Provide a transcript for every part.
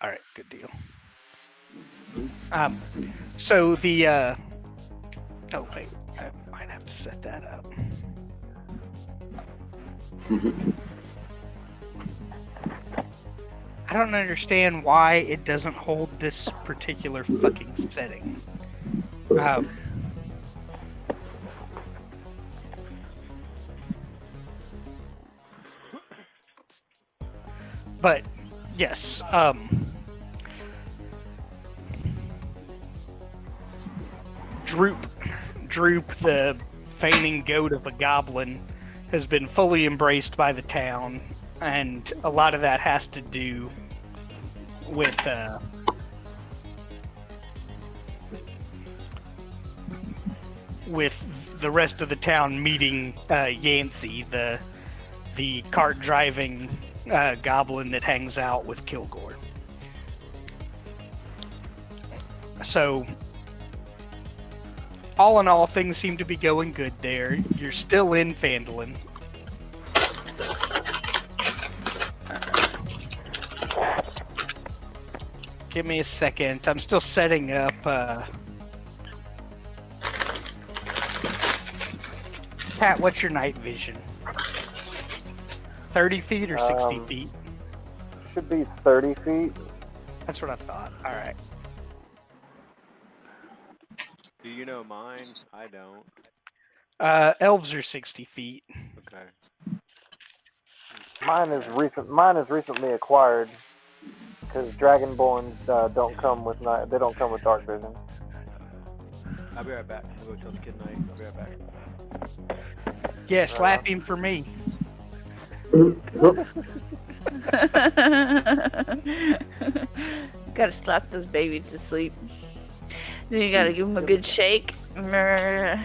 Alright, good deal. So the, oh wait, I might have to set that up. I don't understand why it doesn't hold this particular fucking setting. But, yes, Droop, the feigning goat of a goblin, has been fully embraced by the town, and a lot of that has to do with the rest of the town meeting Yancey, the cart driving goblin that hangs out with Kilgore. So, all in all, things seem to be going good there. You're still in Phandalin. Give me a second. I'm still setting up. Pat, what's your night vision? 30 feet or 60 feet? Should be 30 feet. That's what I thought. All right. Do you know mine? I don't. Elves are 60 feet. Okay. Mine is recently acquired because Dragonborns don't come with night. They don't come with dark vision. I'll be right back. I'll go tell the kid night. I'll be right back. Yeah, slap him for me. Gotta slap those babies to sleep. Then you gotta give them a good shake. They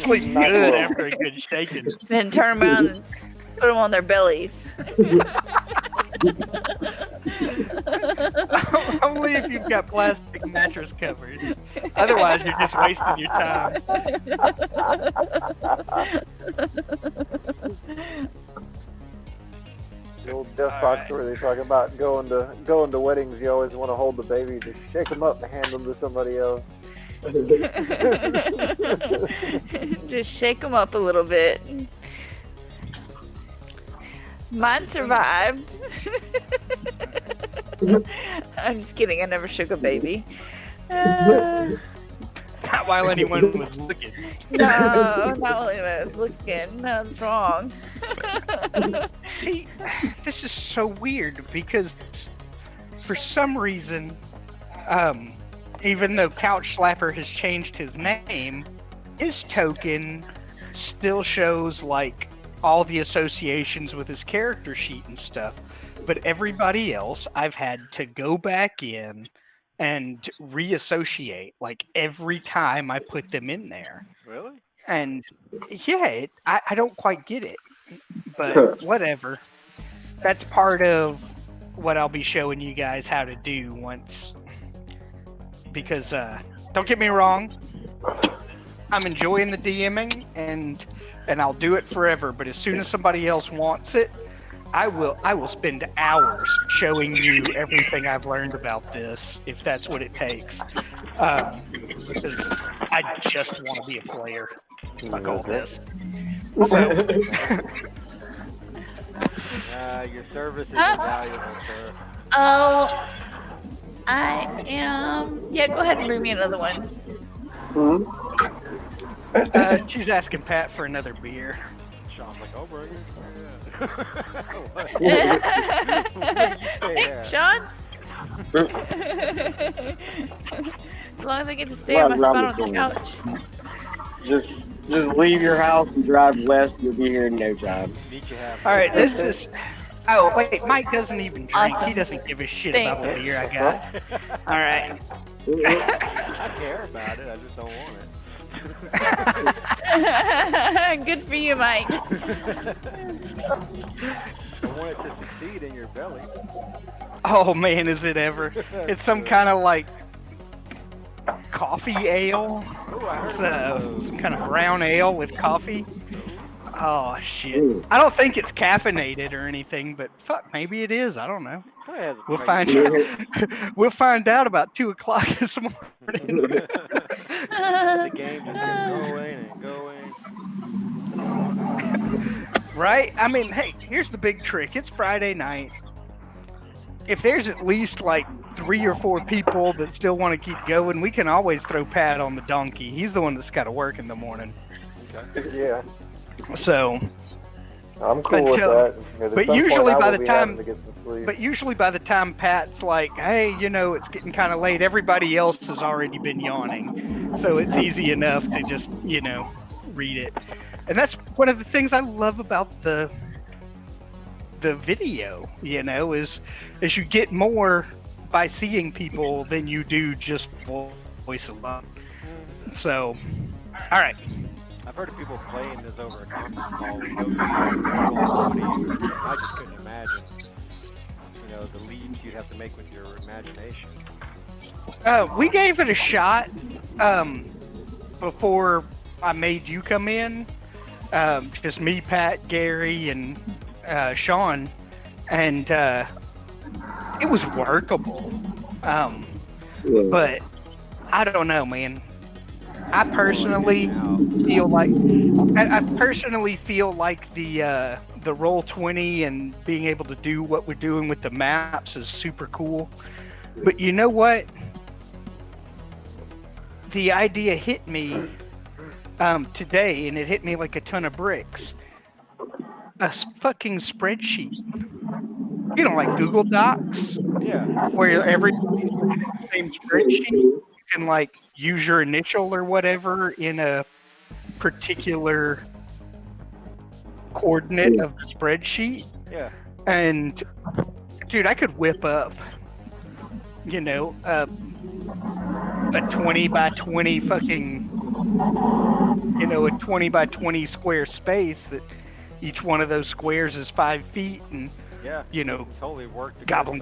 sleep good after a good shaking. Then turn them around and put them on their bellies. Only if you've got plastic mattress covers. Otherwise, you're just wasting your time. The old Death Box where they talk about going to weddings. You always want to hold the baby, just shake them up and hand them to somebody else. Just shake them up a little bit. Mine survived. I'm just kidding. I never shook a baby. Not while anyone was looking. No, not while anyone was looking. That's wrong. See, this is so weird because for some reason, even though Couch Slapper has changed his name, his token still shows like all the associations with his character sheet and stuff. But everybody else, I've had to go back in and reassociate like every time I put them in there. Really? And yeah, I don't quite get it, but whatever. That's part of what I'll be showing you guys how to do once. Because don't get me wrong, I'm enjoying the DMing and I'll do it forever. But as soon as somebody else wants it, I will spend hours showing you everything I've learned about this, if that's what it takes. Because I just want to be a player. Fuck all this. Your service is invaluable, sir. Oh, I am. Yeah, go ahead and bring me another one. She's asking Pat for another beer. Sean's like, oh, burger. Thanks, Sean. As long as I get to stay on my spot on the couch. Just leave your house and drive west. You'll be here in no time. Alright, this is... Oh, wait, Mike doesn't even drink. Awesome. He doesn't give a shit about the beer I got. Alright. I care about it, I just don't want it. Good for you, Mike. I want it to succeed in your belly. Oh man, is it ever? It's some kind of like coffee ale. Some kind of brown ale with coffee. Oh shit! I don't think it's caffeinated or anything, but fuck, maybe it is. I don't know. We'll find out. We'll find out about 2:00 this morning. The game just kept going and going. Right? I mean, hey, here's the big trick. It's Friday night. If there's at least like 3 or 4 people that still want to keep going, we can always throw Pat on the donkey. He's the one that's got to work in the morning. Okay. Yeah. So. I'm cool with that. But usually by the time Pat's like, hey, you know, it's getting kind of late, everybody else has already been yawning. So it's easy enough to just, you know, read it. And that's one of the things I love about the video, you know, is you get more by seeing people than you do just voice alone. So, all right. I've heard of people playing this over a conference call with no video. I just couldn't imagine, you know, the leaps you'd have to make with your imagination. We gave it a shot before I made you come in. Just me, Pat, Gary, and Sean, and it was workable. But I don't know, man. I personally feel like the Roll20 and being able to do what we're doing with the maps is super cool. But you know what? The idea hit me today, and it hit me like a ton of bricks. A fucking spreadsheet. You know, like Google Docs? Yeah. Where everybody's in the same spreadsheet. You can, like, use your initial or whatever in a particular coordinate of the spreadsheet. Yeah. And, dude, I could whip up, you know, a 20 by 20 fucking, you know, a 20 by 20 square space that each one of those squares is 5 feet, and yeah, you know, totally worked. Goblin,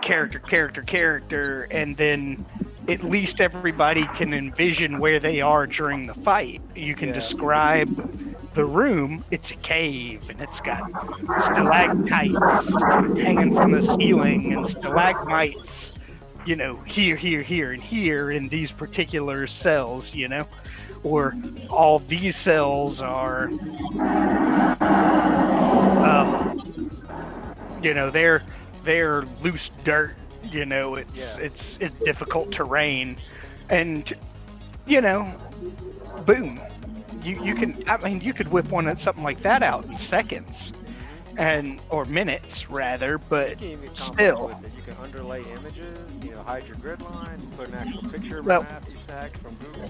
character, and then at least everybody can envision where they are during the fight. You can describe the room. It's a cave, and it's got stalactites hanging from the ceiling, and stalagmites, you know, here, and here in these particular cells, you know, or all these cells are, you know, they're loose dirt, you know, it's difficult terrain, and, you know, boom, you can, I mean, you could whip something like that out in seconds. Or minutes rather, but still. You can underlay images, you know, hide your grid lines, put an actual picture of a map you stacked from Google.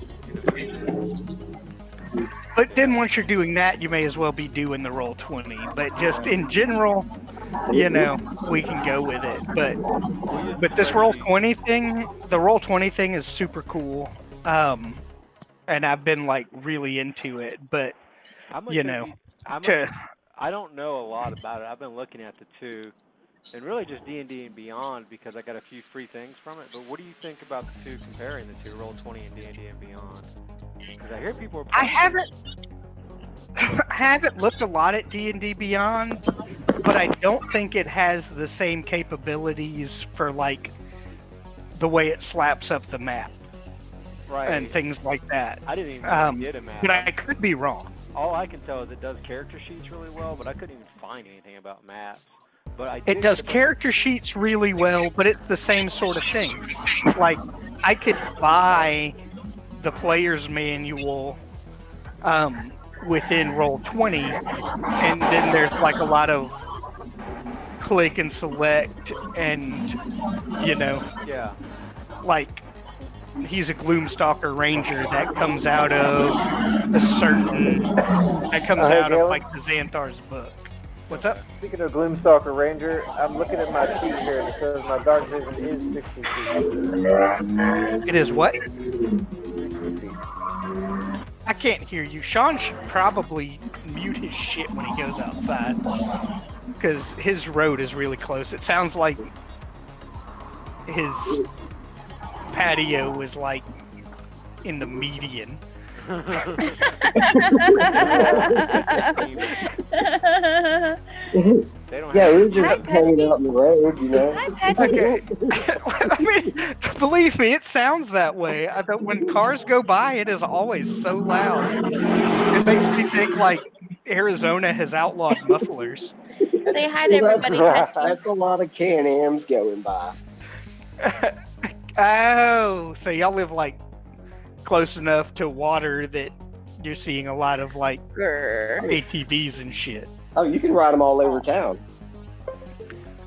But then once you're doing that, you may as well be doing the Roll20. But just in general, you know, we can go with it. But this Roll20 thing, the Roll20 thing is super cool. And I've been like really into it. But you know, I don't know a lot about it. I've been looking at the two, and really just D&D and Beyond because I got a few free things from it. But what do you think about the two, comparing the two, Roll20 and D&D and Beyond? Because I hear people are playing. I haven't looked a lot at D&D Beyond, but I don't think it has the same capabilities for like the way it slaps up the map. Right. And things like that. I didn't even know it did a map. But I could be wrong. All I can tell is it does character sheets really well, but I couldn't even find anything about maps. But it does character sheets really well, but it's the same sort of thing. Like, I could buy the player's manual within Roll20, and then there's like a lot of click and select, and, you know, like, he's a Gloomstalker Ranger that comes out of a certain, out of like the Xanthar's book. What's up? Speaking of Gloomstalker Ranger, I'm looking at my sheet here and it says my dark vision is 60 feet. It is what? I can't hear you. Sean should probably mute his shit when he goes outside, because his road is really close. It sounds like his patio is like in the median. They don't Yeah, have we were just hanging out in the road, you know. Okay. I mean, believe me, it sounds that way. When cars go by, it is always so loud. It makes me think like Arizona has outlawed mufflers. Say hi to everybody, Tessie. That's a lot of Can-Ams going by. Oh, so y'all live like close enough to water that you're seeing a lot of like Grr. ATVs and shit. Oh, you can ride them all over town.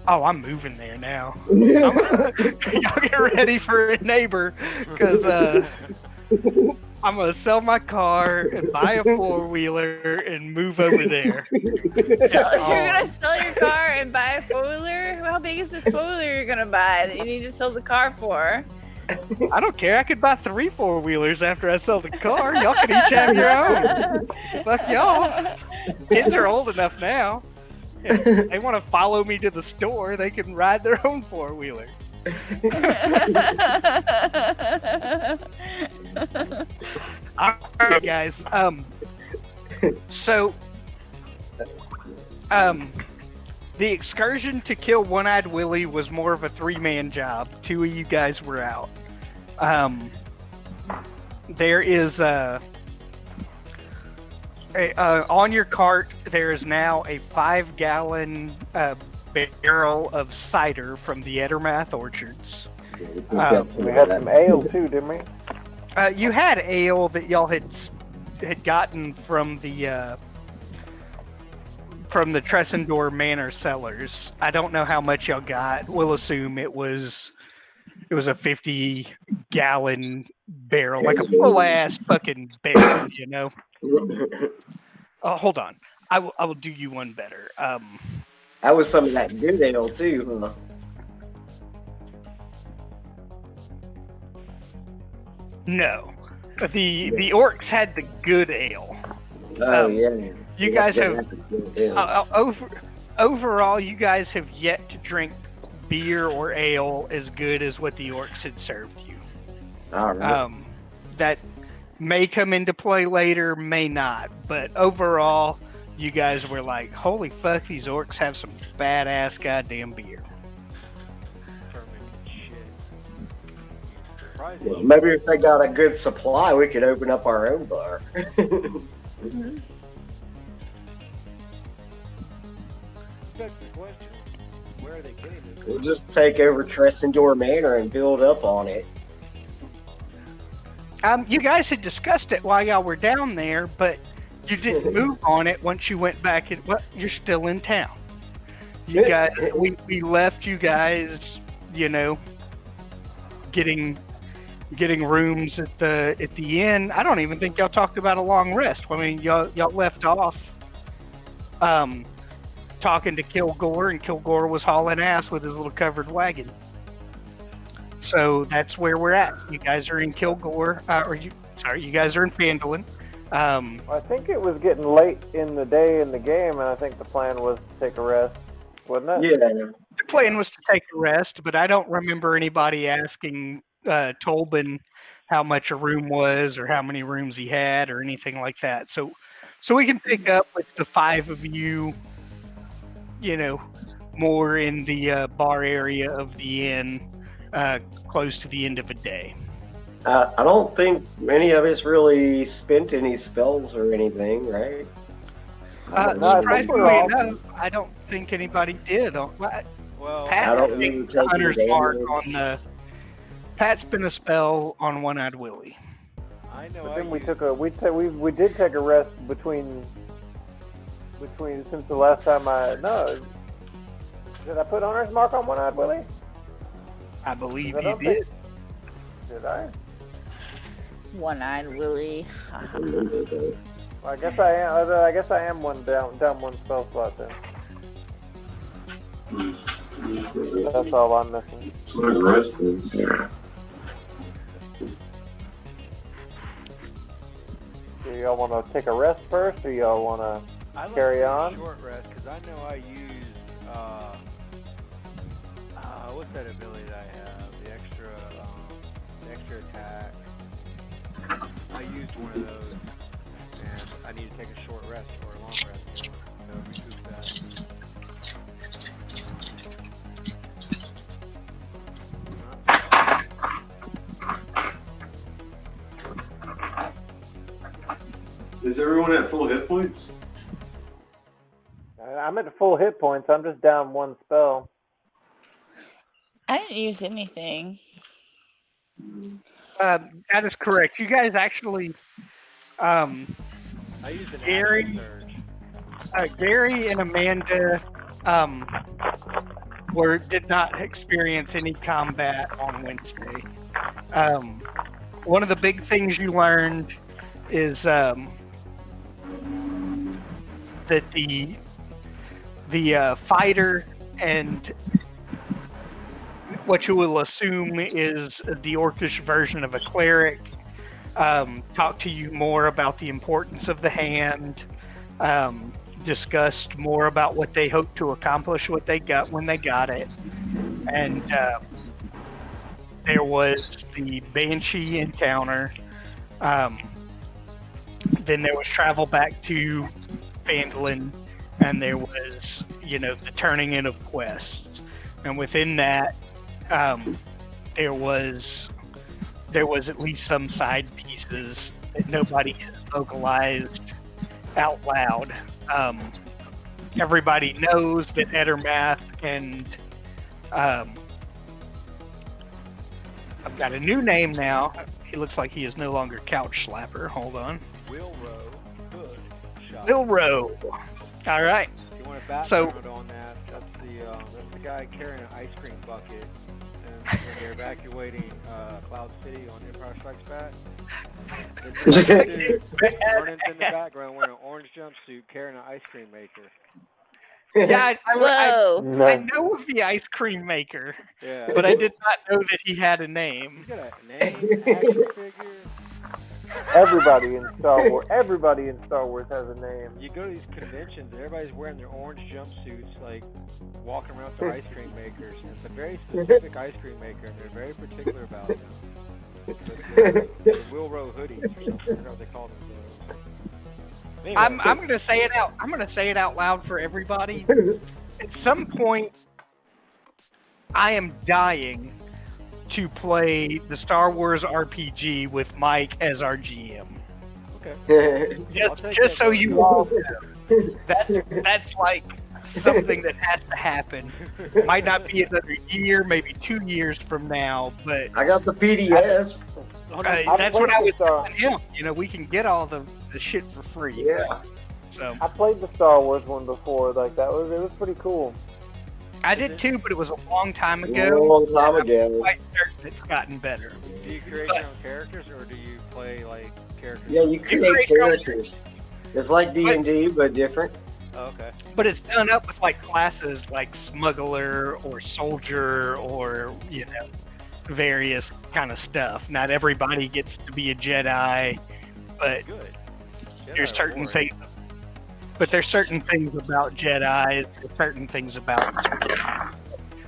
Oh, I'm moving there now. Y'all get ready for a neighbor, because I'm going to sell my car and buy a four-wheeler and move over there. You're gonna sell your car and buy a four-wheeler? How big is this four-wheeler you're gonna buy that you need to sell the car for? I don't care. I could buy 3 four-wheelers after I sell the car. Y'all can each have your own. Fuck y'all. Kids are old enough now. If they want to follow me to the store, they can ride their own four-wheeler. Alright, guys. So, the excursion to kill One-Eyed Willie was more of a 3-man job. 2 of you guys were out. There is on your cart, there is now a 5-gallon barrel of cider from the Ettermath Orchards. We had some ale too, didn't we? You had ale that y'all had gotten from the Tressendor Manor cellars. I don't know how much y'all got. We'll assume it was a 50-gallon barrel, like a full-ass fucking barrel, you know. Hold on, I will do you one better. That was some of that good ale too, huh? No, the orcs had the good ale. Oh yeah. You guys have overall, you guys have yet to drink beer or ale as good as what the orcs had served you. All right. That may come into play later, may not, but overall, you guys were like, holy fuck, these orcs have some badass goddamn beer. Well, maybe if they got a good supply, we could open up our own bar. Mm-hmm. That's the question. Where are they getting this? We'll just take over Tressendor Manor and build up on it. You guys had discussed it while y'all were down there, but you didn't move on it once you went back. Well, you're still in town. You guys, we left you guys, you know, getting rooms at the inn. I don't even think y'all talked about a long rest. I mean, y'all left off talking to Kilgore, and Kilgore was hauling ass with his little covered wagon. So that's where we're at. You guys are in Kilgore, you guys are in Phandalin. I think it was getting late in the day in the game, and I think the plan was to take a rest, wasn't it? Yeah. The plan was to take a rest, but I don't remember anybody asking Tolbin how much a room was or how many rooms he had or anything like that. So we can pick up with the 5 of you, you know, more in the bar area of the inn, close to the end of a day. I don't think any of us really spent any spells or anything, right? Surprisingly enough, I don't think anybody did. Well, Pat I don't has really the take hunter's any mark damage. on the. Pat's been a spell on One-Eyed Willie. I know. But then we did take a rest between since the last time did I put hunter's mark on One-Eyed Willie? I believe I you don't did. Did I? One-eyed Willie. Well, I guess I am one down one spell slot then. That's all I'm missing. Do y'all want to take a rest first, or y'all want to carry on? Short rest, because I know I used what's that ability that I have? The extra attack. I used one of those, and I need to take a short rest or a long rest. So recoup that. Is everyone at full hit points? I'm at full hit points. I'm just down one spell. I didn't use anything. That is correct. You guys actually, I used an Gary- action surge. Gary and Amanda, did not experience any combat on Wednesday. One of the big things you learned is that the fighter and what you will assume is the orcish version of a cleric talk to you more about the importance of the hand, discussed more about what they hoped to accomplish, what they got when they got it, and there was the Banshee encounter. Then there was travel back to Phandalin, and there was, the turning in of quests. And within that, there was at least some side pieces that nobody has vocalized out loud. Everybody knows that Edermath and I've got a new name now. He looks like he is no longer Couch Slapper. Hold on. Wilrow Hood shot. Wilrow. All right. If you want a background on that, that's the guy carrying an ice cream bucket, and when they're evacuating Cloud City on Empire Strikes Back. Vernon's in the background wearing an orange jumpsuit carrying an ice cream maker. Yeah, Whoa. I know of the ice cream maker, Yeah. but I did not know that he had a name. He's got a name, action figure. Everybody in Star Wars has a name. You go to these conventions and everybody's wearing their orange jumpsuits, like walking around with their ice cream makers. And it's a very specific ice cream maker, and they're very particular about them. The Wilrow hoodies, or something. I forgot what they call themselves. Anyway, I'm going to say it out. I'm going to say it out loud for everybody. At some point, I am dying to play the Star Wars RPG with Mike as our GM. Okay. Just so you all know, that's like something that has to happen. Might not be another year, maybe 2 years from now, but I got the PDS. that's what I was telling him. We can get all the shit for free. Yeah. So I played the Star Wars one before. It was pretty cool. I did too, but it was a long time A ago. long time I'm ago. quite certain it's gotten better. Do you create your own characters, or do you play like characters? Yeah, you create characters. It's like D&D, but different. Oh, okay. But it's done up with like classes like smuggler or soldier or various kind of stuff. Not everybody gets to be a Jedi, but Good. there's Jedi certain Lord. things. But there's certain things about Jedi, certain things about.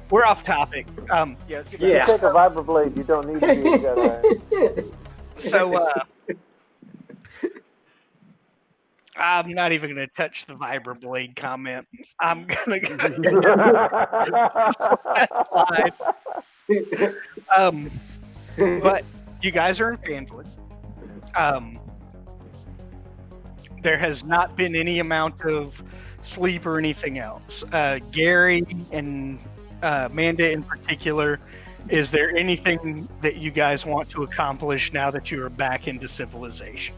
We're off topic. Yeah, let's get back Yeah. You take a vibroblade, you don't need to be a Jedi. So, I'm not even going to touch the vibroblade comment. I'm going to but you guys are in Phandalin. There has not been any amount of sleep or anything else. Gary and Amanda in particular, is there anything that you guys want to accomplish now that you are back into civilization?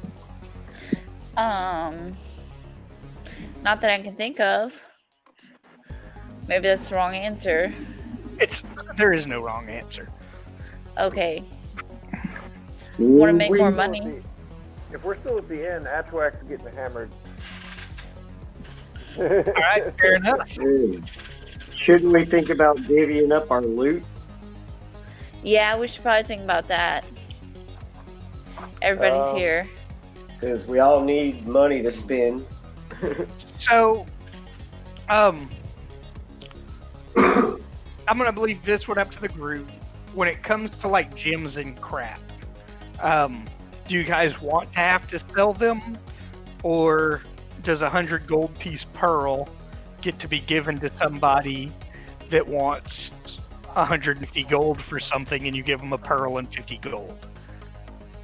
Not that I can think of. Maybe that's the wrong answer. There is no wrong answer. Okay. Want to make more We- money? If we're still at the end, Atwax's getting hammered. All right, fair enough. Shouldn't we think about divvying up our loot? Yeah, we should probably think about that. Everybody's here. Because we all need money to spend. So, I'm gonna leave this one up to the group. When it comes to like gems and crap, do you guys want to have to sell them, or does 100 gold piece pearl get to be given to somebody that wants 150 gold for something, and you give them a pearl and 50 gold?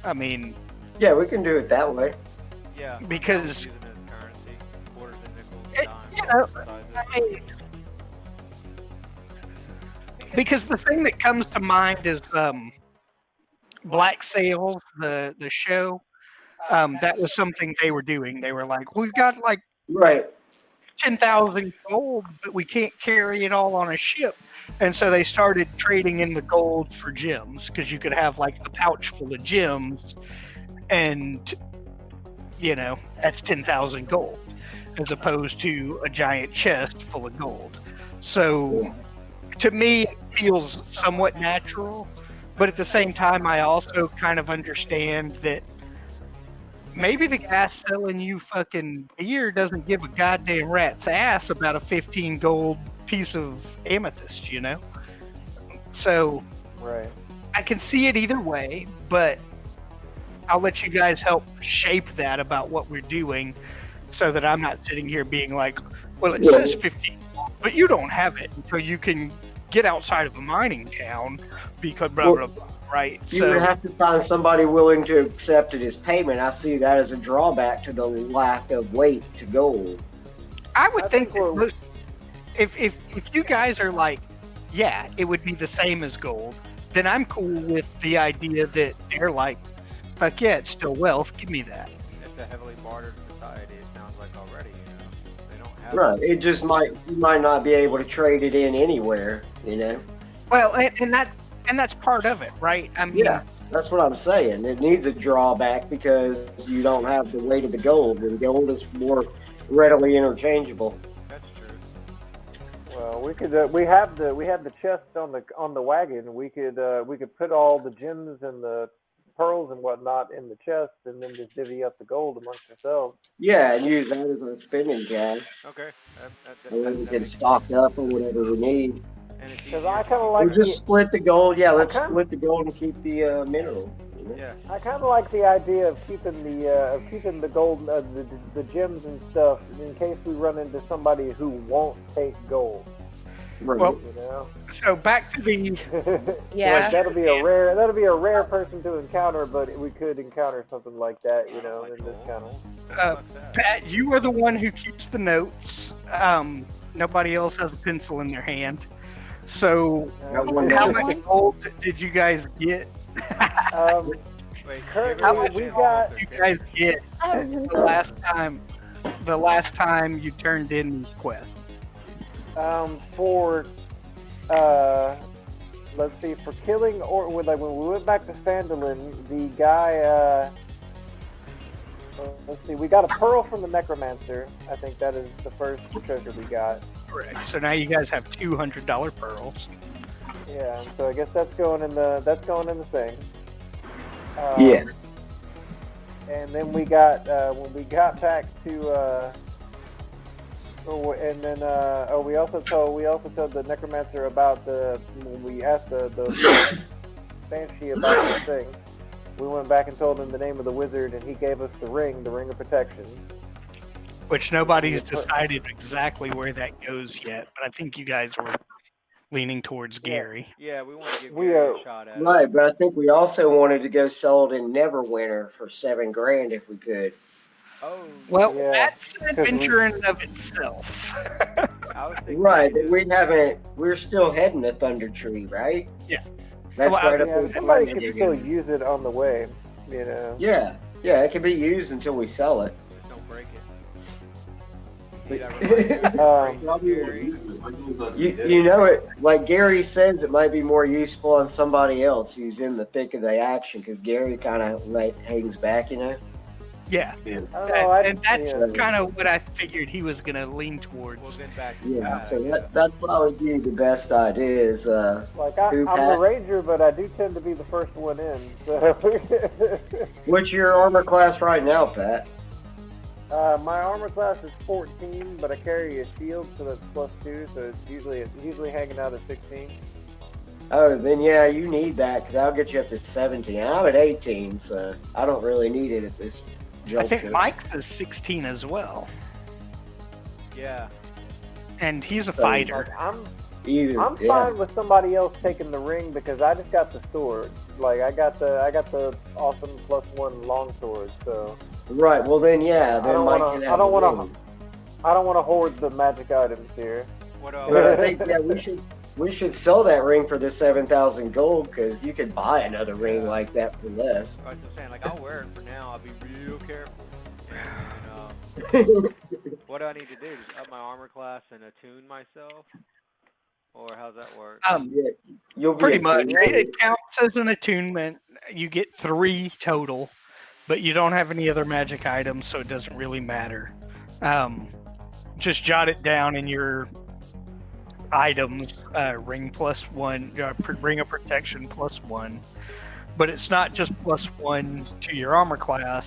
I mean, Yeah, we can do it that way. Yeah. Because- Use it as currency, quarters and nickels, dimes, you know, sizes. I mean, because the thing that comes to mind is Black Sails, the show. That was something they were doing. They were like, we've got like Right. 10,000 gold, but we can't carry it all on a ship. And so they started trading in the gold for gems, because you could have like a pouch full of gems, and, you know, that's 10,000 gold, as opposed to a giant chest full of gold. So to me, it feels somewhat natural, but at the same time, I also kind of understand that maybe the guy selling you fucking beer doesn't give a goddamn rat's ass about a 15 gold piece of amethyst, you know? So Right. I can see it either way, but I'll let you guys help shape that about what we're doing, so that I'm not sitting here being like, well, it says 15, but you don't have it until you can get outside of a mining town, because blah, blah, blah, right? You would have to find somebody willing to accept it as payment. I see that as a drawback to the lack of weight to gold. I would I think think that we're- if you guys are like, yeah, it would be the same as gold, then I'm cool with the idea that they're like, fuck yeah, it's still wealth, give me that. It's a heavily bartered society, it sounds like already, you know. They don't have Right. It just you might not be able to trade it in anywhere, you know? Well, and that's part of it, right? I mean, Yeah, that's what I'm saying. It needs a drawback because you don't have the weight of the gold, and gold is more readily interchangeable. That's true. Well, we could. We have the chest on the wagon. We could put all the gems and the pearls and whatnot in the chest, and then just divvy up the gold amongst ourselves. Yeah, and use that as a spending cash, Okay. and then we can stock up or whatever we need. And it's Because easier. I kind of Or like just split the gold. Yeah, let's Okay. split the gold and keep the mineral. You know? Yeah. I kind of like the idea of keeping the gold, the gems and stuff, in case we run into somebody who won't take gold. Right. Well, You know. so back to the Yeah. That'll be a rare person to encounter, but we could encounter something like that, you know, in this kind of. Pat, you are the one who keeps the notes. Nobody else has a pencil in their hand. So, Got one how note. much gold did you guys get? Wait, Currently, How much we did got- you guys get the last time you turned in these quests? For let's see, for killing or when we went back to Phandalin, the guy. Let's see, we got a pearl from the necromancer. I think that is the first treasure we got. Correct. So now you guys have $200 pearls. Yeah, so I guess that's going in the thing. Yeah. And then we got when we got back to and then we also told the necromancer about when we asked the banshee about the thing. We went back and told him the name of the wizard, and he gave us the ring of protection. Which nobody's decided exactly where that goes yet, but I think you guys were leaning towards Gary. Yeah, we want to give We, Gary a shot at it. Right, but I think we also wanted to go sell it in Neverwinter for $7,000 if we could. Oh, Well, Yeah, that's an adventure in and of itself. I was thinking Right, but we're still heading to Thunder Tree, right? Yeah. That's Well, right up Yeah, in somebody front can of still you. use it on the way, you know. Yeah, it can be used until we sell it. just don't break it. You know it, like Gary says, it might be more useful on somebody else who's in the thick of the action, because Gary kind of hangs back, you know? Yeah. I don't know, And that's yeah. kind of what I figured he was going to lean towards. Well, then back to Yeah, that. so that's what I would view the best idea is, Like Who, I'm Pat? the ranger, but I do tend to be the first one in. So. what's your armor class right now, Pat? My armor class is 14, but I carry a shield, so that's +2. So it's usually hanging out at 16. Oh, then yeah, you need that because I'll get you up to 17. I'm at 18, so I don't really need it at this I juncture. think Mike's is 16 as well, Yeah. and he's a So- fighter. I'm yeah. fine with somebody else taking the ring because I just got the sword. Like I got the awesome +1 longsword. So Right. Well, then yeah. Then I don't Mike wanna- can I have don't the wanna- ring. I don't want to hoard the magic items here. What But I think we should sell that ring for the 7,000 gold because you could buy another ring Yeah. like that for less. I was just saying, like, I'll wear it for now. I'll be real careful. And, what do I need to do? Just up my armor class and attune myself? Or how's that work? Yeah, you'll be Pretty a much. king. It counts as an attunement. You get 3 total, but you don't have any other magic items, so it doesn't really matter. Just jot it down in your items, ring +1, ring of protection +1. But it's not just +1 to your armor class,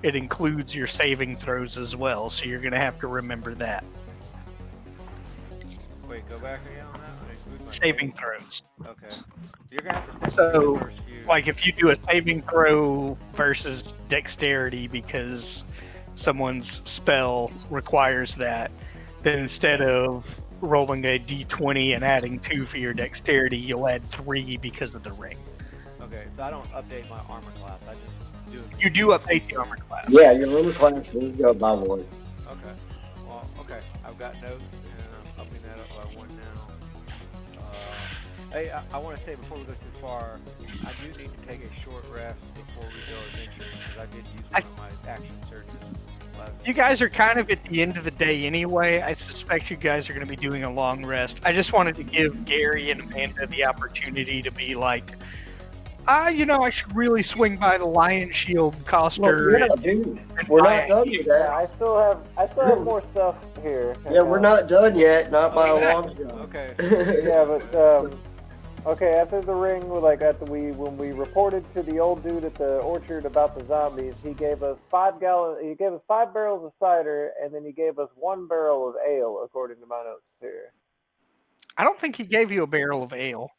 it includes your saving throws as well, so you're going to have to remember that. Wait, go back again on that? I include my Saving throws. Okay. You're going to have to stick So, with the first few. Like if you do a saving throw versus dexterity because someone's spell requires that, then instead of rolling a d20 and adding 2 for your dexterity, you'll add 3 because of the ring. Okay, so I don't update my armor class. I just do it. You do update the armor class. Yeah, your armor class will go by 1. Okay. Well, okay. I've got notes, and I'm upping that up by 1 now. Hey, I want to say before we go too far, I do need to take a short rest before we go adventuring, because I did use one of my action surges last You guys are kind of at the end of the day anyway. I suspect you guys are going to be doing a long rest. I just wanted to give Gary and Amanda the opportunity to be like, I should really swing by the Lion Shield Coster. Well, yeah, dude, we're not done with Yeah, that. I still have more stuff here. Yeah, we're not done yet, not by a long Okay. shot. Okay. Yeah, but okay. After the ring, when we reported to the old dude at the orchard about the zombies, he gave us 5 barrels of cider, and then he gave us 1 barrel of ale, according to my notes here. I don't think he gave you a barrel of ale.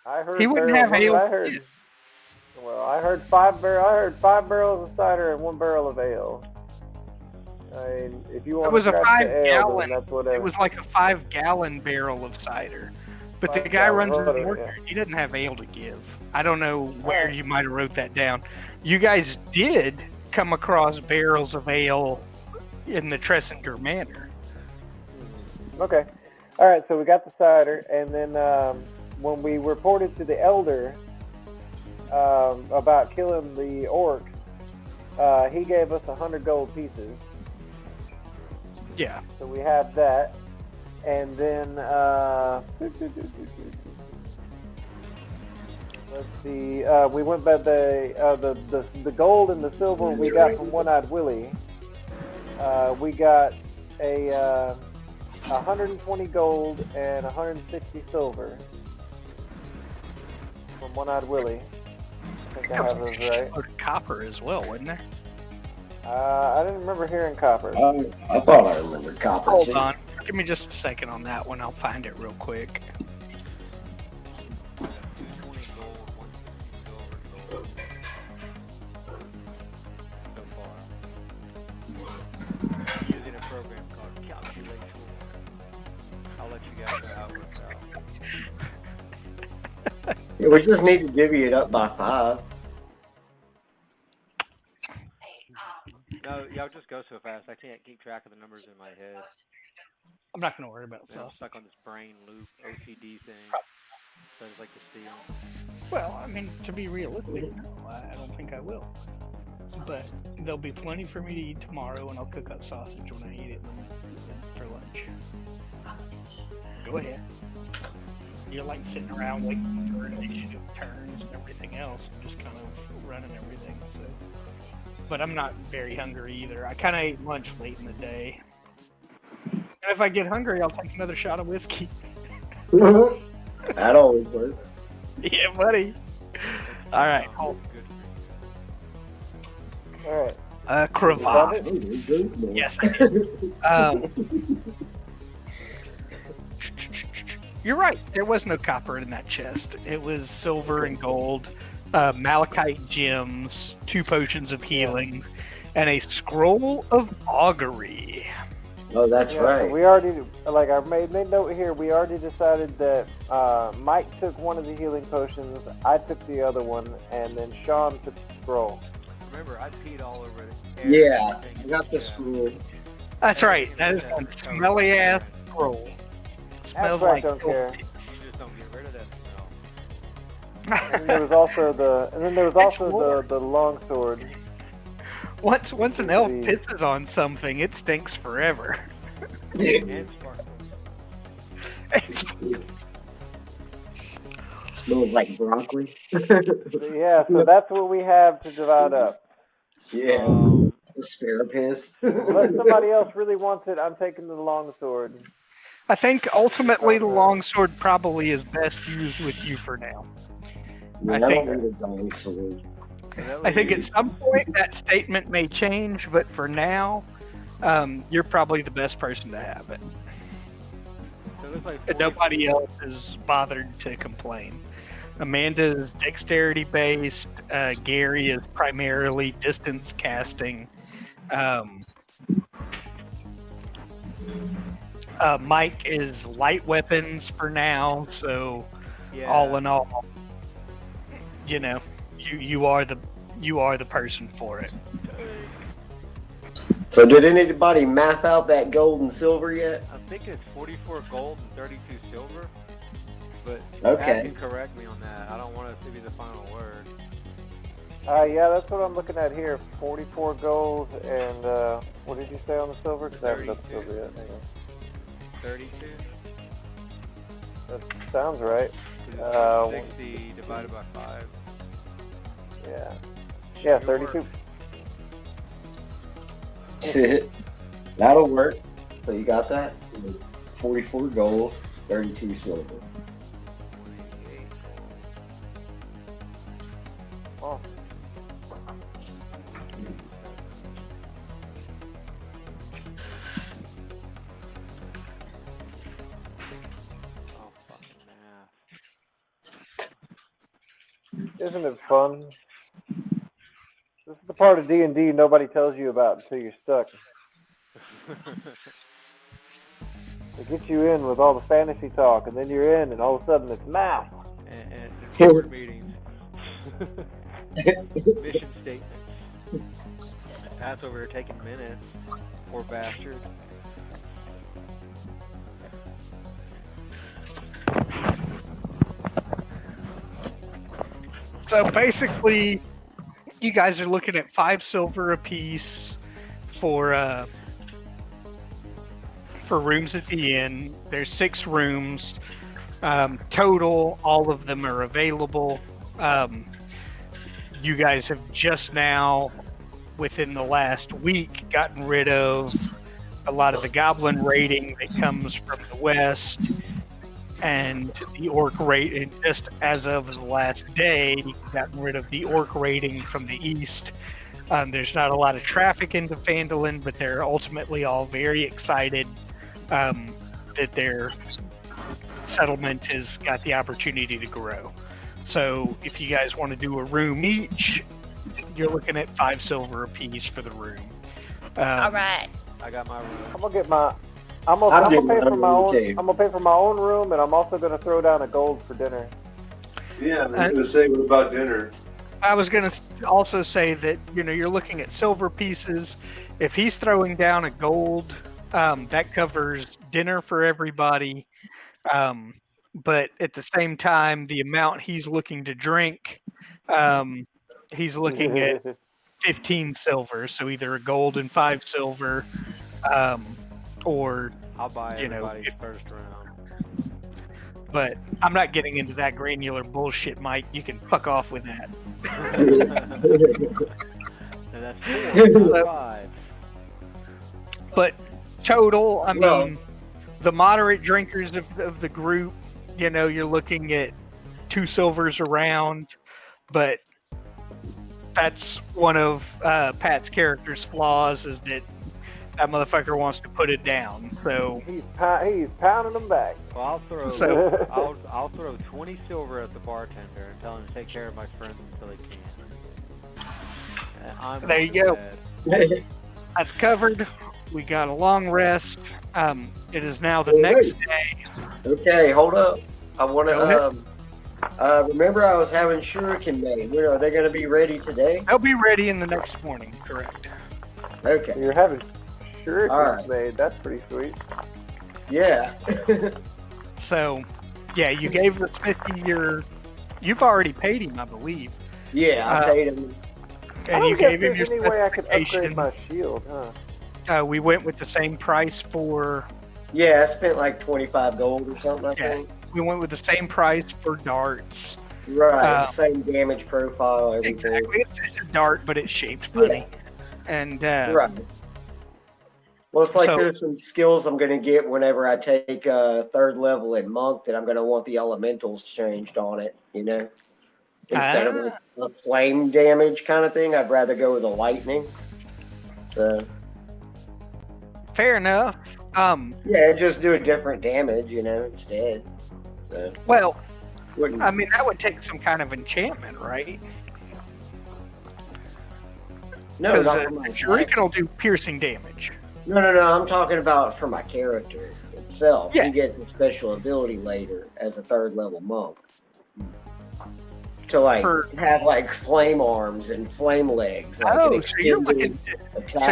I heard He wouldn't barrels- have ale. I heard. Well, I heard 5 barrels of cider and 1 barrel of ale. I mean, if you want It was to a scratch 5 the ale, gallon. then that's whatever. It was like a 5-gallon barrel of cider. But the 5 guy runs gallon, an whatever, orchard. He doesn't have ale to give. I don't know where you might have wrote that down. You guys did come across barrels of ale in the Tressinger Manor. Okay. All right, so we got the cider, and then when we reported to the elder about killing the orc, he gave us 100 gold pieces. Yeah. So we have that, and then let's see. We went by the gold and the silver we got from One-Eyed Willie. We got a 120 gold and 160 silver from One-Eyed Willie. I think I have those right. Copper as well, wasn't there? I didn't remember hearing copper. I thought I remembered copper. Hold too. on. Give me just a second on that one. I'll find it real quick. 20 gold, 160 silver, so far. I'm using a program called Calculate Tool. I'll let you guys know how it works out. Yeah, we just need to divvy it up by 5. No, y'all just go so fast. I can't keep track of the numbers in my head. I'm not going to worry about I'm stuff. stuck on this brain loop OCD thing. So I just like to steal. Well, I mean, to be realistic, no, I don't think I will. But there'll be plenty for me to eat tomorrow, and I'll cook up sausage when I eat it for lunch. Go ahead. You're like sitting around waiting for initiative turns and everything else, and just kind of running everything. So. But I'm not very hungry either. I kind of ate lunch late in the day. And if I get hungry, I'll take another shot of whiskey. That always works. Yeah, buddy. All right. Hold. Good. All right. Cravat. Yes. You're right. There was no copper in that chest. It was silver and gold, malachite gems, 2 potions of healing, and a scroll of augury. Oh, that's right. So we already, like, I made note here. We already decided that Mike took one of the healing potions, I took the other one, and then Sean took the scroll. Remember, I peed all over it. Yeah, I got the scroll. That's right. That is one smelly ass scroll. Smells Abstract like don't care. You just don't get rid of that smell. And there was also the longsword. Once an elf pisses on something, it stinks forever. And sparkles. Smells like broccoli. Yeah, so that's what we have to divide up. Yeah. Asparagus. Unless somebody else really wants it, I'm taking the longsword. I think ultimately the longsword probably is best used with you for now. I think at some point that statement may change, but for now, you're probably the best person to have it. So there's like And nobody else is bothered to complain. Amanda's dexterity based. Gary is primarily distance casting. Mike is light weapons for now. So all in all, you know, you are the person for it. So did anybody math out that gold and silver yet? I think it's 44 gold and 32 silver. But Okay. you can correct me on that. I don't want it to be the final word. Yeah, that's what I'm looking at here. 44 gold and, what did you say on the silver? 'Cause I haven't done the silver yet. Hang on. 32? That sounds right. 60 divided by 5. Yeah. Yeah, 32. That'll work. So you got that? 44 gold, 32 silver. 28 gold. Oh. Oh, fucking math. Isn't it fun? This is the part of D&D nobody tells you about until you're stuck. They get you in with all the fantasy talk, and then you're in, and all of a sudden it's math. and board meetings. Mission statements. Pat's over here taking minutes. Poor bastard. So basically, you guys are looking at 5 silver apiece for rooms at the inn. There's 6 rooms total. All of them are available. You guys have just now, within the last week, gotten rid of a lot of the goblin raiding that comes from the west, and the orc raid. Just as of the last day, you've gotten rid of the orc raiding from the east. There's not a lot of traffic into Phandalin, but they're ultimately all very excited that their settlement has got the opportunity to grow. So if you guys want to do a room each, you're looking at 5 silver apiece for the room. All right. I got my room. I'm gonna get my. I'm gonna pay for my own. I'm gonna pay for my own room, and I'm also gonna throw down a gold for dinner. Yeah, I was going to say, what about dinner? I was going to also say that, you know, you're looking at silver pieces. If he's throwing down a gold, that covers dinner for everybody. But at the same time, the amount he's looking to drink, he's looking at 15 silver. So either a gold and 5 silver, or, I'll buy you know, everybody's first round. but I'm not getting into that granular bullshit, Mike. You can fuck off with that. And that's 4, not 5. But total, I mean, the moderate drinkers of the group, you know, you're looking at 2 silvers around, but that's one of Pat's character's flaws, is that that motherfucker wants to put it down. So He's pounding them back. Well, I'll throw So- I'll throw 20 silver at the bartender and tell him to take care of my friends until he can. I'm There you go. That's covered. We got a long rest. It is now the next day. Okay, hold up. I want Go to. Remember, I was having Shuriken Day. Are they going to be ready today? They'll be ready in the next morning. Correct. Okay. You're having shurikens Alright. made. That's pretty sweet. Yeah. So, yeah, you gave the smithy you've already paid him, I believe. Yeah, I paid him. I And don't you guess gave him your there's any way I could upgrade specification. my shield, huh? We went with the same price for. Yeah, I spent like 25 gold or something, I Yeah. think. We went with the same price for darts. Right, same damage profile, everything. Exactly. It's a dart, but it's shaped funny. And Right. Well, it's like So- there's some skills I'm going to get whenever I take third level in Monk that I'm going to want the elementals changed on it, you know? Instead of like a flame damage kind of thing, I'd rather go with a lightning. So, fair enough. yeah, just do a different damage, you know, instead. So, Well, wouldn't, I mean, that would take some kind of enchantment, right? no, not Because for my Shuriken will do piercing damage. No, I'm talking about for my character itself. Yeah. He gets a special ability later as a third level monk. To like have like flame arms and flame legs. Like Oh, an so you're extended looking. attack. So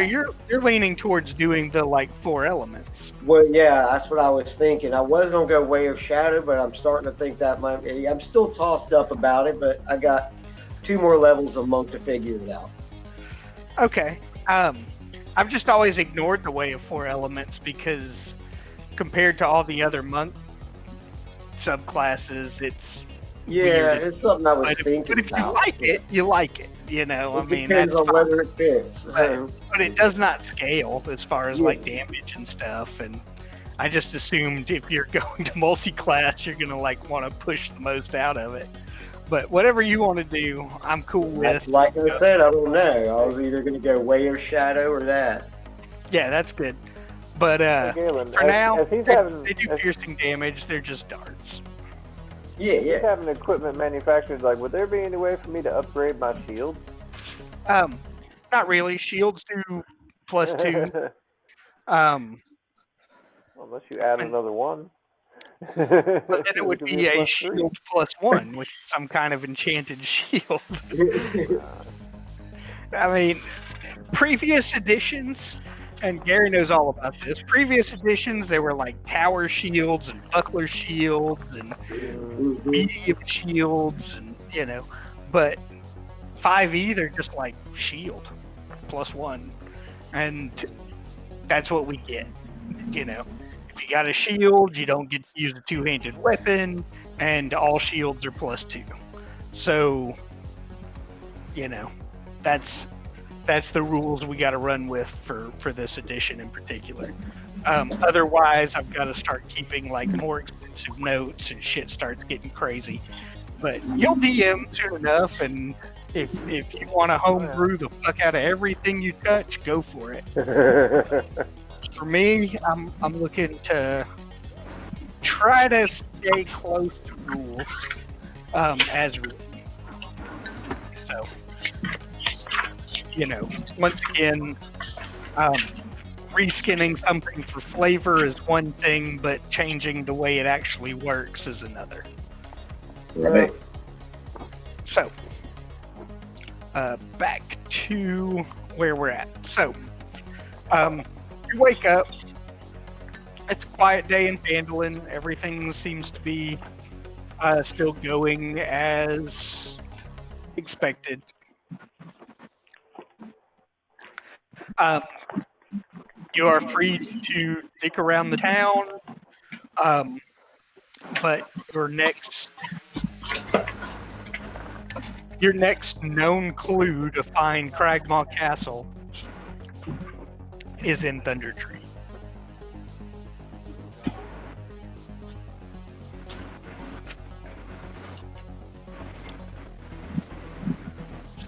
you're leaning towards doing the like 4 elements. Well, yeah, that's what I was thinking. I was gonna go Way of Shadow, but I'm starting to think that might be. I'm still tossed up about it, but I got 2 more levels of monk to figure it out. Okay. I've just always ignored the Way of 4 elements because compared to all the other monk subclasses, it's Yeah, weird. it's something I was But thinking if you about. like it, you like it. You know, It I mean, depends that's on fine. whether it fits. But it does not scale as far as Yeah. like damage and stuff. And I just assumed if you're going to multi-class, you're gonna like want to push the most out of it. But whatever you want to do, I'm cool with. Like I said, I don't know. I was either going to go Way of Shadow or that. Yeah, that's good. But Galen, for now, as he's they, having, they do as piercing damage. They're just darts. Yeah, he's having equipment manufactured, like, would there be any way for me to upgrade my shield? Not really. Shields do +2. Unless you add another one. But then it would be a shield +1, which is some kind of enchanted shield. I mean, previous editions, and Gary knows all about this, previous editions, they were like tower shields and buckler shields and medium shields, and, you know, but 5e, they're just like shield +1. And that's what we get, you know. If you got a shield, you don't get to use a 2-handed weapon, and all shields are +2. So, you know, that's the rules we got to run with for this edition in particular. Otherwise, I've got to start keeping like more expensive notes, and shit starts getting crazy. But you'll DM soon enough, and if you want to homebrew the fuck out of everything you touch, go for it. For me, I'm looking to try to stay close to rules as written. So, you know, once again, reskinning something for flavor is one thing, but changing the way it actually works is another. Right. So, back to where we're at. So, you wake up. It's a quiet day in Phandalin. Everything seems to be still going as expected. You are free to stick around the town, but your next known clue to find Cragmaw Castle is in Thunder Tree.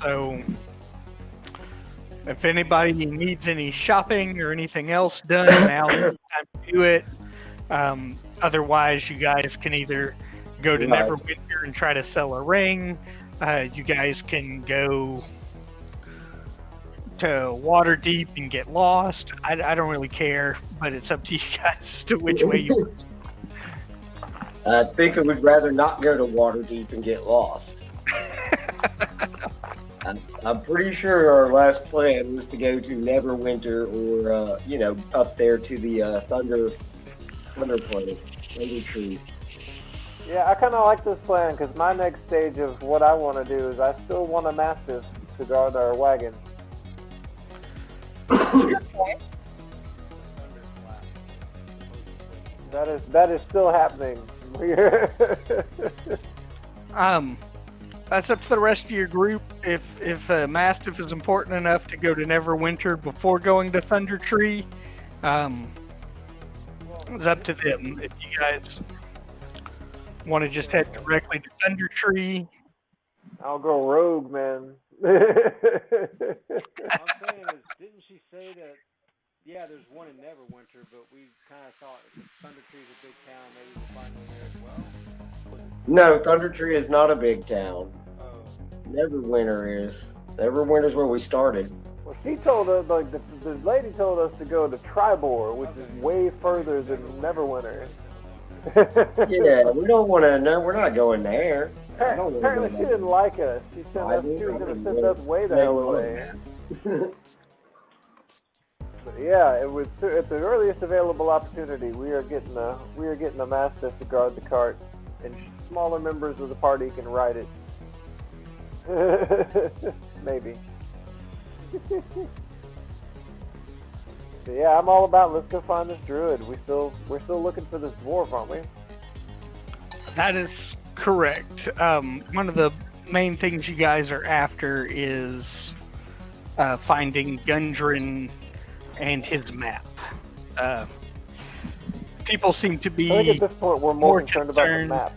So If anybody needs any shopping or anything else done, now's the time to do it. Otherwise, you guys can either go to Right. Neverwinter and try to sell a ring. You guys can go to Waterdeep and get lost. I don't really care, but it's up to you guys as to which way you. I think I would rather not go to Waterdeep and get lost. I'm pretty sure our last plan was to go to Neverwinter or, up there to the Thunder Planet, Thunder Tree. Yeah, I kind of like this plan because my next stage of what I want to do is I still want a Mastiff to guard our wagon. That is still happening. That's up to the rest of your group. If Mastiff is important enough to go to Neverwinter before going to Thunder Tree, it's up to them. If you guys want to just head directly to Thunder Tree, I'll go rogue, man. All I'm saying is, didn't she say that, yeah, there's one in Neverwinter, but we kind of thought if Thunder Tree's a big town, maybe we'll find one there as well? No, Thunder Tree is not a big town. Oh. Neverwinter is. Neverwinter's where we started. Well, she told us, like, the lady told us to go to Tribor, which is way further than Neverwinter. Yeah, we don't want to. No, we're not going there. Apparently, she didn't like us. She was going to send us way the hell away. But yeah, it was at the earliest available opportunity. We are getting a Mastiff to guard the cart, and smaller members of the party can ride it. Maybe. So yeah, I'm all about let's go find this druid. We're still looking for this dwarf, aren't we? that is correct. One of the main things you guys are after is finding Gundren and his map. People seem to be I think at this point we're more concerned about the map.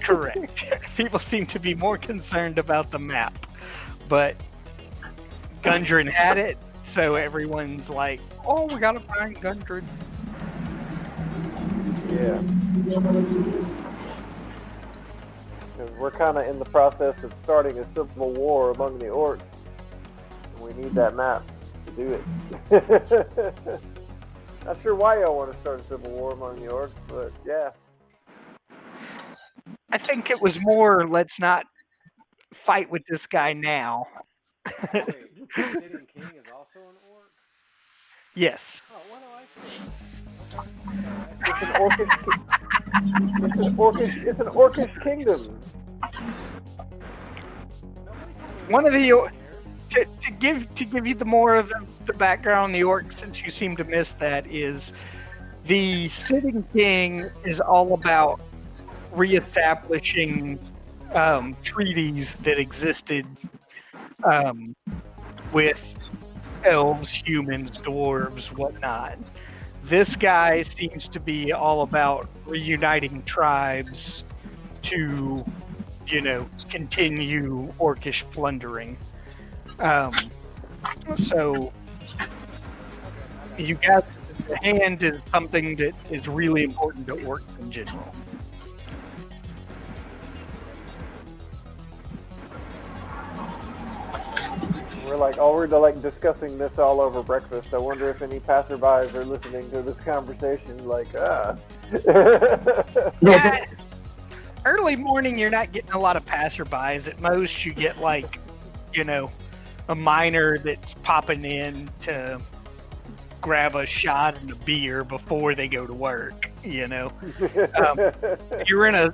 Correct. People seem to be more concerned about the map, but Gundren had it, so everyone's like, "Oh, we gotta find Gundren." Yeah. Because we're kind of in the process of starting a civil war among the orcs, and we need that map to do it. Not sure why y'all want to start a civil war among the orcs, but yeah. I think it was more, let's not fight with this guy now. Wait, Gideon King is also an orc? Yes. Oh, what do I say? It's an orcish kingdom. One of the to give you the more of the background on the orcs, since you seem to miss that, is the sitting king is all about reestablishing treaties that existed with elves, humans, dwarves, whatnot. This guy seems to be all about reuniting tribes to, continue orcish plundering. So, you got the hand is something that is really important to orcs in general. We're discussing this all over breakfast. I wonder if any passerbys are listening to this conversation. Yeah, early morning, you're not getting a lot of passerbys. At most, you get a miner that's popping in to grab a shot and a beer before they go to work. You're in a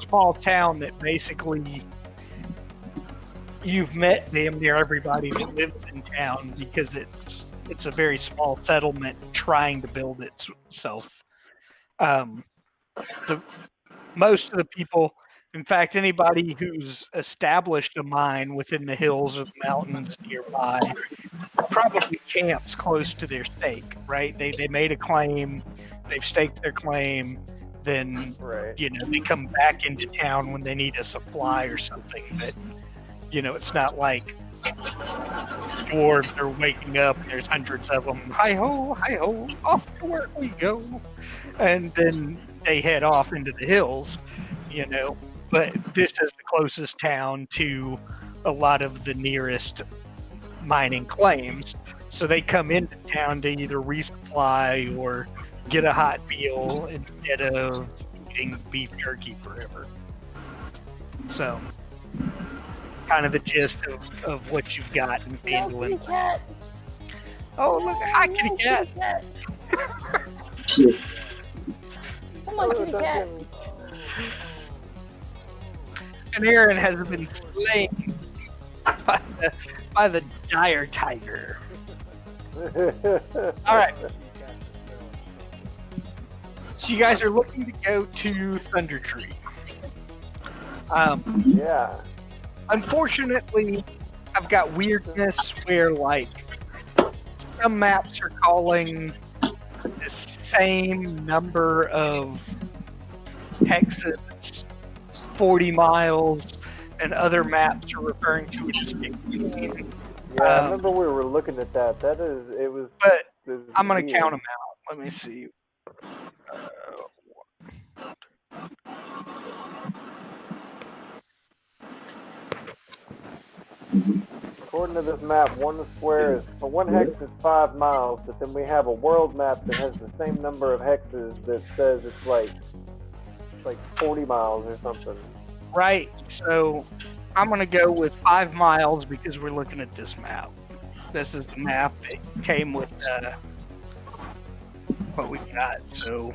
small town that basically you've met damn near everybody that lives in town because it's a very small settlement trying to build itself. Most of the people, in fact, anybody who's established a mine within the hills or the mountains nearby probably camps close to their stake, right? They made a claim, they've staked their claim, then right. They come back into town when they need a supply or something. But You know, it's not like dwarves are waking up and there's hundreds of them. Hi ho, off to work we go. And then they head off into the hills, you know. But this is the closest town to a lot of the nearest mining claims. So they come into town to either resupply or get a hot meal instead of eating beef jerky forever. So, kind of the gist of what you've got in Phandalin. Oh, look, hi, kitty cat. Come on, kitty cat. And Aaron has been slain by the dire tiger. All right. So you guys are looking to go to Thunder Tree. Yeah. Unfortunately, I've got weirdness where, like, some maps are calling the same number of hexes 40 miles, and other maps are referring to it as 15. Yeah, I remember we were looking at that. It was. But it was I'm going to weird. count them out. Let me see. According to this map, one hex is 5 miles, but then we have a world map that has the same number of hexes that says it's like 40 miles or something. Right, so I'm going to go with 5 miles because we're looking at this map. This is the map that came with what we got, so...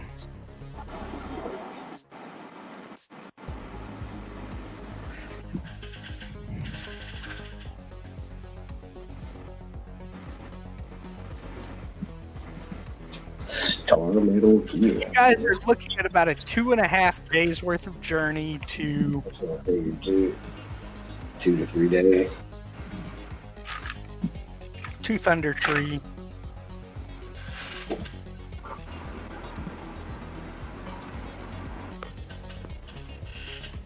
You guys are looking at about a 2.5 days worth of journey to 2 to 3 days. to Thunder Tree.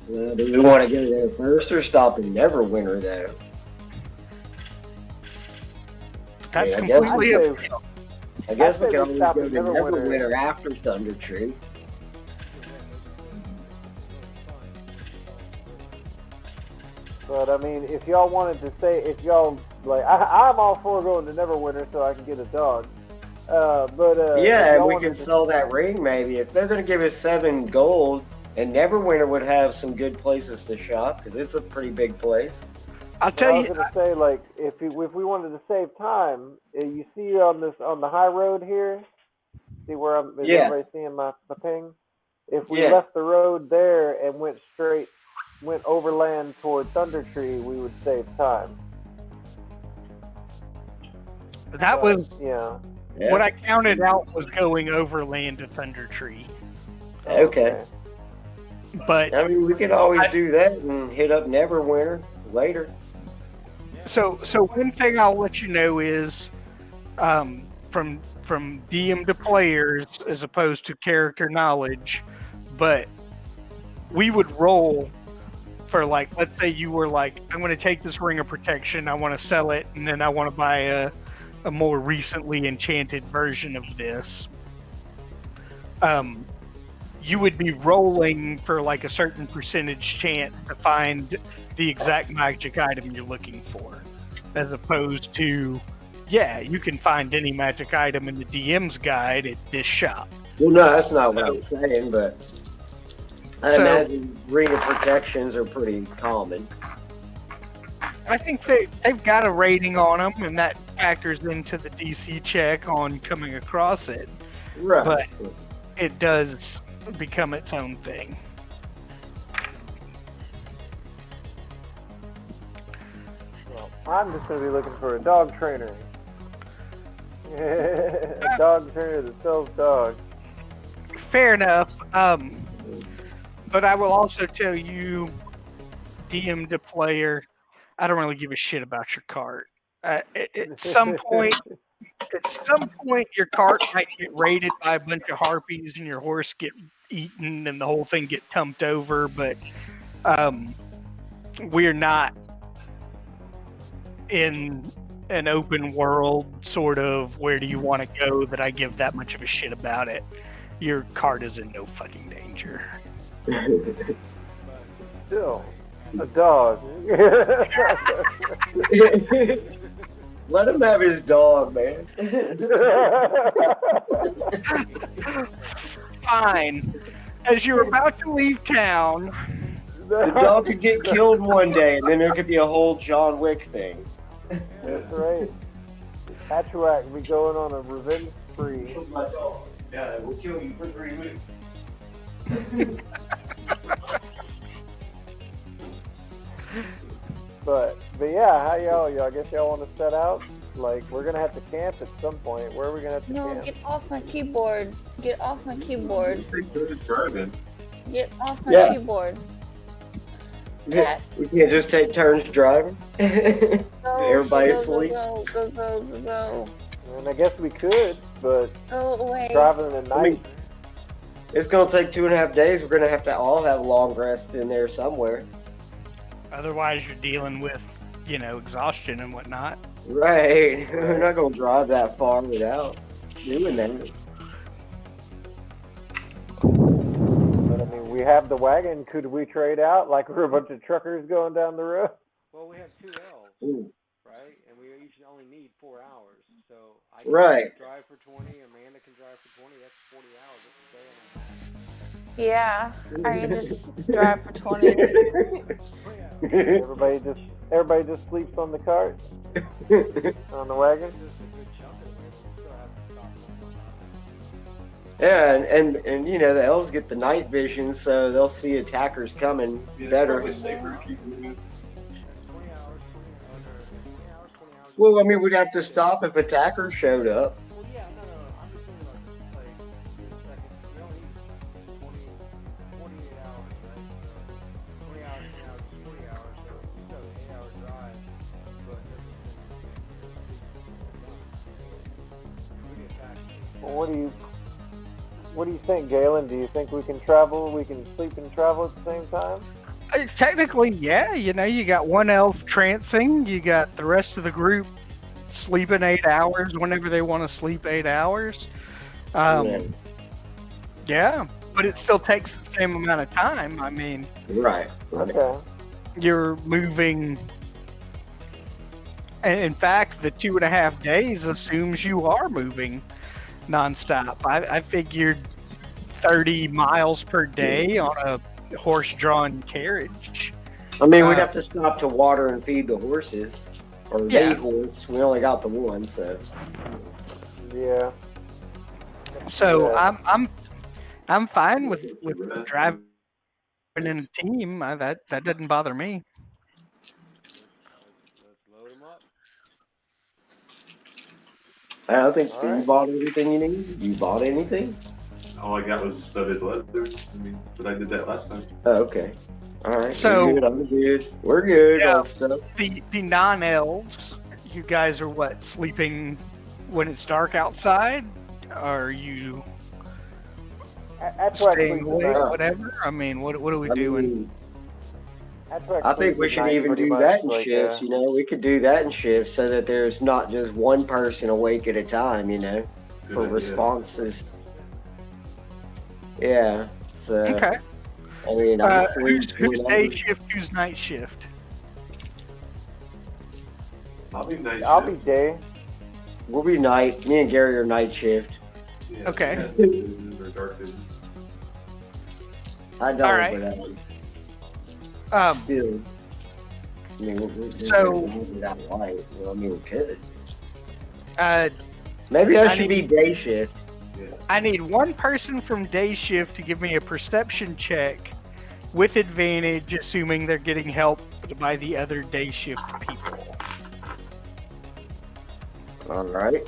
Do we want to go there first or stop in Neverwinter though? That's I guess completely up to you. I guess I'd we say can we always stop go in to Neverwinter. Neverwinter after Thunder Tree. But I mean, if y'all wanted to stay, I'm all for going to Neverwinter so I can get a dog. Yeah, if y'all we wanted can to- sell that ring maybe. If they're going to give us 7 gold, and Neverwinter would have some good places to shop, because it's a pretty big place. I'll I tell was you, gonna say, like, if we wanted to save time, you see on the high road here. See where is Yeah. everybody seeing my ping? If we Yeah. left the road there and went overland toward Thunder Tree, we would save time. that was Yeah. what I counted out was going overland to Thunder Tree. Okay. But I mean, we could always do that and hit up Neverwinter later. so one thing I'll let you know is from DM to players as opposed to character knowledge, but we would roll for, like, let's say you were like, I'm going to take this ring of protection, I want to sell it, and then I want to buy a more recently enchanted version of this. You would be rolling for like a certain percentage chance to find the exact magic item you're looking for, as opposed to, yeah, you can find any magic item in the DM's guide at this shop. Well, no, that's not what I'm saying, but I imagine ring of protections are pretty common. I think they've got a rating on them, and that factors into the DC check on coming across it. Right. But it does become its own thing. Well, I'm just gonna be looking for a dog trainer. A dog trainer that sells dogs. Fair enough. But I will also tell you, DM to player, I don't really give a shit about your cart. At some point, your cart might get raided by a bunch of harpies and your horse get eaten and the whole thing get tumped over. But we're not in an open world sort of where do you want to go that I give that much of a shit about it. Your cart is in no fucking danger. Still, a dog. Let him have his dog, man. Fine. As you're about to leave town, The dog could get killed one day, and then there could be a whole John Wick thing. That's right. Hatchwack be going on a revenge spree. My dog. Yeah, we'll kill you for 3 weeks. But yeah, how y'all? I guess y'all want to set out? Like, we're gonna have to camp at some point. Where are we gonna have to No, camp? get off my keyboard. Get off my keyboard. Driving. Get off my Yeah. keyboard. Yeah, we can't just take turns driving. Everybody asleep. Go. And I guess we could, but Go away. driving at night. It's gonna take 2.5 days. We're gonna have to all have long rests in there somewhere. otherwise you're dealing with, exhaustion and whatnot. Right. We're not gonna drive that far without doing that. But I mean, we have the wagon. Could we trade out like we're a bunch of truckers going down the road? Well, we have 2 elves, Ooh. right? And we each only need 4 hours. So I can Right. drive for 20, Amanda can drive for 20, that's 40 hours. That's a day and a half. Yeah, I can just drive for 20. Everybody just sleeps on the cart, on the wagon. Just a good chunk of it. We still have to stop one more time. Yeah, and the elves get the night vision, so they'll see attackers coming better. 20 hours, 20 hours. Well, I mean, we'd have to stop if attackers showed up. Well, yeah, no. I'm just thinking about this, like, in a second. We only need 48 hours, right? So 20 hours, 20 hours, so we still have an 8-hour drive, but we get back. Well, what do you think, Galen? Do you think we can travel? We can sleep and travel at the same time? Technically, yeah. You got one elf trancing. You got the rest of the group sleeping 8 hours whenever they want to sleep 8 hours. Yeah, but it still takes the same amount of time. I mean, Right. Okay. you're moving. And in fact, the 2.5 days assumes you are moving nonstop. I figured 30 miles per day on a horse-drawn carriage. I mean, we'd have to stop to water and feed the horses, or Yeah. the horse. We only got the one, so. Yeah. So Yeah. I'm fine with driving in a team. That doesn't bother me. Let's load them up. I don't think All Steve right. bought everything you need. You bought anything? All I got was studded leather. But I did that last time. Oh, okay. All right. So- We're good. I'm good. We're good. Yeah. All stuff. The non-elves, you guys are what, sleeping when it's dark outside? Are you Hatchwack staying sleeps awake, at night. whatever? I mean, what are we I doing? mean, Hatchwack I think sleeps we at should night even pretty do much, that in like, shifts. We could do that in shifts so that there's not just one person awake at a time. For Good idea. responses. Yeah. So, Okay. I mean, I'm Who's whenever. day shift? Who's night shift? I'll be night I'll be shift. day. We'll be night. Me and Gary are night shift. Yeah, Okay. yeah, visions or dark visions. I don't, All right. but still. I mean, So- we're not light. Well, I mean, we could. I Maybe that should need- be day shift. I need one person from day shift to give me a perception check with advantage, assuming they're getting help by the other day shift people. All right.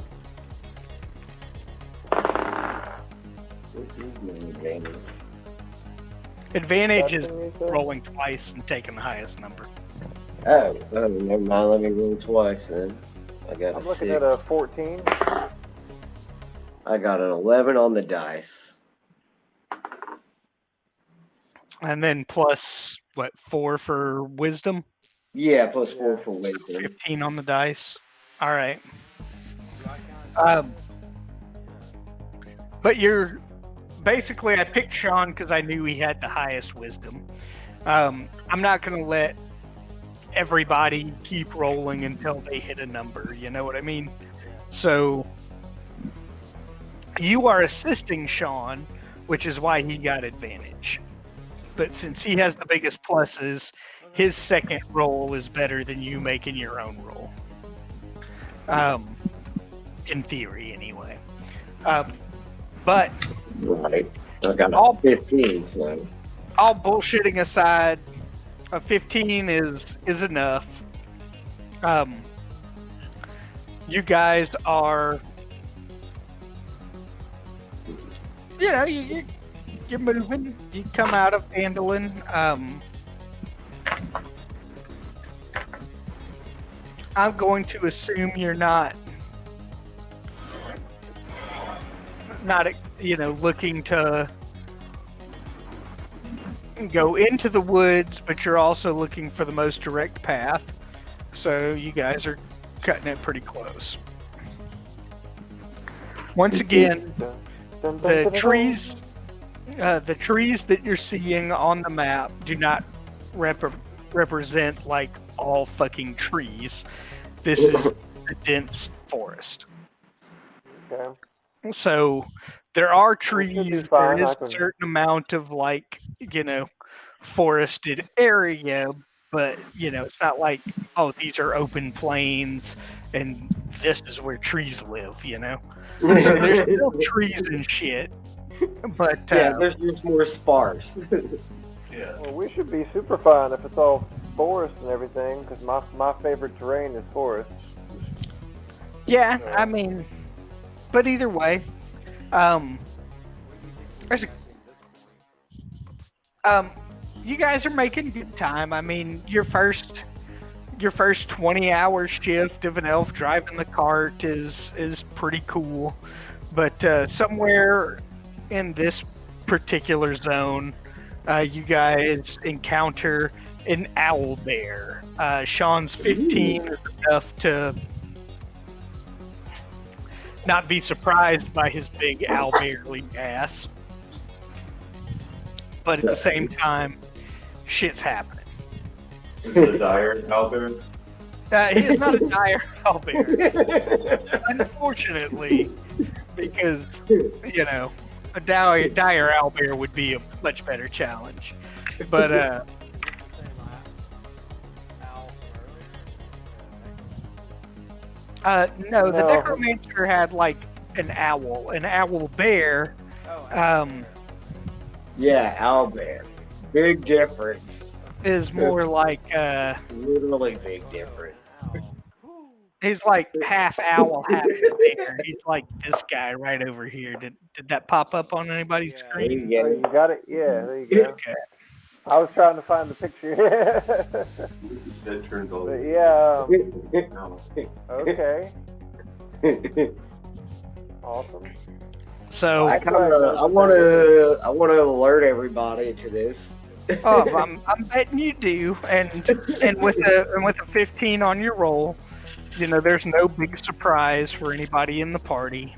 This is my advantage. Advantage is Perception, you said? rolling twice and taking the highest number. Oh, never mind. Let me roll twice then. I got I'm a looking 6. at a 14. I got an 11 on the dice. And then plus, 4 for wisdom? Yeah, plus 4 for wisdom. 15 on the dice. All right. But you're basically, I picked Sean because I knew he had the highest wisdom. I'm not going to let everybody keep rolling until they hit a number. You know what I mean? So you are assisting Sean, which is why he got advantage. But since he has the biggest pluses, his second roll is better than you making your own roll. In theory, anyway. But Right. I got a 15, so. All bullshitting aside, a 15 is enough. You guys are, you know, you're moving. You come out of Phandalin. I'm going to assume you're not, you know, looking to go into the woods, but you're also looking for the most direct path. So you guys are cutting it pretty close. Once again, the trees that you're seeing on the map do not represent like all fucking trees. This is a dense forest. Okay. So there are trees. Fine, there is a certain amount of like, you know, forested area, but you know, it's not like, oh, these are open plains and this is where trees live, you know. So there's still trees and shit, but yeah, there's just more sparse. Yeah. Well, we should be super fine if it's all forest and everything, because my favorite terrain is forest. yeah, I mean, but either way, there's you guys are making good time. I mean, your first 20-hour shift of an elf driving the cart is pretty cool, but somewhere in this particular zone, you guys encounter an owl bear. Sean's 15 is enough to not be surprised by his big owl bearly ass, but at the same time, shit's happening. Is it a dire owlbear? He is not a dire owlbear, unfortunately, because, you know, a dire owlbear would be a much better challenge. But, no, the necromancer had, like, an owl bear. Yeah, owlbear. Big difference. Is more like, Literally big difference. he's like half owl, half bear. He's like this guy right over here. Did that pop up on anybody's screen? Yeah. You got it? Yeah, there you go. Okay. I was trying to find the picture. That turns all. But yeah, okay. Awesome. So I want to alert everybody to this. oh, I'm betting you do, and with a 15 on your roll, you know, there's no big surprise for anybody in the party.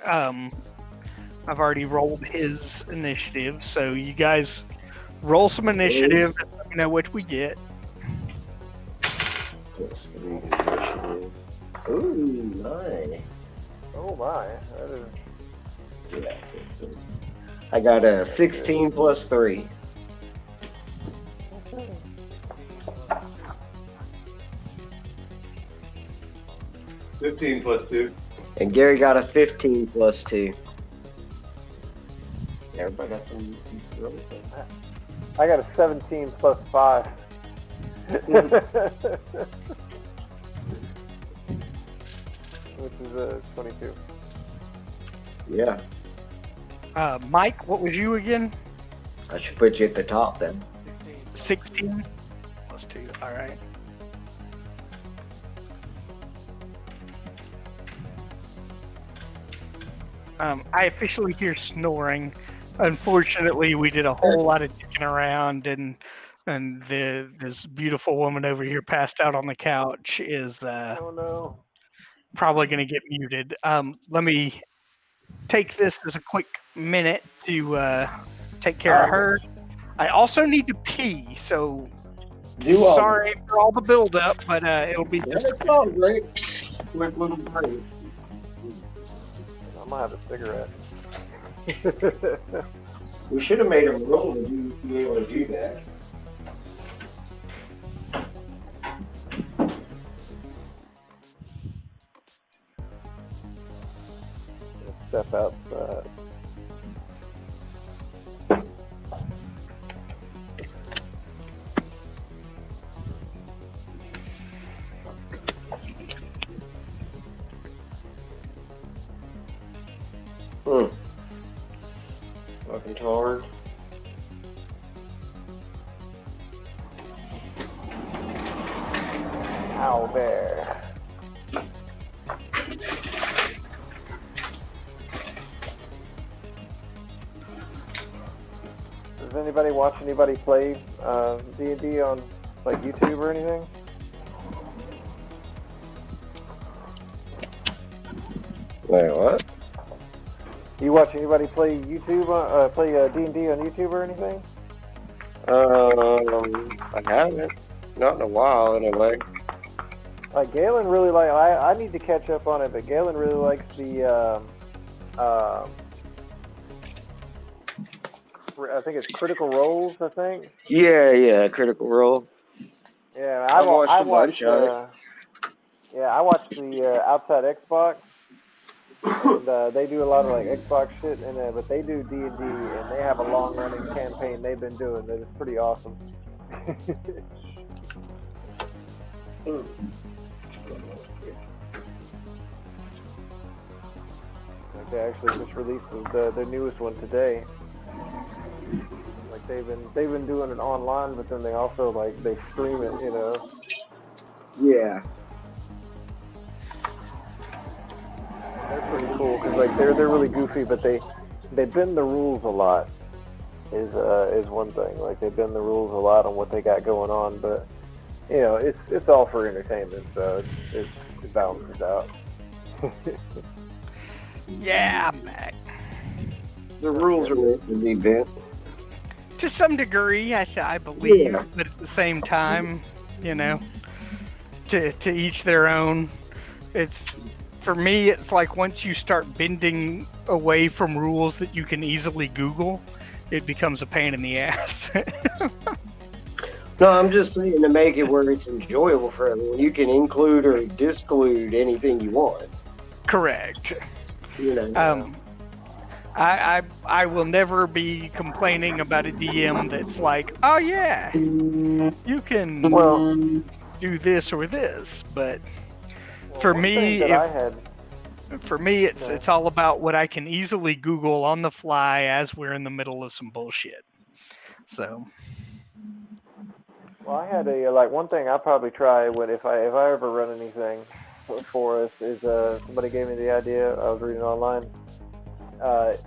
I've already rolled his initiative, so you guys roll some initiative and let me know what we get. Ooh, nice. Oh my, that is. I got a 16 plus 3. Okay. 15 plus 2. And Gary got a 15 plus 2. Everybody got some really good. I got a 17 plus 5. Which is a 22. Yeah. Mike, what was you again? I should put you at the top then. 16 plus 2. All right. I officially hear snoring. Unfortunately, we did a whole lot of dicking around, and And this beautiful woman over here passed out on the couch is Oh no. probably going to get muted. Let me take this as a quick minute to take care of her. I also need to pee, so sorry for all the build-up, but it'll be just... It's all great. Quick little break. I might have a cigarette. We should have made a rule to be able to do that. Step outside. Fucking hard. Ow there. Does anybody watch anybody play D&D on like YouTube or anything? Wait, what? You watch anybody play YouTube? Play D&D on YouTube or anything? I haven't. Not in a while, anyway. Like Galen really like. I need to catch up on it, but Galen really likes the. I think it's Critical Roles. I think. Yeah, Critical Role. Yeah, I watched I a bunch of it. Yeah, I watched the Outside Xbox. And they do a lot of like Xbox shit, and but they do D&D, and they have a long-running campaign they've been doing that is pretty awesome. Like they actually just released their newest one today. Like they've been doing it online, but then they also like they stream it, you know. Yeah. They're pretty cool because like they're really goofy, but they bend the rules a lot. Is one thing. Like they bend the rules a lot on what they got going on, but you know it's all for entertainment, so it balances out. Yeah, I'm back. The rules are meant to be bent. To some degree, I believe, Yeah. but at the same time, you know, to each their own. For me, it's like once you start bending away from rules that you can easily Google, it becomes a pain in the ass. No, I'm just saying to make it where it's enjoyable for everyone. You can include or disclude anything you want. Correct. You know. I will never be complaining about a DM that's like, oh yeah, you can do this or this, but for me, it's all about what I can easily Google on the fly as we're in the middle of some bullshit. So. Well, I had one thing I'll probably try if I ever run anything for us is somebody gave me the idea. I was reading online.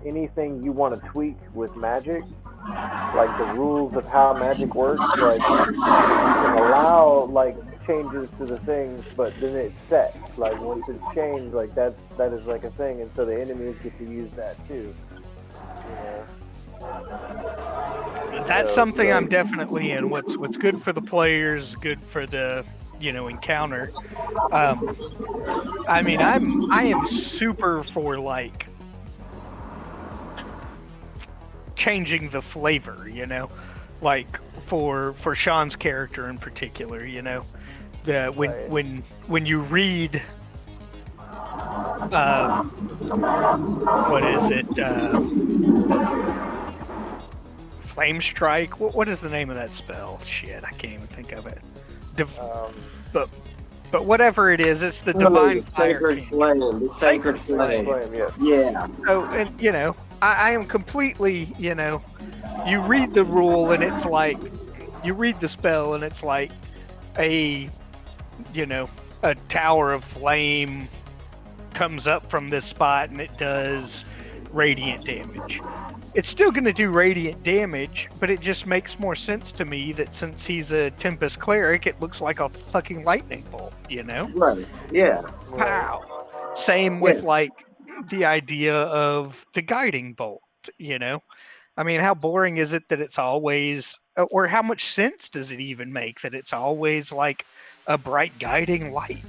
Anything you want to tweak with magic, like the rules of how magic works, like you can allow like changes to the things, but then it's set. Like once it's changed, like that is like a thing, and so the enemies get to use that too. That's something I'm definitely in. What's good for the players, good for the encounter. I mean, I am super for like changing the flavor, like for Sean's character in particular, when you read what is it, Flame Strike, what is the name of that spell? Shit, I can't even think of it. But whatever it is, it's the Divine Fire Sacred Flame. The Sacred Flame. Yeah. So, and I am completely, you read the rule and it's like, you read the spell and it's like a tower of flame comes up from this spot and it does radiant damage. It's still going to do radiant damage, but it just makes more sense to me that since he's a Tempest Cleric, it looks like a fucking lightning bolt, you know? Right. Yeah. Pow! Same with, like, the idea of the guiding bolt, you know? I mean, how boring is it that it's always, or how much sense does it even make that it's always, like, a bright guiding light?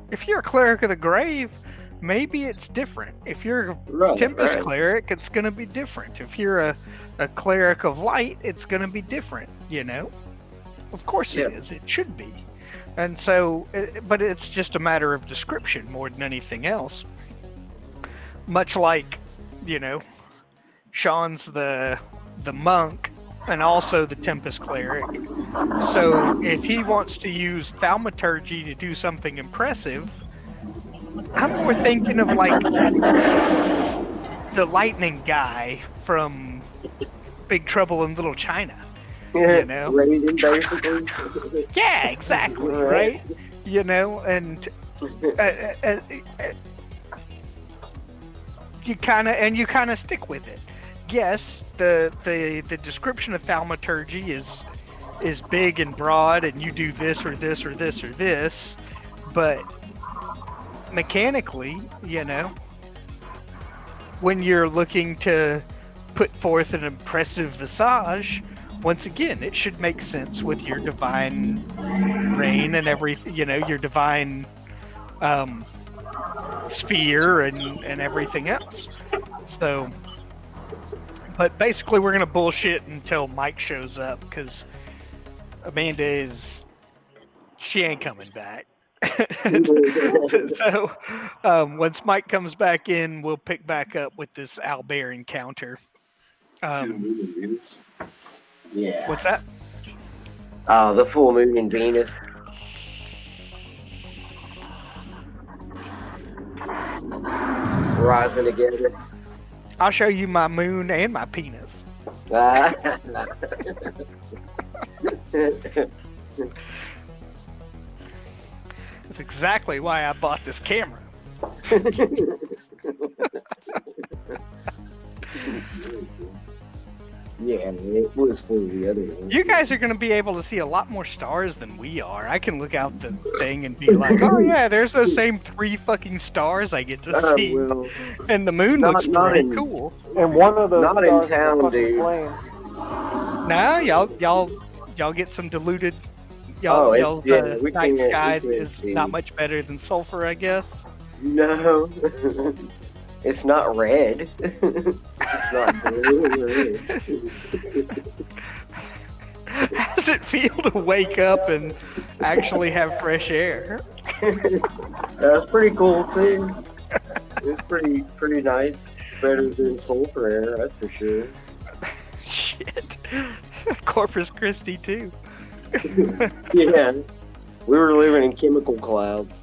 If you're a Cleric of the Grave, maybe it's different. If you're a Tempest Cleric, it's going to be different. If you're a Cleric of Light, it's going to be different, you know? Of course it is. It should be. And so, but it's just a matter of description more than anything else. Much like, you know, Sean's the monk and also the Tempest Cleric. So if he wants to use Thaumaturgy to do something impressive, I'm more thinking of like the lightning guy from Big Trouble in Little China. You know? Yeah, exactly, right? You know, and you kind of stick with it. Yes, the description of Thaumaturgy is big and broad, and you do this or this or this or this, but mechanically, you know, when you're looking to put forth an impressive visage, once again, it should make sense with your divine reign and everything, you know, your divine sphere and everything else. So, but basically we're going to bullshit until Mike shows up, because Amanda she ain't coming back. So, once Mike comes back in, we'll pick back up with this owlbear encounter. Yeah. What's that? The full moon in Venus. Rising together. I'll show you my moon and my penis. That's exactly why I bought this camera. Yeah, it was for the other one. You guys are going to be able to see a lot more stars than we are. I can look out the thing and be like, oh yeah, there's those same 3 fucking stars I get to see. Well, and the moon looks pretty cool. And one of those not stars in town, is dude. flame. No, y'all get some diluted. Y'all's night sky is not much better than sulfur, I guess. No. It's not red. It's not blue. How does it feel to wake up and actually have fresh air? That's pretty cool too. It's pretty nice. Better than sulfur air, that's for sure. Shit. Corpus Christi too. Yeah. We were living in chemical clouds.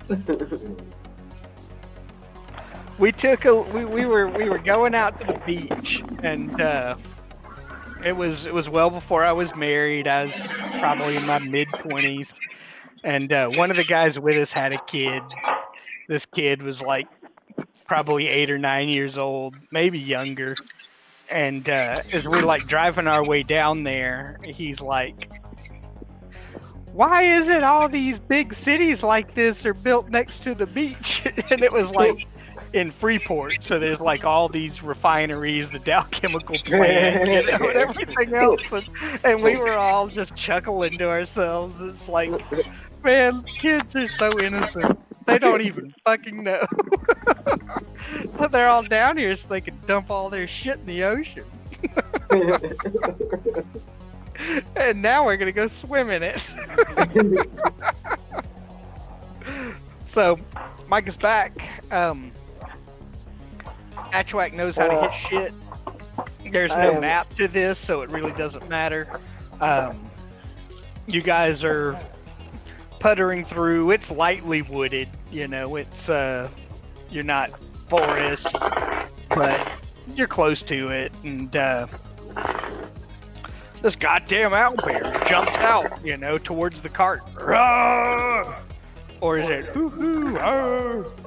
We were going out to the beach, and it was well before I was married. I was probably in my mid-20s, and one of the guys with us had a kid. This kid was like probably 8 or 9 years old, maybe younger. And as we're like driving our way down there, he's like, "Why is it all these big cities like this are built next to the beach?" And it was like in Freeport, so there's like all these refineries, the Dow Chemical plant, you know, and everything else, and we were all just chuckling to ourselves. It's like, man, kids are so innocent. They don't even fucking know. But they're all down here so they can dump all their shit in the ocean. And now we're gonna go swim in it. So, Mike is back. Atchwak knows how to hit shit. There's no map to this, so it really doesn't matter. You guys are puttering through. It's lightly wooded, you know. It's you're not forest, but you're close to it. And this goddamn owlbear jumps out, you know, towards the cart. Roar! Or is it hoo hoo?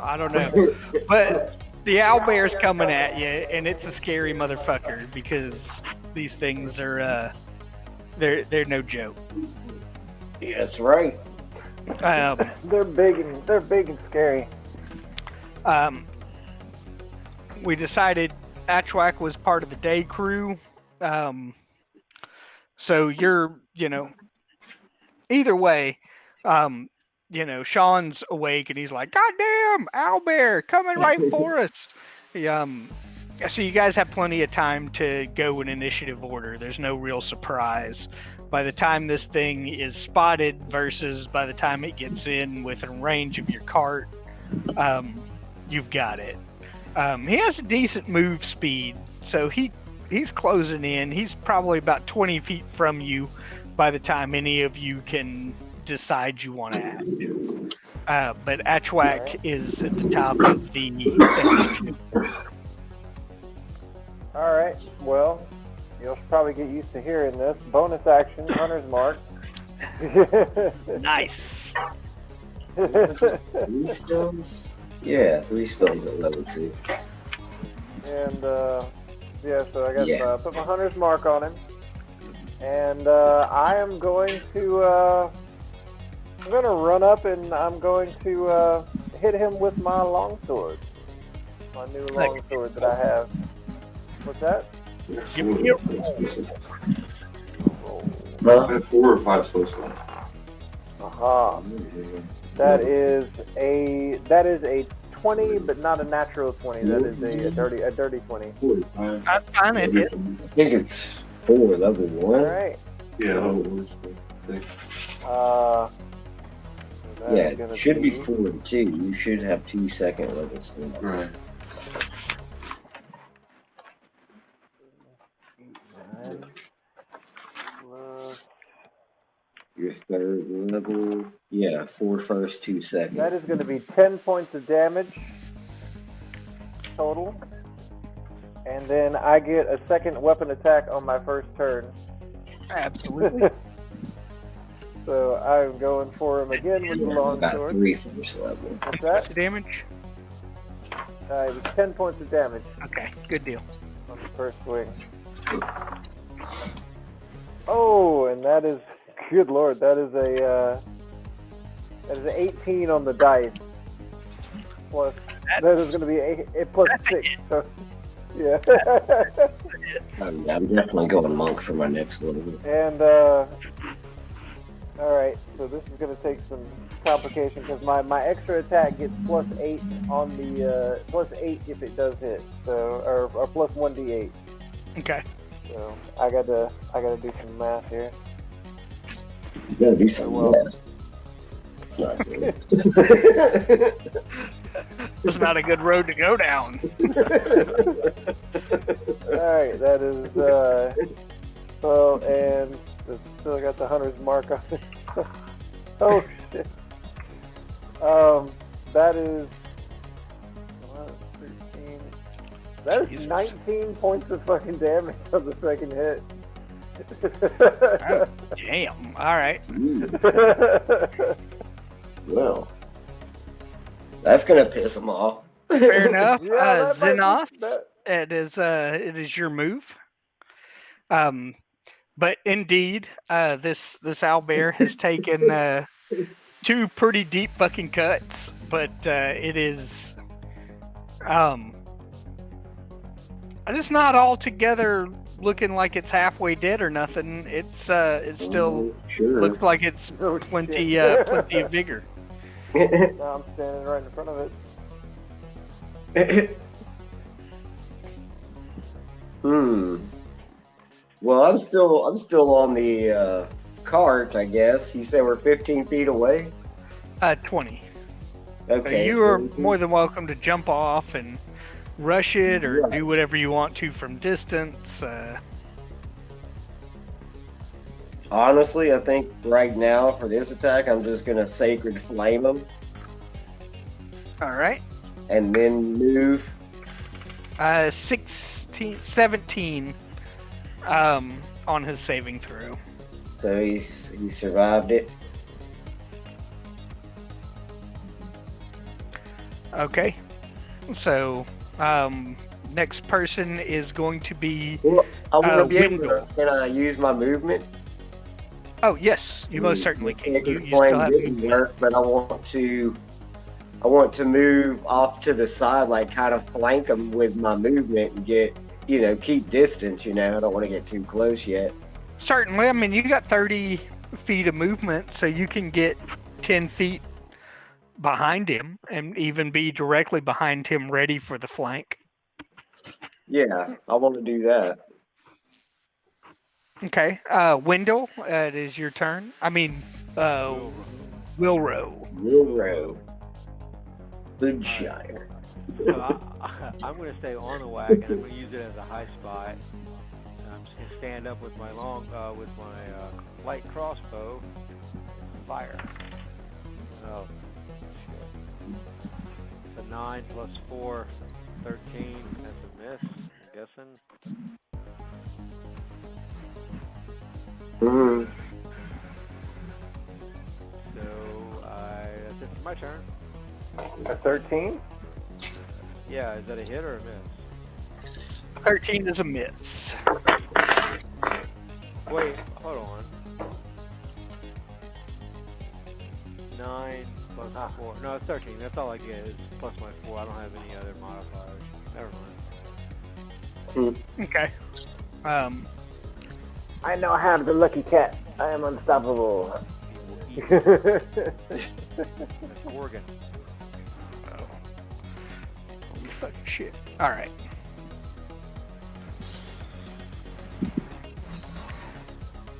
I don't know. But The owlbear's coming at you, and it's a scary motherfucker because these things are they're no joke. Yeah, that's right. They're big and scary. We decided Atchwak was part of the day crew. So you're, either way, Sean's awake and he's like, "Goddamn, owlbear coming right for us." So you guys have plenty of time to go in initiative order. There's no real surprise. By the time this thing is spotted versus by the time it gets in within range of your cart, you've got it. He has a decent move speed, so he's closing in. He's probably about 20 feet from you by the time any of you can decide you want to act. But Atchwak is at the top of the initiative. Alright, well, you'll probably get used to hearing this. Bonus action, Hunter's Mark. Nice. 3 stones? Yeah, 3 stones at level 2. And, so I guess put my Hunter's Mark on him. And I am going to, I'm going to run up and I'm going to hit him with my longsword. My new longsword that I have. What's that? Give me a I have 4 or 5 slow slots. Aha. That is a 20, but not a natural 20. That is a dirty 20. That's fine, it hit. I think it's 4, level 1. Alright. Yeah, level 1. Yeah, it should be 4 and 2. You should have 2 second levels. Right. Your 3rd level, 4 first, 2 second. That is going to be 10 points of damage total. And then I get a second weapon attack on my first turn. Absolutely. So I'm going for him again with the About longsword. 3 first level. What's that? The damage? It was 10 points of damage Okay, good deal. on the first swing. Oh, and that is, good lord, that is an 18 on the dice. Plus, that is going to be a plus 6. So, yeah. I'm definitely going monk for my next one. And, alright, so this is going to take some complication because my extra attack gets plus 8 on the, plus 8 if it does hit. So, or plus 1d8. Okay. So, I gotta do some math here. You gotta do something. Well. Not good. It's not a good road to go down. Alright, that is, so, and still got the Hunter's Mark on it. Oh, shit. That is, 13. That is 19 points of fucking damage on the second hit. Oh, damn. All right. Well, that's gonna piss them off. Fair enough. Yeah, that might be- Xenos, that- it is your move. But indeed, this owlbear has taken 2 pretty deep fucking cuts, but it is it's not altogether looking like it's halfway dead or nothing. It still Sure. looks like it's Oh, plenty shit. plenty of vigor. Now I'm standing right in front of it. Well, I'm still on the cart, I guess. You say we're 15 feet away? 20. Okay. So you are more than welcome to jump off and rush it or Right. do whatever you want to from distance. Honestly, I think right now for this attack, I'm just gonna Sacred Flame him All right. and then move. 17 on his saving throw. So he survived it. Okay. So Next person is going to be. Well, I want to be able Wendell. to. Can I use my movement? Oh yes, you most certainly can. You Flame still have didn't work, but I want to move off to the side, like kind of flank them with my movement and get, keep distance. I don't want to get too close yet. Certainly. I mean, you got 30 feet of movement, so you can get 10 feet behind him and even be directly behind him, ready for the flank. Yeah, I want to do that. Okay. Wendell, it is your turn. I mean, Wilrow. Goodshire. So I'm going to stay on the wagon. I'm going to use it as a high spot. I'm just going to stand up with my light crossbow. Fire. Oh, shit. The 9 plus 4, 13. That's a miss. I'm guessing. Mm-hmm. So that's it for my turn. A 13? Yeah, is that a hit or a miss? 13 is a miss. Wait, hold on. 9 plus 4. No, it's 13. That's all I get is plus my 4. I don't have any other modifiers. Never mind. Okay. I know how to be lucky cat. I am unstoppable. That's Gorgon. Holy fucking shit. Alright.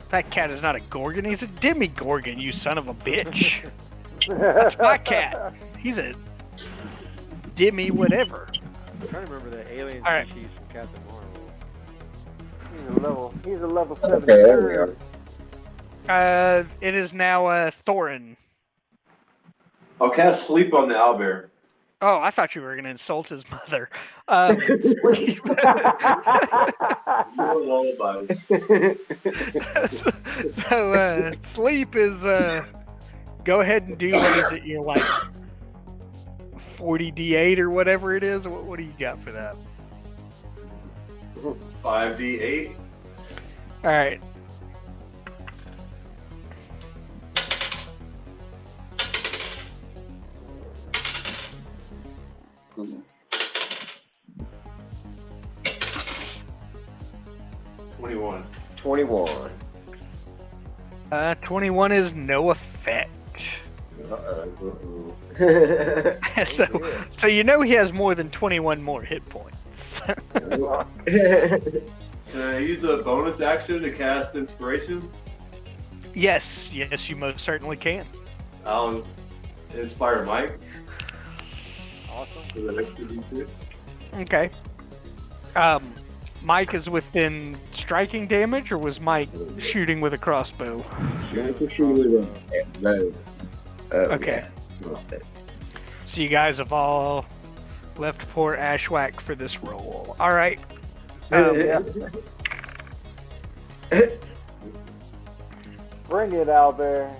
That cat is not a Gorgon, he's a Demigorgon, you son of a bitch. That's my cat. He's a Demi whatever. I'm trying to remember the alien All right. species from Captain Marvel. He's a level 7 Okay, there we nerd. are. It is now Thorin. I'll cast sleep on the owlbear. Oh, I thought you were going to insult his mother. More lullabies. So, sleep is, go ahead and do, what is it, you're like 40d8 or whatever it is? What do you got for that? 5d8. Alright. Mm-hmm. 21. 21. 21 is no effect. Uh-oh. So you know he has more than 21 more hit points. Can I use a bonus action to cast inspiration? Yes, you most certainly can. I'll inspire Mike Awesome. for the next D6. Okay. Mike is within striking damage, or was Mike shooting with a crossbow? Okay. So you guys have all left poor Ashwak for this roll. All right. Bring it, Albert.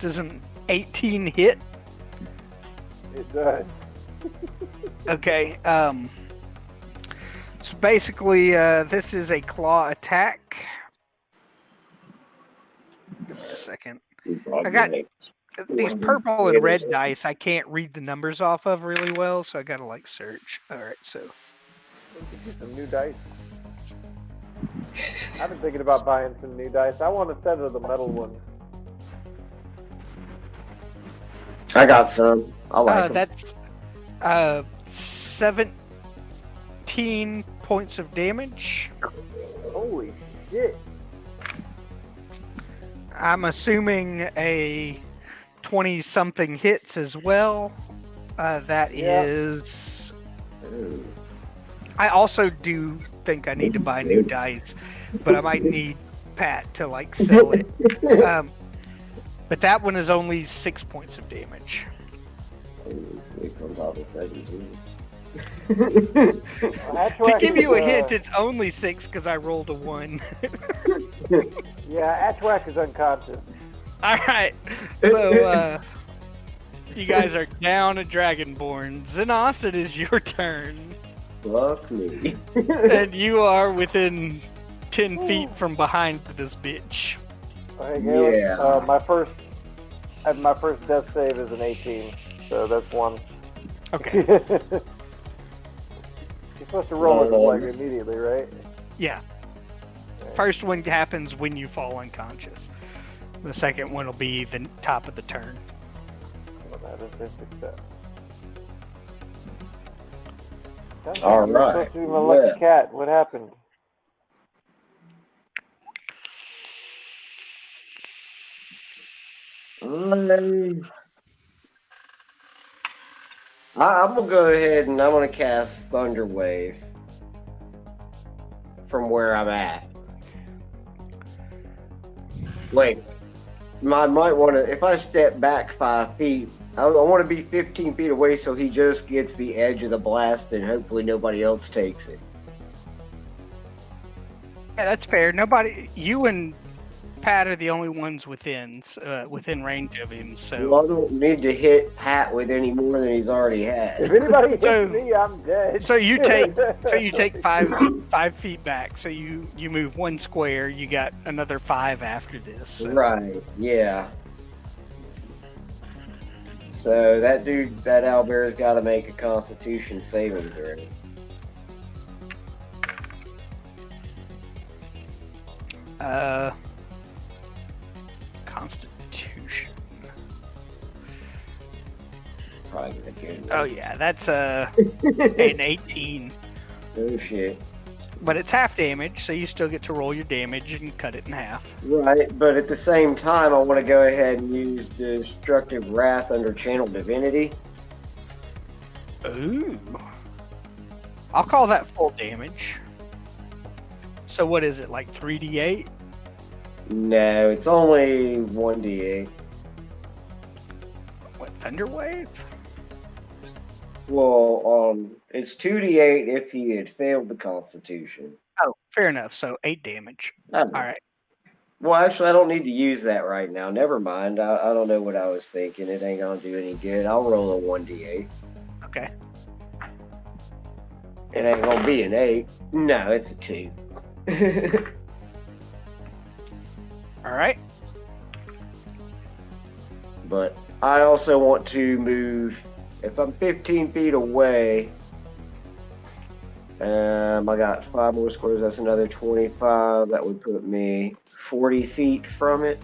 Does an 18 hit? It does. Okay. So basically, this is a claw attack. Give me a second. I got these purple and red dice. I can't read the numbers off of really well, so I gotta like search. All right, so Some new dice. I've been thinking about buying some new dice. I want a set of the metal ones. I got some. I like them. that's 17 points of damage. Holy shit. I'm assuming a 20-something hits as well. That is. I also do think I need to buy new dice, but I might need Pat to like sell it. But that one is only 6 points of damage. To give you a hint, it's only 6 because I rolled a 1. Yeah, Atwack is unconscious. All right, so you guys are down a Dragonborn. Xenos, it is your turn. Fuck me. And you are within 10 feet from behind this bitch. Okay, Galen, Yeah. my first death save is an 18, so that's one. Okay. You're supposed to roll it like immediately, right? Yeah. First one happens when you fall unconscious. The second one will be the top of the turn. Well, that is a success. That's All You're right. supposed to be my lucky Yeah. cat. What happened? I'm gonna go ahead and I'm gonna cast Thunder Wave from where I'm at. Wait, I might want to. If I step back 5 feet, I want to be 15 feet away so he just gets the edge of the blast and hopefully nobody else takes it. Yeah, that's fair. Nobody, you and Pat are the only ones within range of him. So Well, I don't need to hit Pat with any more than he's already If had. anybody hits So- me, I'm dead. So you take 5 feet back. So you move 1 square. You got another 5 after this. So. Right, yeah. So that owlbear's got to make a Constitution saving throw. Constitution. Probably gonna get it. Oh yeah, that's an 18. Oh shit. But it's half damage, so you still get to roll your damage and cut it in half. Right, but at the same time, I want to go ahead and use Destructive Wrath under Channel Divinity. Ooh. I'll call that full damage. So what is it, like 3d8? No, it's only 1d8. What, Thunder Wave? Well, it's 2d8 if he had failed the Constitution. Oh, fair enough. So 8 damage. Oh. All right. Well, actually, I don't need to use that right now. Never mind. I don't know what I was thinking. It ain't gonna do any good. I'll roll a 1d8. Okay. It ain't gonna be an 8. No, it's a 2. All right. But I also want to move. If I'm 15 feet away, I got 5 more squares. That's another 25. That would put me 40 feet from it.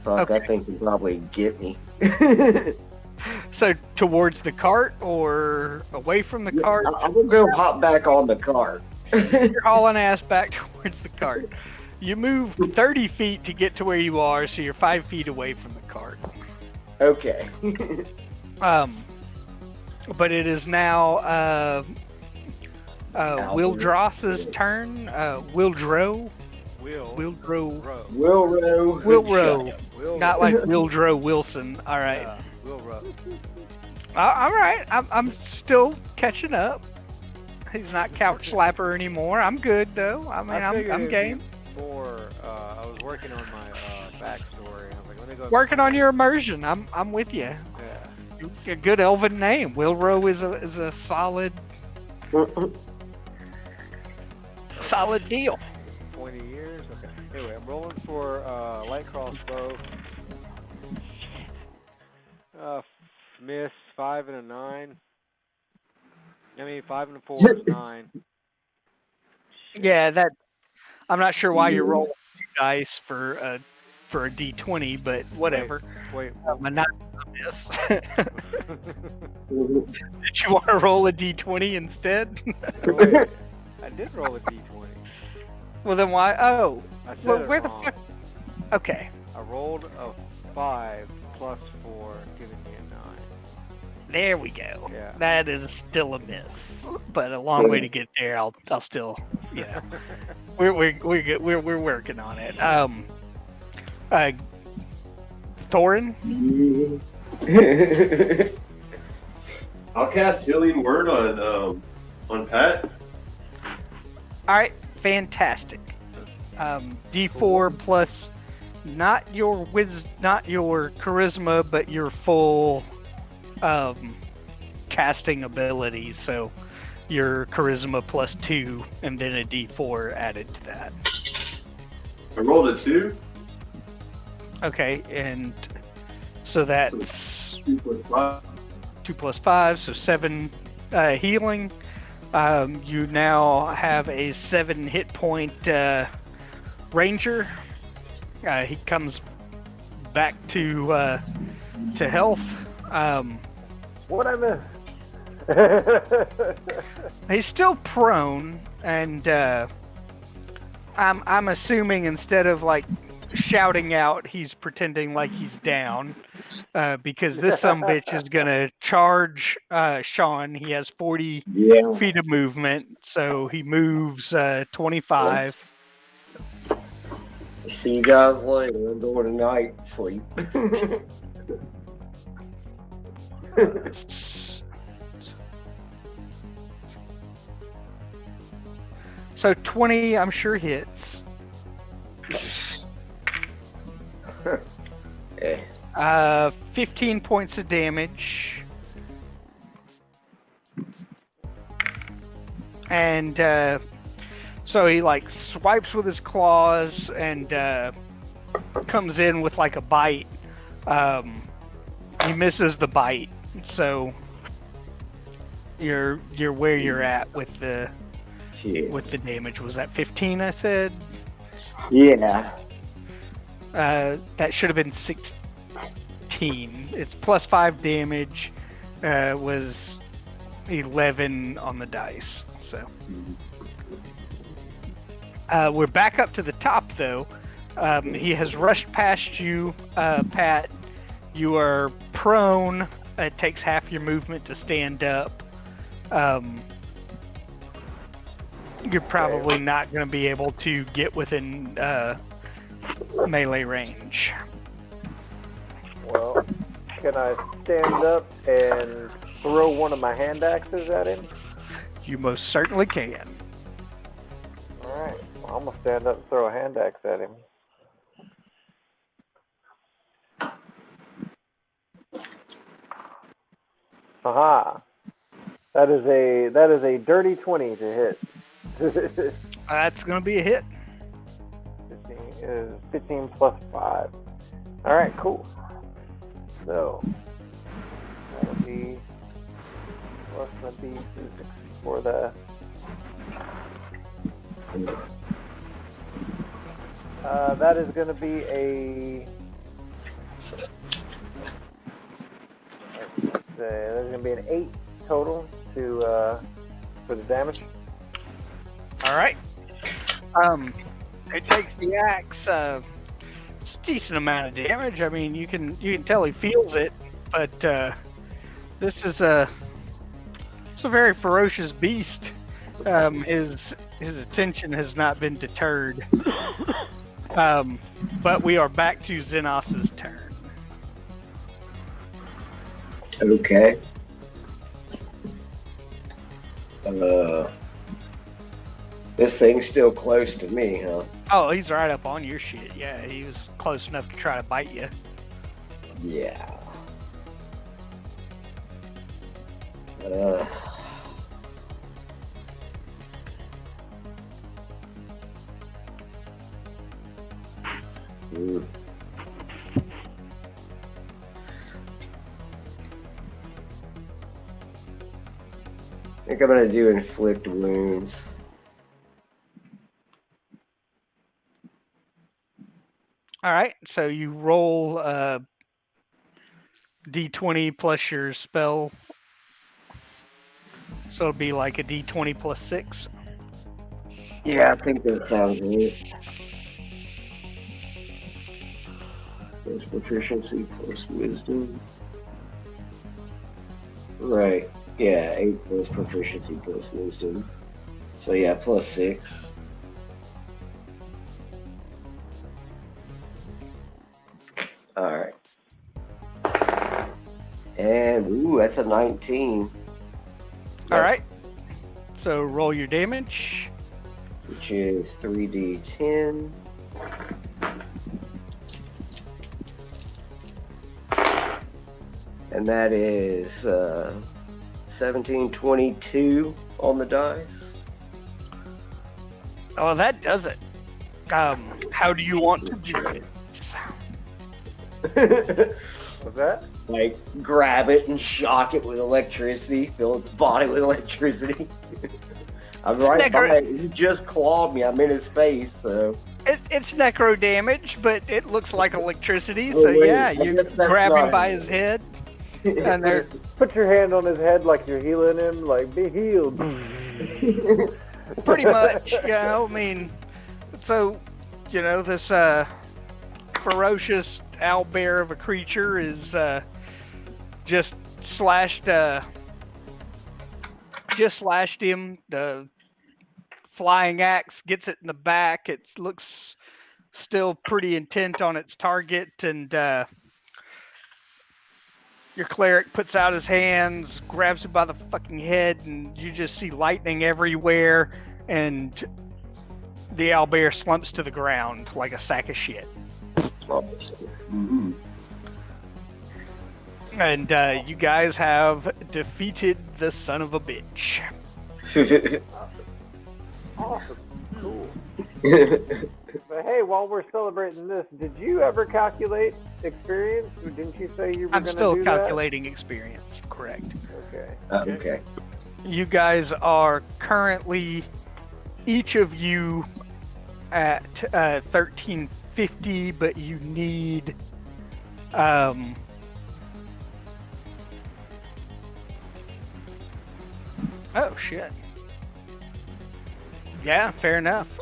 Fuck, Okay. that thing can probably get me. So towards the cart or away from the cart? I'm gonna go hop back on the cart. You're hauling ass back towards the cart. You move 30 feet to get to where you are, so you're 5 feet away from the cart. Okay. But it is now Wildross's turn. Wildro. Wildro. Will Not like Wildro Wilson. All right. Will Row. All right. I'm still catching up. He's not couch slapper anymore. I'm good though. I mean, I'm game. More, I was working on my backstory. And I was like, let me go. Working on your immersion. I'm with you. Yeah. A good elven name. Wilro is a solid deal. 20 years. Okay. Anyway, I'm rolling for light crossbow. Miss 5 and a 9. 5 and a 4 is 9. Yeah, that. I'm not sure why you're rolling 2 dice for a d20, but whatever. Wait. Not this. Did you want to roll a d20 instead? Wait. I did roll a d20. Well, then why? Oh, I said well, it where the wrong. fuck? Okay. I rolled a 5 plus 4, giving me a 9. There we go. Yeah. That is still a miss, but a long way to get there. I'll still, we're good. We're working on it. Thorin. I'll cast Healing Word on Pat. All right, fantastic. D4 plus not your charisma, but your full casting abilities. So your charisma plus 2, and then a D4 added to that. I rolled a 2. Okay, and so that's 2 plus 5. 2 plus 5, so 7 healing. You now have a 7 hit point ranger. He comes back to health. What I miss? He's still prone, and I'm assuming instead of like shouting out, he's pretending like he's down, because this sumbitch is gonna charge Sean. He has 40 feet of movement, so he moves 25. See you guys later. I'm going to night sleep. So 20, I'm sure hits. Yeah. 15 points of damage. And so he like swipes with his claws and comes in with like a bite. He misses the bite, so you're where you're at with the damage. Was that 15? I said. Yeah. That should have been 16. It's plus 5 damage. Was 11 on the dice. So we're back up to the top, though. He has rushed past you, Pat. You are prone. It takes half your movement to stand up. You're probably not going to be able to get within melee range. Well, can I stand up and throw one of my hand axes at him? You most certainly can. Alright, well, I'm going to stand up and throw a hand axe at him. Aha! That is a dirty 20 to hit. That's going to be a hit. 15 plus 5. Alright, cool. So, that'll be plus the D6 for the... that is going to be a... Let's say, there's going to be an 8 total to for the damage. All right. It takes the axe. It's a decent amount of damage. I mean, you can tell he feels it, but this is it's a very ferocious beast. His attention has not been deterred. But we are back to Xenos's turn. Okay. This thing's still close to me, huh? Oh, he's right up on your shit. Yeah, he was close enough to try to bite you. Yeah. I think I'm gonna do inflict wounds. All right, so you roll D20 plus your spell. So it'll be like a D20 plus 6. Yeah, I think that sounds right. Plus proficiency plus wisdom. Right. Yeah, 8 plus proficiency plus wisdom. So yeah, plus 6. Alright. And, ooh, that's a 19. Alright. So roll your damage. Which is 3d10. And that is 1722 on the dice. Oh, that does it. How do you want to do it? What's that? Like, grab it and shock it with electricity, fill its body with electricity. I'm right by it. He just clawed me. I'm in his face, so. It's necro damage, but it looks like electricity, so yeah, you grab him by his head. And there's Put your hand on his head like you're healing him, like, be healed. pretty much, you know, I mean, so, you know, this ferocious owlbear of a creature is just slashed him. The flying axe gets it in the back. It looks still pretty intent on its target, and your cleric puts out his hands, grabs it by the fucking head, and you just see lightning everywhere, and the owlbear slumps to the ground like a sack of shit. Mm-hmm. And you guys have defeated the son of a bitch. Awesome. Cool. But hey, while we're celebrating this, did you ever calculate experience? Or didn't you say you were I'm going to still do calculating experience, correct. that? Okay. Okay. You guys are currently, each of you, at 1350, but you need oh shit. Yeah, fair enough.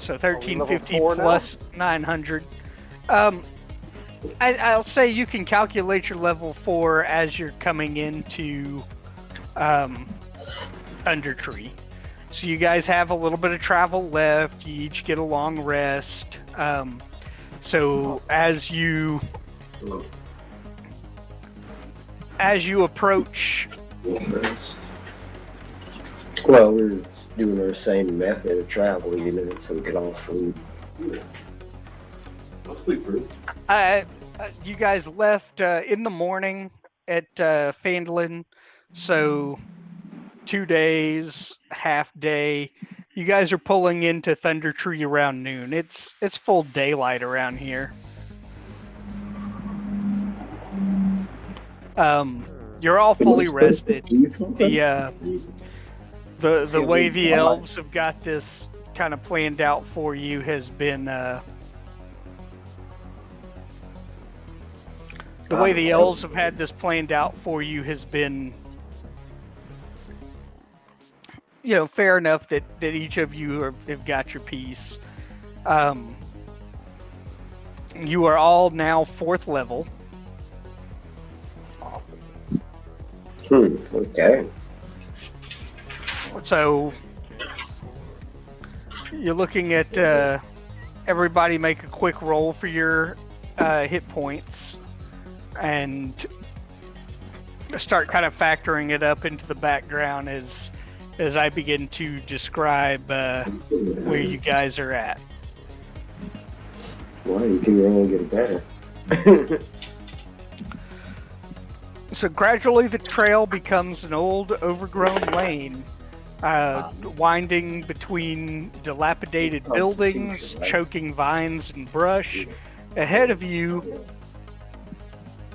So 1350 plus 900. I'll say you can calculate your level 4 as you're coming into Undertree. So you guys have a little bit of travel left. You each get a long rest. So as you approach, Well, we're doing our same method of travel, you know, so we get off food. I'll sleep through. you guys left in the morning at Phandalin, so 2 days, half day. You guys are pulling into Thunder Tree around noon. It's full daylight around here. You're all fully rested. The way the elves have got this kind of planned out for you has been the way the elves have had this planned out for you has been, you know, fair enough that each of you have got your piece. You are all now 4th level. Okay. So you're looking at everybody make a quick roll for your hit points and start kind of factoring it up into the background as I begin to describe where you guys are at. Well, you can only get better. So gradually the trail becomes an old, overgrown lane, winding between dilapidated buildings, choking vines and brush. Ahead of you,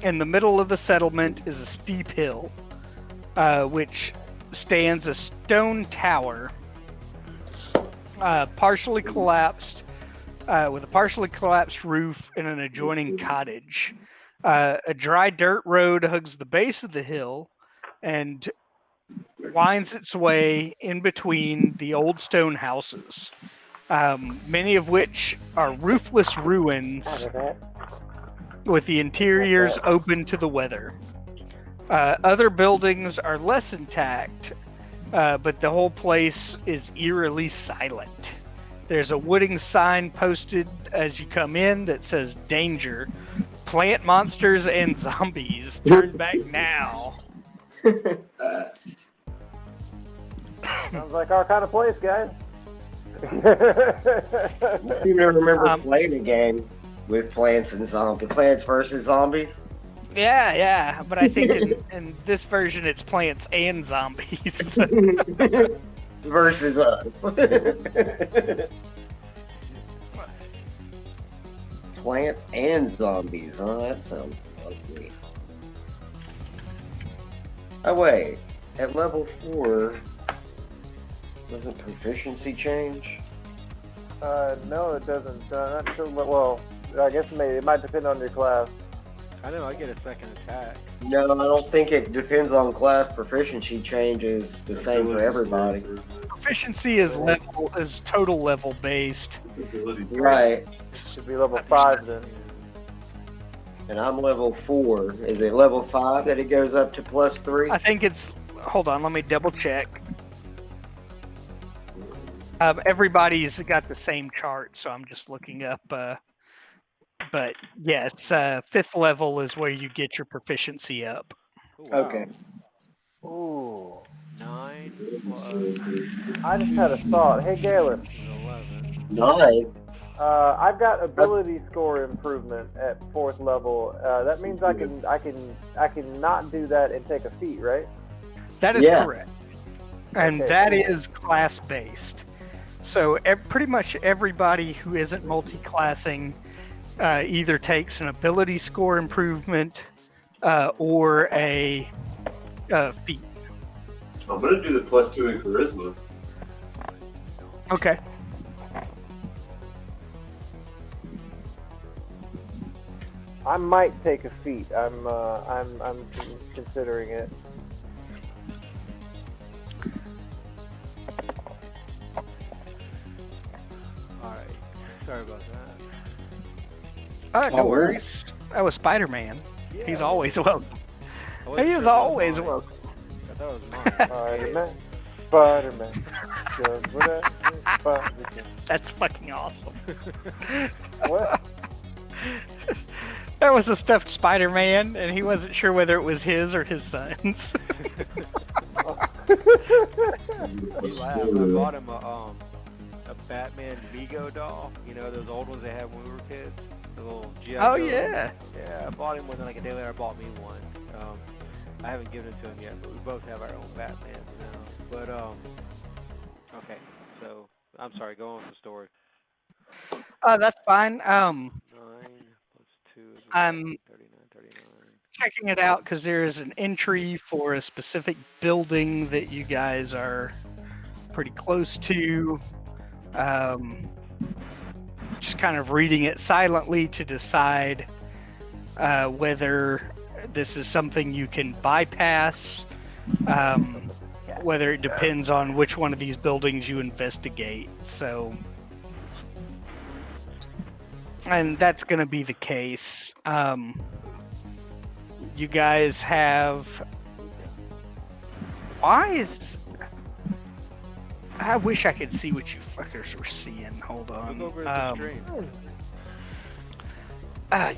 in the middle of the settlement, is a steep hill, which stands a stone tower, partially collapsed, with a partially collapsed roof and an adjoining cottage. A dry dirt road hugs the base of the hill and winds its way in between the old stone houses, many of which are roofless ruins with the interiors open to the weather. Other buildings are less intact, but the whole place is eerily silent. There's a wooden sign posted as you come in that says danger. Plant monsters and zombies. Turn back now. Sounds like our kind of place, guys. You never remember playing a game. with plants and zombies. Plants versus zombies? Yeah, but I think in this version it's plants and zombies. Versus us. Plants and zombies, huh? That sounds lovely. Oh wait, at level 4, doesn't proficiency change? No, it doesn't. Not sure. Well, I guess it might depend on your class. I know I get a second attack. No, I don't think it depends on class. Proficiency changes the same for everybody. Proficiency is total level based. Right. Should be level 5 then. And I'm level 4. Is it level 5 that it goes up to +3? I think it's. Hold on, let me double check. Everybody's got the same chart, so I'm just looking up. But yes, 5th level is where you get your proficiency up. Oh, wow. Okay. Ooh. 9 plus I just had a thought. Hey, Galen. 11. Nice. I've got ability score improvement at 4th level. That means I can not do that and take a feat, right? That is Yeah. correct, and Okay, that cool. is class based. So pretty much everybody who isn't multi-classing either takes an ability score improvement or a feat. I'm gonna do the +2 in charisma. Okay. I might take a feat. I'm considering it. Alright. Sorry about that. No Oh, worries. That was Spider-Man. Yeah, He's always welcome. I wasn't He sure is if that was always mine. welcome. I thought it was mine. Spider-Man. Spider-Man. Just whatever. Spider-Man. That's fucking awesome. What? That was a stuffed Spider-Man, and he wasn't sure whether it was his or his son's. He laughed. I bought him a Batman Mego doll. You know those old ones they had when we were kids. The little G.I. Oh, Joe. yeah. Yeah, I bought him one. Then like a day later, I bought me one. I haven't given it to him yet, but we both have our own Batman now. But okay. So I'm sorry. Go on with the story. That's fine. 9 plus 2 is I'm 39. checking it out because there is an entry for a specific building that you guys are pretty close to. Just kind of reading it silently to decide whether this is something you can bypass, whether it depends on which one of these buildings you investigate. So, and that's going to be the case. You guys have. Why is. I wish I could see what you fuckers were seeing. Hold on. Look over at the stream.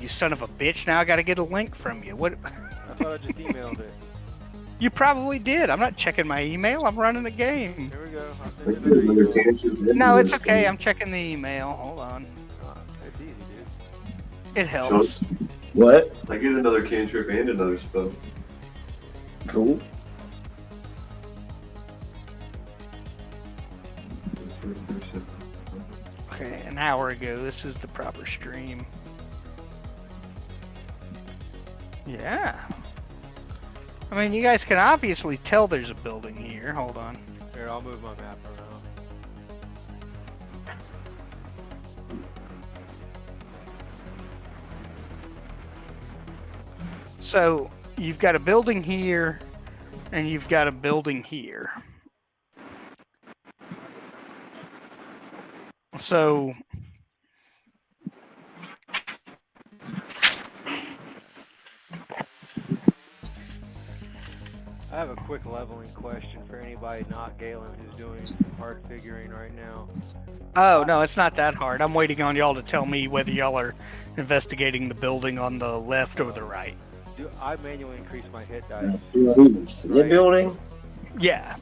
You son of a bitch. Now I gotta get a link from you. What? I thought I just emailed it. You probably did. I'm not checking my email. I'm running a game. Here we go. I'll send you another email. No, it's okay. I'm checking the email. Hold on. It's easy, dude. It helps. What? I get another cantrip and another spell. Cool. Okay, an hour ago. This is the proper stream. Yeah. I mean, you guys can obviously tell there's a building here. Hold on. Here, I'll move my map around. So, you've got a building here, and you've got a building here. So, I have a quick leveling question for anybody not Galen who's doing hard figuring right now. oh, no, it's not that hard. I'm waiting on y'all to tell me whether y'all are investigating the building on the left or the right. Do I manually increase my hit dice? The building? Yeah.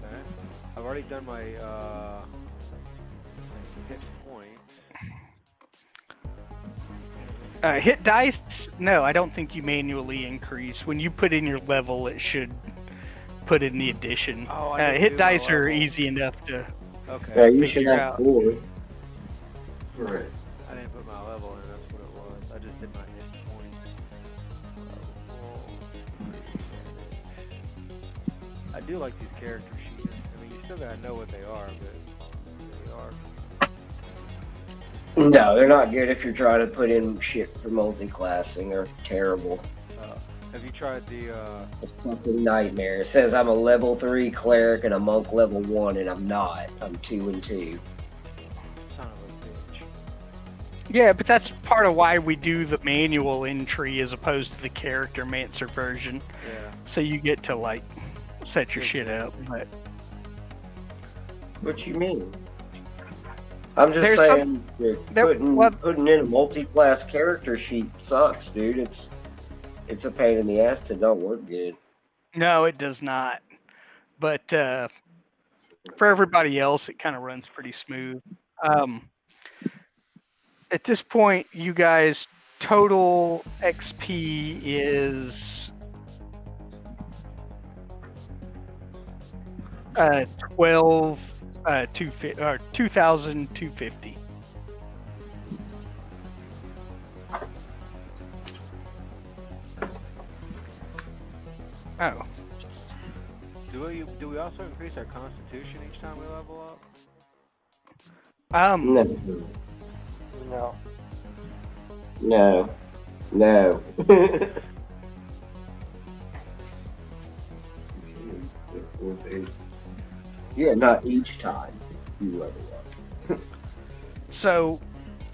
Okay. I've already done my hit points. Hit dice? No, I don't think you manually increase. When you put in your level, it should put in the addition. Oh, I didn't Hit do dice my are level. easy enough to. Okay. Yeah, you should Figure have out. 4. Right. I didn't put my level in, that's what it was. I just did my hit points. I do like these character sheets. I mean, you still gotta know what they are, but they are. No, they're not good if you're trying to put in shit for multi-classing. They're terrible. Have you tried the, It's a fucking nightmare. It says I'm a level 3 cleric and a monk level 1, and I'm not. I'm 2 and 2. son of a bitch? Yeah, but that's part of why we do the manual entry as opposed to the character mancer version. Yeah. So you get to like set your shit up. But What you mean? I'm just There's saying that well- putting in a multi-class character sheet sucks, dude. It's a pain in the ass to don't work good. no, it does not. But for everybody else, it kind of runs pretty smooth. At this point, you guys total XP is 2,250. Oh, Do we also increase our constitution each time we level up? No. No. No. Yeah, not each time you level up. so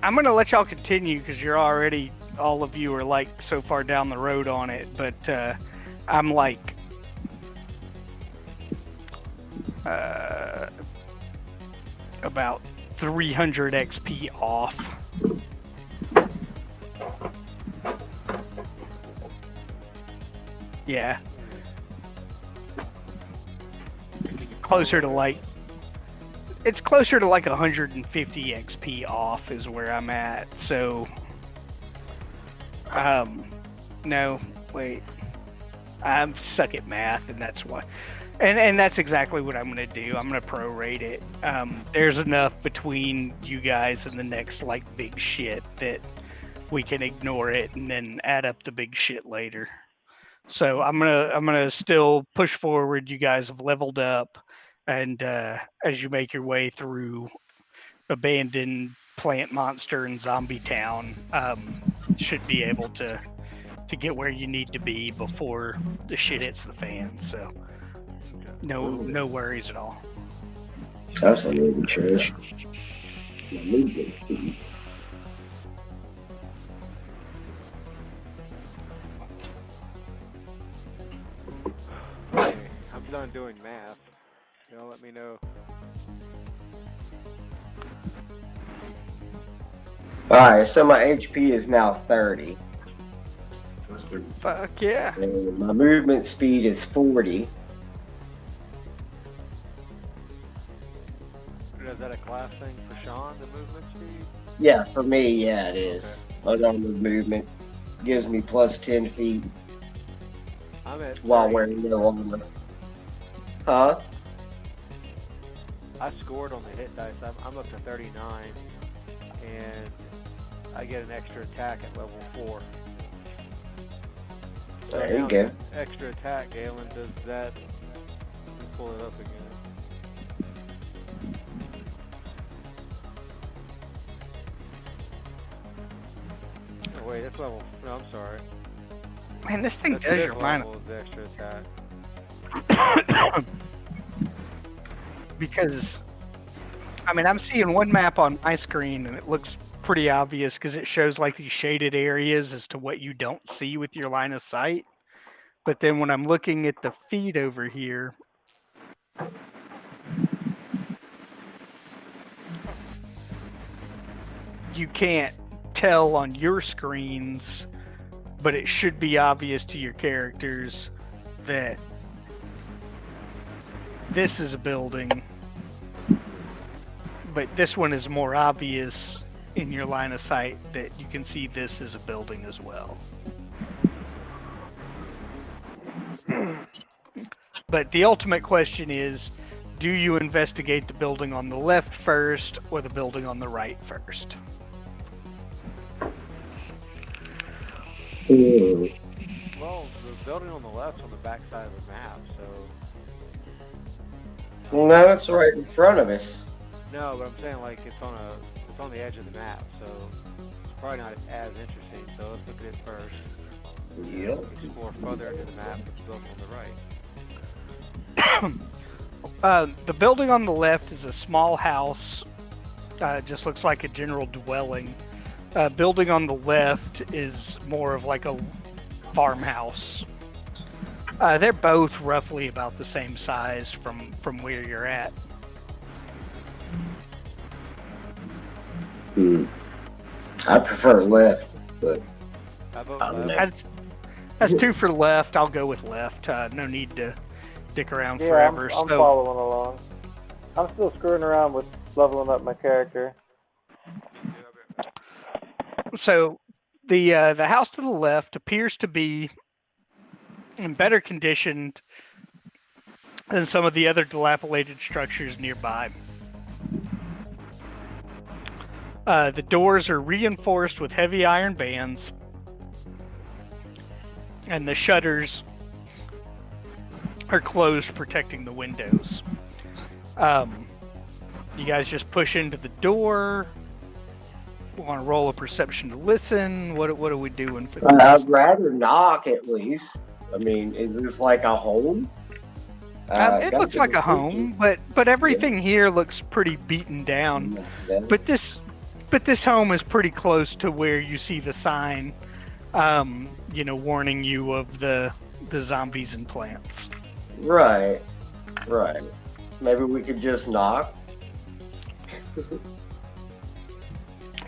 I'm gonna let y'all continue because you're already, all of you are like so far down the road on it. But I'm like about 300 XP off. Yeah. Closer to like, it's closer to like 150 XP off is where I'm at. So, no, wait, I'm suck at math, and that's why. And that's exactly what I'm gonna do. I'm gonna prorate it. There's enough between you guys and the next like big shit that we can ignore it and then add up the big shit later. So I'm gonna still push forward. You guys have leveled up, and as you make your way through abandoned plant monster and zombie town, should be able to get where you need to be before the shit hits the fan. So no worries at all. That's a little trash. Okay, I'm done doing math. Y'all let me know. Alright, so my HP is now 30. Fuck yeah. And my movement speed is 40. Is that a class thing for Sean, the movement speed? Yeah, for me, yeah, it is. Okay. Unarmored movement gives me plus 10 feet I'm at while 30. wearing no armor. Huh? I scored on the hit dice. I'm up to 39, and I get an extra attack at level 4. So There you now go. Extra attack, Galen, does that... Let me pull it up again. Oh, wait, that's level... No, I'm sorry. Man, this thing That's does fifth your mind. level is the extra attack. Because, I mean, I'm seeing one map on my screen and it looks pretty obvious because it shows like these shaded areas as to what you don't see with your line of sight. But then when I'm looking at the feed over here, you can't tell on your screens, but it should be obvious to your characters that this is a building, but this one is more obvious in your line of sight that you can see this is a building as well. But the ultimate question is, do you investigate the building on the left first or the building on the right first? Well, the building on the left's on the back side of the map, so... No, it's right in front of us. No, but I'm saying, like, it's on the edge of the map, so it's probably not as interesting, so let's look at it first. Yep. Explore further into the map with the building on the right. The building on the left is a small house. Just looks like a general dwelling. Building on the left is more of like a farmhouse. They're both roughly about the same size from where you're at. I prefer left, but I vote I don't left. know. That's 2 for left. I'll go with left. No need to stick around Yeah, forever. I'm So, following along. I'm still screwing around with leveling up my character. so the house to the left appears to be in better condition than some of the other dilapidated structures nearby. The doors are reinforced with heavy iron bands, and the shutters are closed, protecting the windows. You guys just push into the door. Want to roll a perception to listen? What are we doing for this? I'd rather knock at least. I mean, is this like a home? It looks like a home, but everything here looks pretty beaten down. Yeah. But this home is pretty close to where you see the sign, warning you of the zombies and plants. Right. Maybe we could just knock.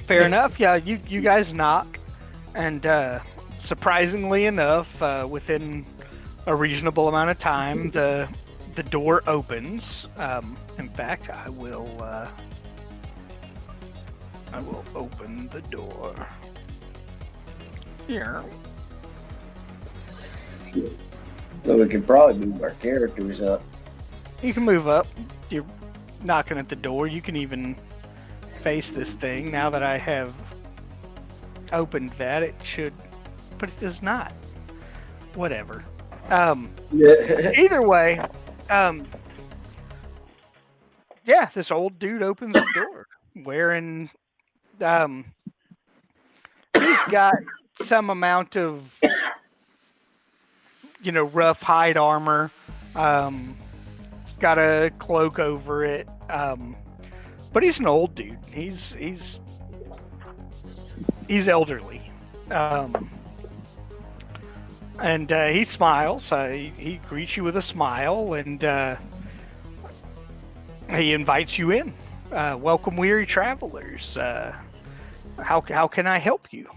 Fair enough. Yeah, you guys knock, and surprisingly enough, within a reasonable amount of time, the door opens. In fact, I will open the door. Here. So we could probably move our characters up. You can move up. You're knocking at the door. You can even face this thing. Now that I have opened that, it should, but it does not. Whatever. Either way, yeah, this old dude opens the door wearing, he's got some amount of, rough hide armor. He's got a cloak over it. But he's an old dude. He's elderly. And he smiles. He greets you with a smile, and he invites you in. Welcome, weary travelers. How can I help you?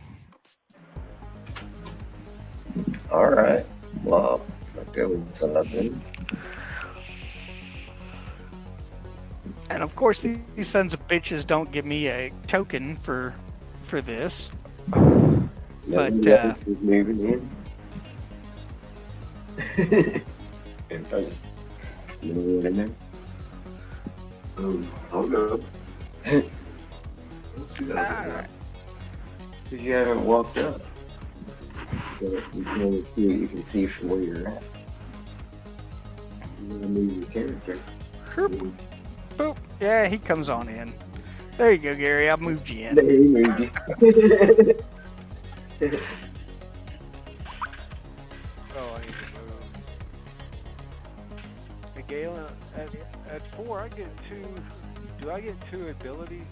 All right. Well, I'll go with something. And of course, these sons of bitches don't give me a token for this. But moving in. I'll go. Alright. Because you haven't walked up. So you can only see what you can see from where you're at. You want to move your character. Boop. Yeah, he comes on in. There you go, Gary. I moved you in. There he moved you. Oh, I need to move. Hey, Galen, at 4, I get 2. Do I get 2 ability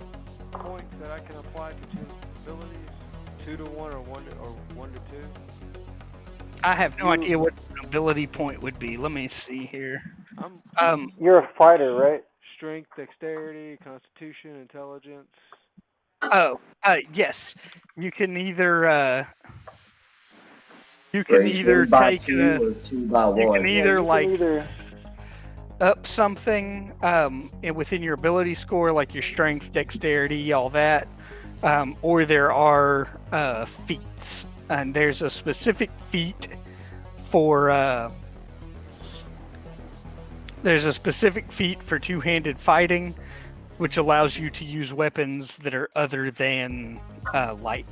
points that I can apply to 2 abilities? 2 to 1 or 1 to 2? I have no idea what an ability point would be. Let me see here. You're a fighter, right? Strength, dexterity, constitution, intelligence. Yes. You can either take or 2 by 1. you can either Either. up something within your ability score, like your strength, dexterity, all that, or there are feats, and there's a specific feat for two-handed fighting, which allows you to use weapons that are other than light.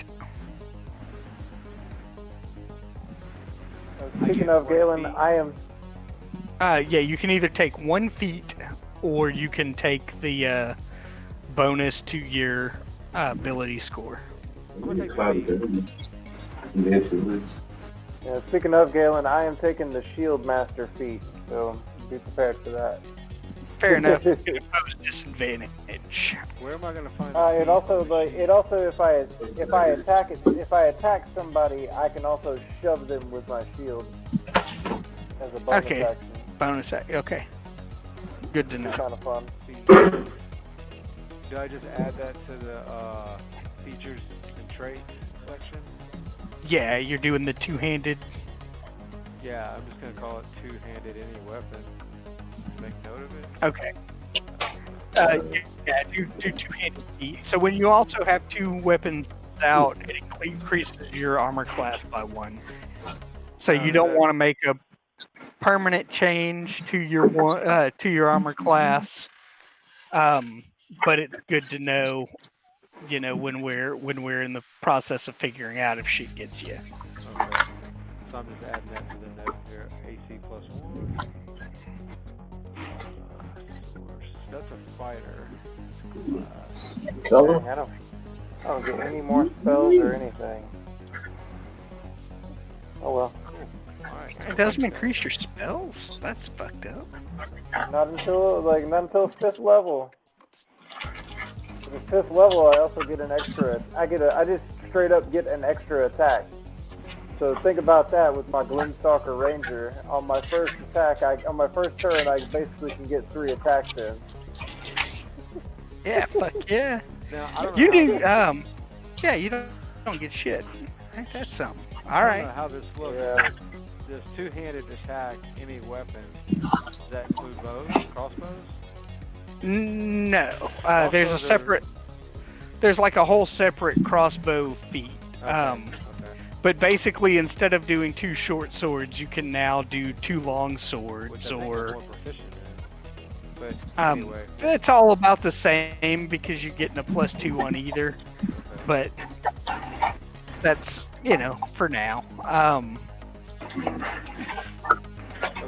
Speaking of Galen, I am. Yeah, you can either take one feat, or you can take the bonus to your ability score. Yeah, speaking of Galen, I am taking the Shield Master feat, so be prepared for that. Fair enough. Disadvantage. Where am I gonna find? It also if I attack somebody, I can also shove them with my shield as a bonus Okay. action. Bonus action. Okay. Good to know. It's kind of fun. Do I just add that to the features and traits section? Yeah, you're doing the two-handed. Yeah, I'm just gonna call it two-handed any weapon. Make note of it. Okay. Yeah, do two-handed feat. So when you also have two weapons out, it increases your armor class by 1. So you don't want to make a permanent change to your armor class. But it's good to know, when we're in the process of figuring out if she gets you. Okay. So I'm just adding that to the note here. AC +1. That's a fighter. Dang, I don't get any more spells or anything. Oh well. Alright. It doesn't increase your spells. That's fucked up. Not until 5th level. At the 5th level, I also get an extra. I just straight up get an extra attack. So think about that with my Glimstalker Ranger. On my first attack, on my first turn, I basically can get 3 attacks in. Yeah, fuck yeah. Now, I don't know You how do. Yeah, you don't get shit. Ain't that something? All I don't right. know how this looks. Yeah. This two-handed attack, any weapon, does that include bows, crossbows? No. Also, There's like a whole separate crossbow feat. Okay. But basically, instead of doing 2 short swords, you can now do 2 long swords, Which I think I'm or more proficient in. But anyway. it's all about the same because you're getting a +2 on either. But that's for now. Okay.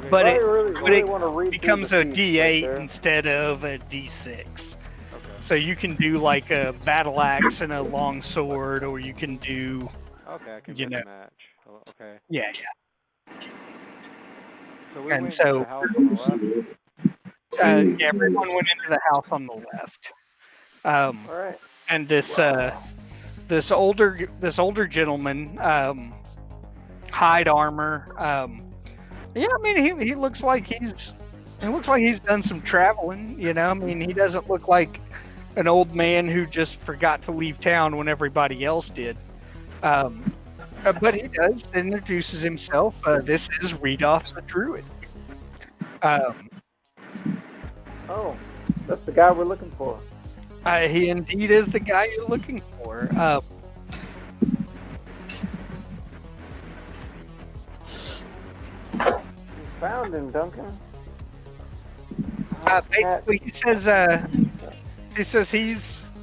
But it really want to read becomes through a the feats D8 right instead of a D6. Okay. So you can do like a battle axe and a long sword, or you can do Okay, I can you make know. a match. Oh, okay. yeah. So we And went so- to the house on the left. Yeah, everyone went into the house on the left. All right. And this older gentleman, hide armor. Yeah, I mean he looks like he's done some traveling. I mean he doesn't look like an old man who just forgot to leave town when everybody else did. But he does introduces himself. This is Redoth the Druid. Oh, that's the guy we're looking for. He indeed is the guy you're looking for. You found him, Duncan. Basically, he says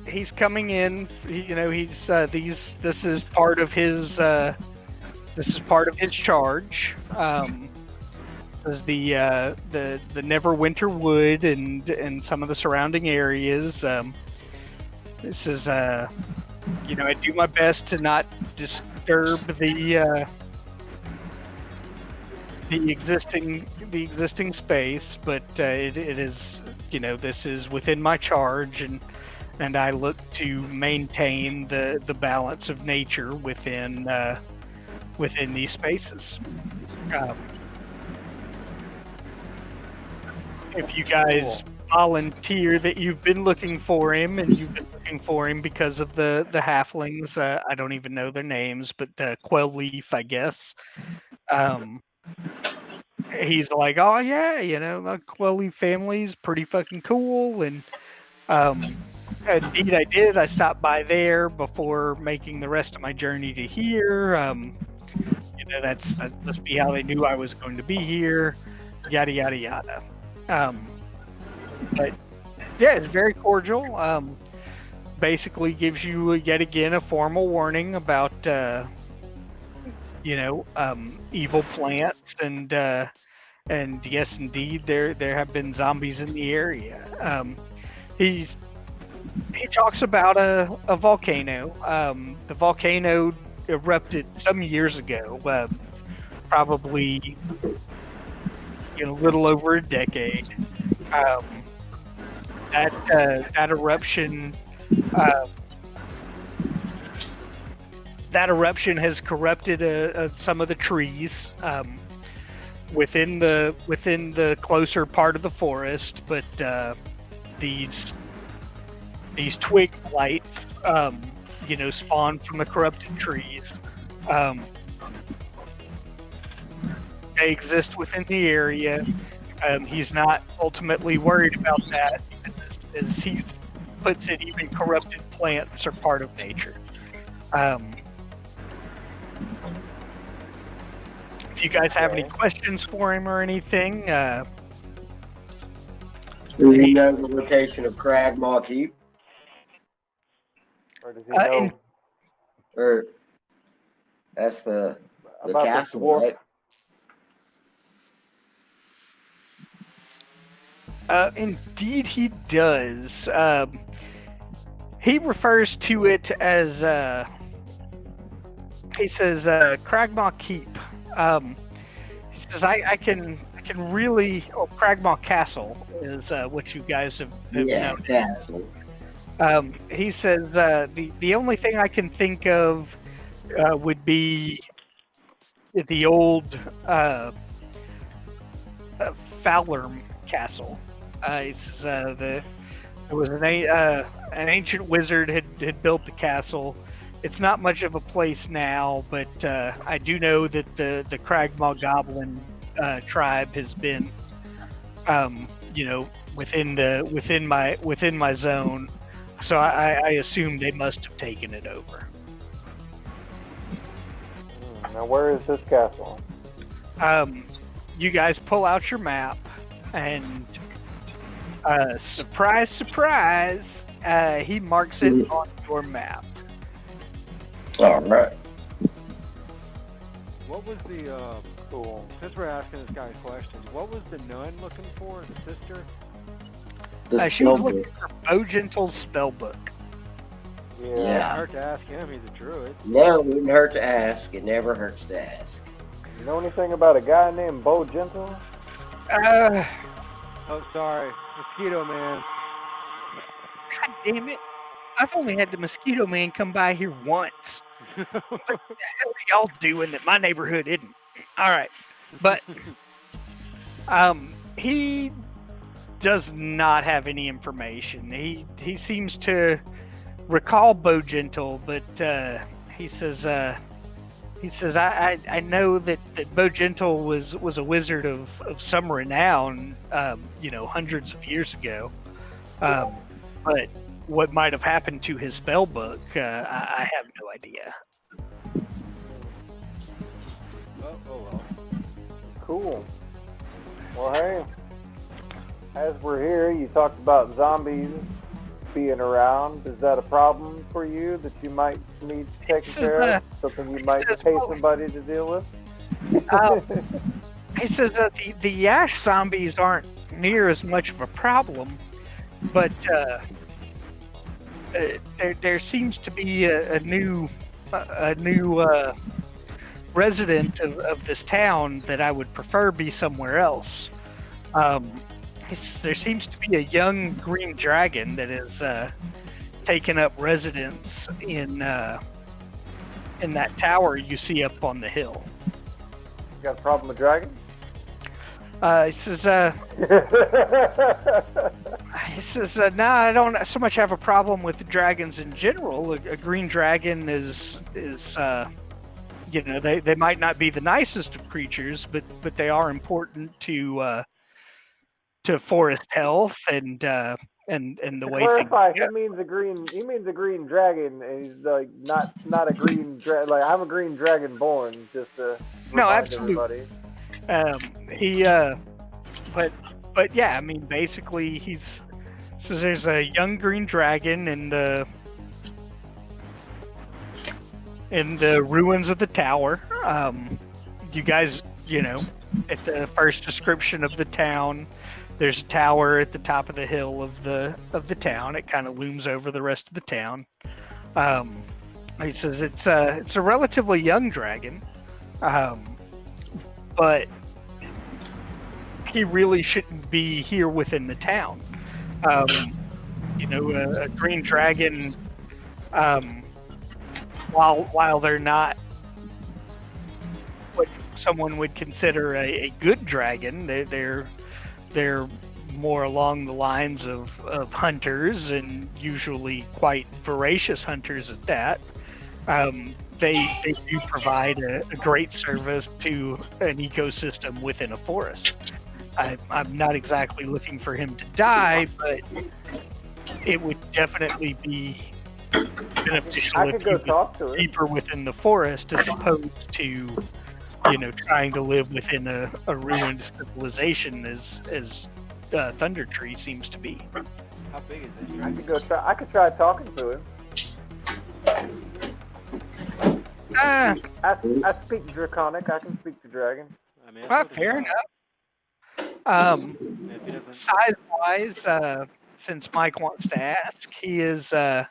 he's coming in. This is part of his charge. Is the Neverwinter Wood and some of the surrounding areas. This is I do my best to not disturb the existing space, but it is this is within my charge, and I look to maintain the balance of nature within these spaces. If you guys volunteer that you've been looking for him, and you've been looking for him because of the halflings, I don't even know their names, but Quell Leaf, I guess. He's like, oh yeah, the Quell Leaf family's pretty fucking cool, and Indeed, I did. I stopped by there before making the rest of my journey to here. That's supposed to be how they knew I was going to be here. Yada yada yada. But yeah, it's very cordial. Basically, gives you yet again a formal warning about evil plants and yes, indeed, there have been zombies in the area. He talks about a volcano. The volcano erupted some years ago, probably a little over a decade. That eruption. That eruption has corrupted some of the trees within the closer part of the forest, but these twig blights, spawn from the corrupted trees. They exist within the area. He's not ultimately worried about that, as he puts it. Even corrupted plants are part of nature. If you guys have any questions for him or anything, do we know the location of Cragmaw Keep? Or does he know? Or that's the About the castle, dwarf? right? Indeed, he does. He refers to it as he says Cragmaw Keep. He says I can really. Oh, Cragmaw Castle is what you guys have known. Castle. He says the only thing I can think of would be the old Phandalin Castle. He says there was an ancient wizard had built the castle. It's not much of a place now, but I do know that the Cragmaw Goblin tribe has been, within my zone. So I assume they must have taken it over. Now, where is this castle? You guys pull out your map, and surprise, surprise, he marks it on your map. All right. What was the cool? Since we're asking this guy questions, what was the nun looking for? The sister? She was looking for Bogentle's spellbook. Yeah. It hurt to ask him. He's a druid. No, it wouldn't hurt to ask. It never hurts to ask. You know anything about a guy named Bo Gentle? Oh, sorry. Mosquito Man. God damn it. I've only had the Mosquito Man come by here once. What the hell are y'all doing that my neighborhood isn't? Alright. But he does not have any information. He seems to recall Bogentle, but he says I know that Bogentle was a wizard of some renown, hundreds of years ago. But what might have happened to his spell book, I have no idea. Oh well. Cool. Well, hey, as we're here, you talked about zombies being around. Is that a problem for you that you might need taken care of? Something you might pay somebody to deal with? He says that the ash zombies aren't near as much of a problem, but there seems to be a new resident of this town that I would prefer be somewhere else. There seems to be a young green dragon that has taken up residence in that tower you see up on the hill. You got a problem with dragons? He says, no, I don't so much have a problem with dragons in general. A green dragon is they might not be the nicest of creatures, but they are important to forest health and and the To way clarify, things he means a green dragon, and he's like not a green dragon. Like I'm a green dragon born. Just to No, remind absolutely. everybody. But yeah, I mean, basically, so there's a young green dragon in the ruins of the tower. You guys, at the first description of the town, there's a tower at the top of the hill of the town. It kind of looms over the rest of the town. He says it's a relatively young dragon, but he really shouldn't be here within the town. A green dragon, while they're not what someone would consider a good dragon, they're more along the lines of hunters, and usually quite voracious hunters at that. They do provide a great service to an ecosystem within a forest. I'm not exactly looking for him to die, but it would definitely be beneficial I if could he go was talk to him. deeper within the forest as opposed to, trying to live within a ruined civilization as Thunder Tree seems to be. How big is this? I could try talking to him. I speak Draconic. I can speak to dragon. I mean, Fair enough. If he doesn't, Size-wise, since Mike wants to ask, he is there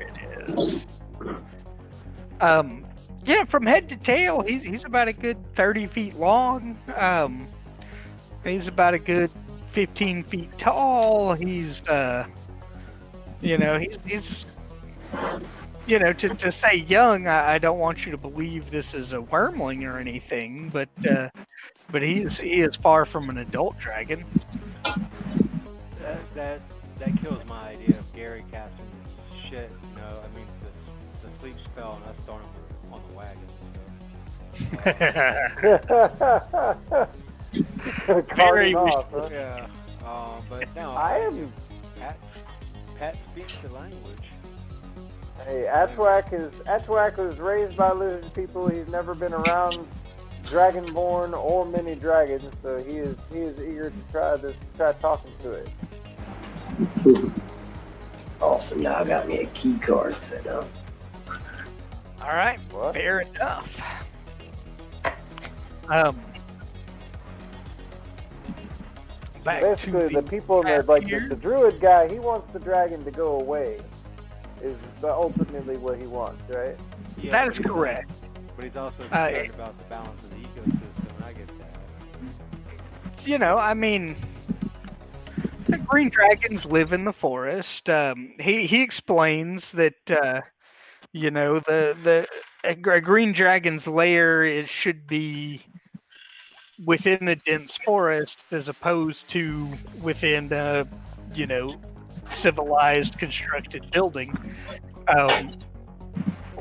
it is. Yeah, from head to tail, he's about a good 30 feet long. He's about a good 15 feet tall. He's to say young, I don't want you to believe this is a wormling or anything, but he is far from an adult dragon. that kills my idea of Gary casting shit. I mean the sleep spell and us throwing him on the wagon. Very off, huh? Yeah. But no. I am. Pat speaks the language. Hey, Atchwak was raised by lizard people. He's never been around dragonborn or many dragons, so he is eager to try talking to it. Awesome. Now I got me a key card set up. All right, What? fair enough. Back Basically, to the people map that here. the druid guy, he wants the dragon to go away. Is ultimately what he wants, right? Yeah, That is correct. But he's also concerned about the balance of the ecosystem, and I get that. I mean, the green dragons live in the forest. He explains that a green dragon's lair should be within a dense forest as opposed to within a civilized constructed building.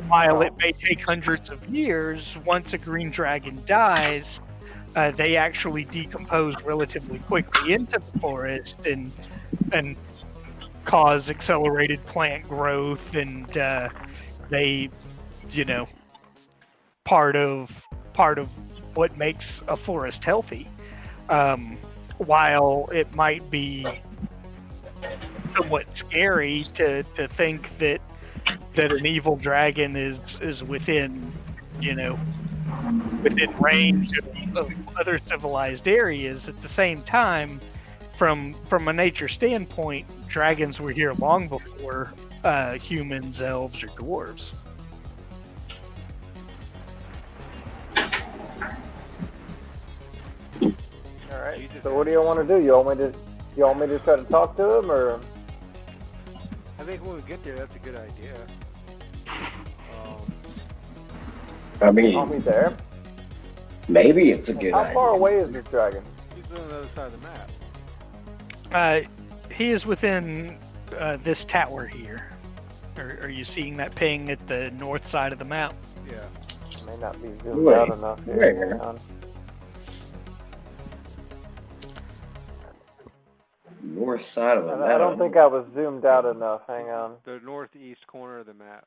While it may take hundreds of years, once a green dragon dies, they actually decompose relatively quickly into the forest and cause accelerated plant growth, and they, part of what makes a forest healthy. While it might be somewhat scary to think that an evil dragon is within range of other civilized areas, at the same time, from a nature standpoint, dragons were here long before humans, elves, or dwarves. All right. So what do you want to do? You want me to try to talk to him, or? I think when we get there, that's a good idea. I mean, Want me there? maybe it's a good How idea. far away is this dragon? He's on the other side of the map. He is within this tower here. Are you seeing that ping at the north side of the map? Yeah. May not be zoomed Wait, out enough here. where? Hang on. north side of the mountain. I don't think I was zoomed out enough. Hang on. The northeast corner of the map.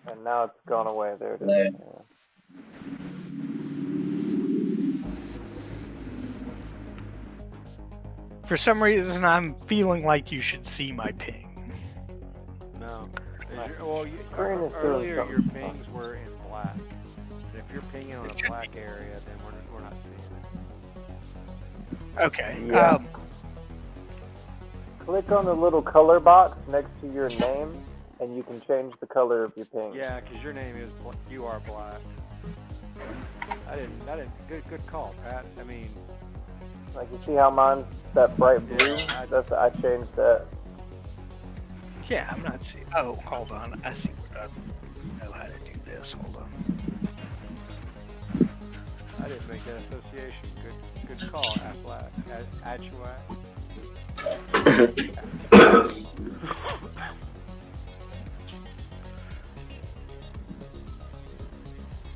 And now it's gone away. There it is. Yeah. For some reason, I'm feeling like you should see my ping. No. Well, Green is doing earlier your something. pings were in black. And if you're pinging on a black area, then we're not seeing it. Okay. Yeah. Click on the little color box next to your name, and you can change the color of your ping. Yeah, because your name is you are black. I didn't. Good call, Pat. I mean, Like, you see how mine's that bright blue? Yeah, I changed that. Yeah, I'm not seeing. Oh, hold on. I see what I know how to do this. Hold on. I didn't make that association. Good call, Affleck. Atchwak.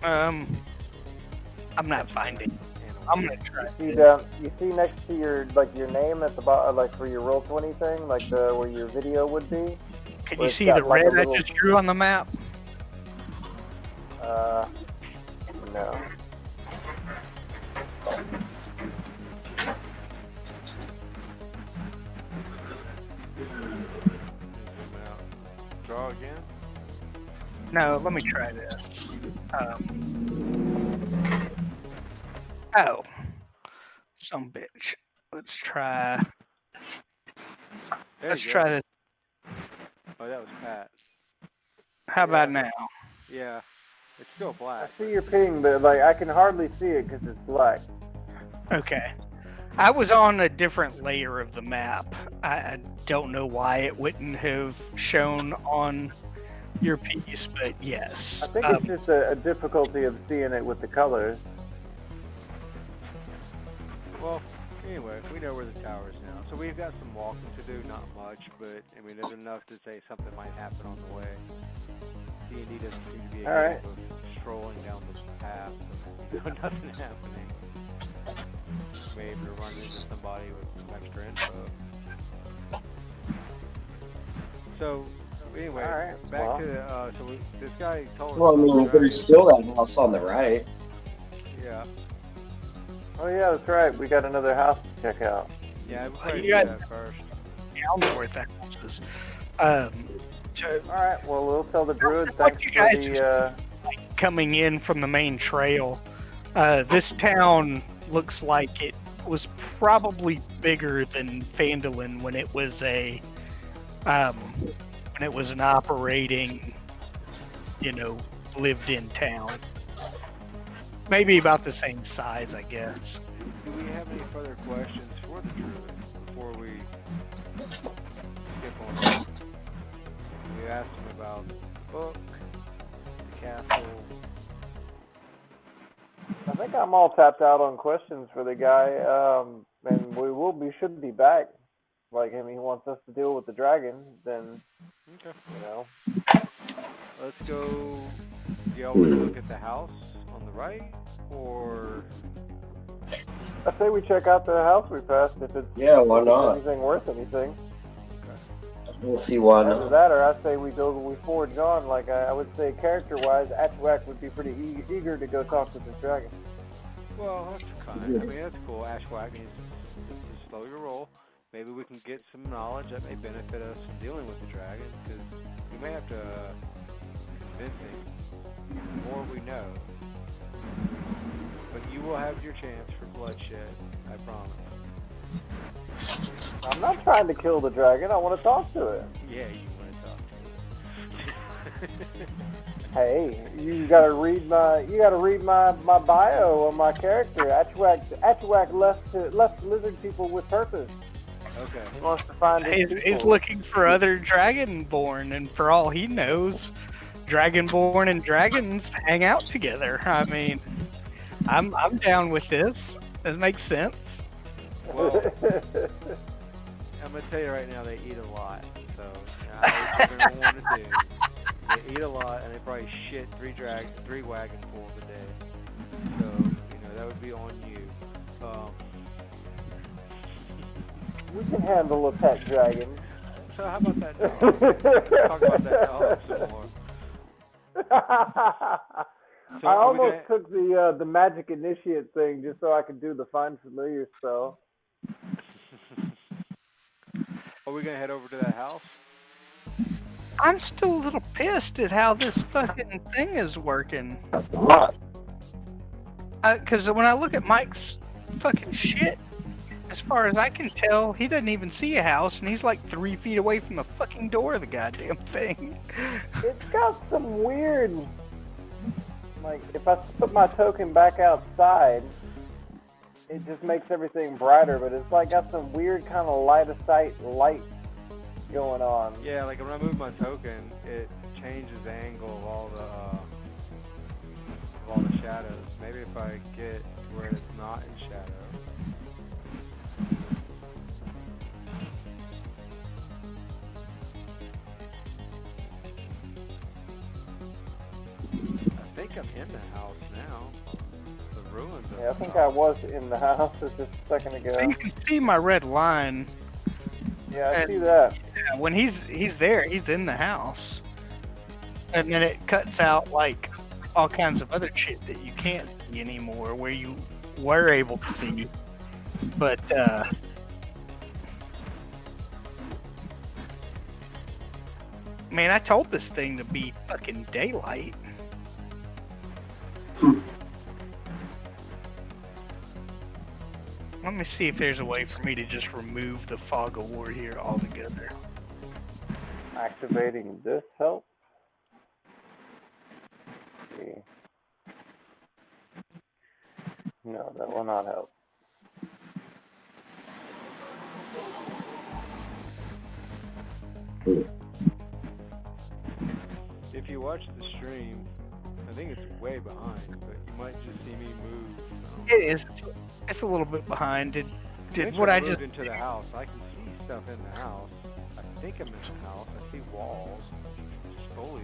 I'm not finding. I'm gonna try. You see next to your name at the bottom, like for your Roll20 thing, like where your video would be. Can where you it's see got the like a red little- I just drew on the map? No. Zoom out. Draw again. No, let me try this. Oh, some bitch. Let's try. There Let's you go. try this. Oh, that was Pat. How about now? Yeah, it's still I black. see your ping, but like I can hardly see it because it's black. Okay. I was on a different layer of the map. I don't know why it wouldn't have shown on your piece, but yes. I think it's just a difficulty of seeing it with the colors. Well, anyway, we know where the tower is now. So we've got some walking to do, not much, but I mean, there's enough to say something might happen on the way. D&D doesn't seem to be a All game right. of strolling down the path with nothing happening. Maybe to run into somebody with some extra info. So, anyway, All right, back well. to this guy told us. Well, I mean, about the there's still that house on the right. Yeah. Oh yeah, that's right. We got another house to check out. Yeah, we'll probably you do guys- that first. Down north that is. All right. Well, we'll tell the druid. What Thanks you for guys the. Coming in from the main trail, this town looks like it was probably bigger than Phandalin when it was an operating, lived-in town. Maybe about the same size, I guess. Do we have any further questions for the druid before we skip on? We asked him about the book, the castle. I think I'm all tapped out on questions for the guy, and we should be back. Like, I mean, he wants us to deal with the dragon, then, Okay. Let's go. Do y'all want to look at the house on the right, or I say we check out the house we passed if it's Why not? anything worth anything. We'll see why Either not. that, or I say we forge on. Like I would say, character-wise, Atchwak would be pretty eager to go talk to this dragon. well, that's kind. I mean, that's cool. Ashwag needs to slow your roll. Maybe we can get some knowledge that may benefit us in dealing with the dragon, because we may have to convince him. The more we know. But you will have your chance for bloodshed, I promise. I'm not trying to kill the dragon. I want to talk to it. Yeah, you want to talk to it. Hey, you gotta read my bio on my character. Atchwak left lizard people with purpose. Okay. He wants to find his He's people. looking for other Dragonborn, and for all he knows, Dragonborn and dragons hang out together. I mean, I'm down with this. This makes sense. Well, I'm gonna tell you right now, they eat a lot. So I know what you're gonna want to do. They eat a lot, and they probably shit three wagons full of a day. So that would be on you. We can handle a pet dragon. So how about that dog? Talk about that dog some more. So I almost took the magic initiate thing just so I could do the find familiar spell. Are we gonna head over to that house? I'm still a little pissed at how this fucking thing is working. What? Because when I look at Mike's fucking shit, as far as I can tell, he doesn't even see a house, and he's like 3 feet away from the fucking door of the goddamn thing. It's got some weird... Like, if I put my token back outside, it just makes everything brighter, but it's like got some weird kind of light-of-sight light going on. Yeah, like when I move my token, it changes the angle of all the shadows. Maybe if I get where it's not in shadow. I think I'm in the house now. The ruins of Yeah, I think I was in the house just a second ago. So you can see my red line. Yeah, I see that. Yeah, when he's there, he's in the house. And then it cuts out, like, all kinds of other shit that you can't see anymore, where you were able to see. But, man, I told this thing to be fucking daylight. Let me see if there's a way for me to just remove the fog of war here altogether. Activating this helps. Okay. No, that will not help. If you watch the stream, I think it's way behind, but you might just see me move. It is. It's a little bit behind. Did what I just into the house? I can see stuff in the house. I think I'm in the house. I see walls, foliage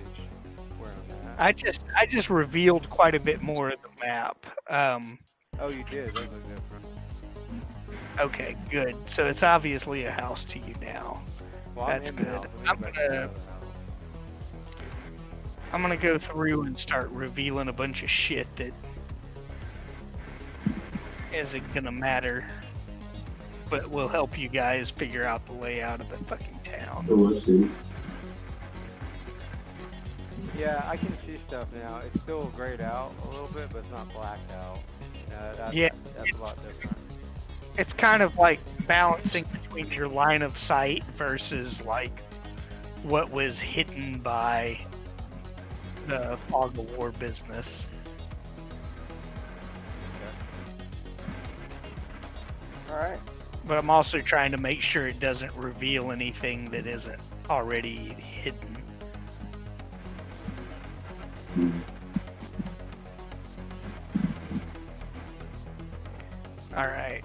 where I'm at. I just revealed quite a bit more of the map. Oh, you did. Those look different. Okay, good. So it's obviously a house to you now. Well, That's I'm in the good. house. Let me get back to the house. I'm gonna go through and start revealing a bunch of shit that isn't gonna matter, but will help you guys figure out the layout of the fucking town. Oh, I see. Yeah, I can see stuff now. It's still grayed out a little bit, but it's not blacked out. That's a lot different. It's kind of like balancing between your line of sight versus like what was hidden by the fog of war business. Alright. But I'm also trying to make sure it doesn't reveal anything that isn't already hidden. Alright.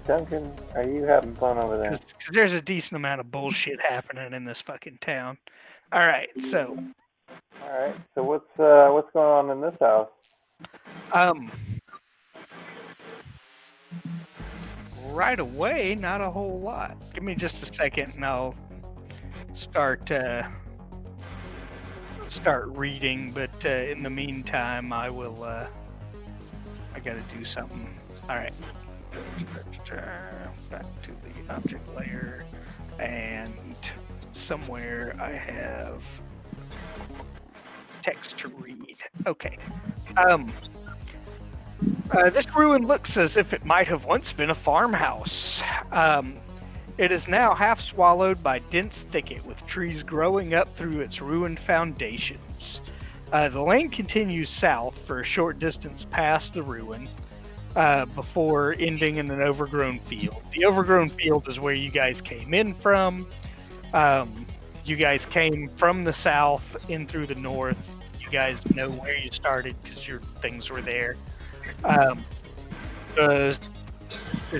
Duncan, are you having fun over there? Because there's a decent amount of bullshit happening in this fucking town. Alright, so... Alright, so what's going on in this house? Right away, not a whole lot. Give me just a second and I'll start reading, but in the meantime I will I gotta do something. Alright. Back to the object layer, and somewhere I have text to read. Okay. This ruin looks as if it might have once been a farmhouse. It is now half swallowed by dense thicket with trees growing up through its ruined foundations. The lane continues south for a short distance past the ruin before ending in an overgrown field. The overgrown field is where you guys came in from. You guys came from the south in through the north. You guys know where you started because your things were there. The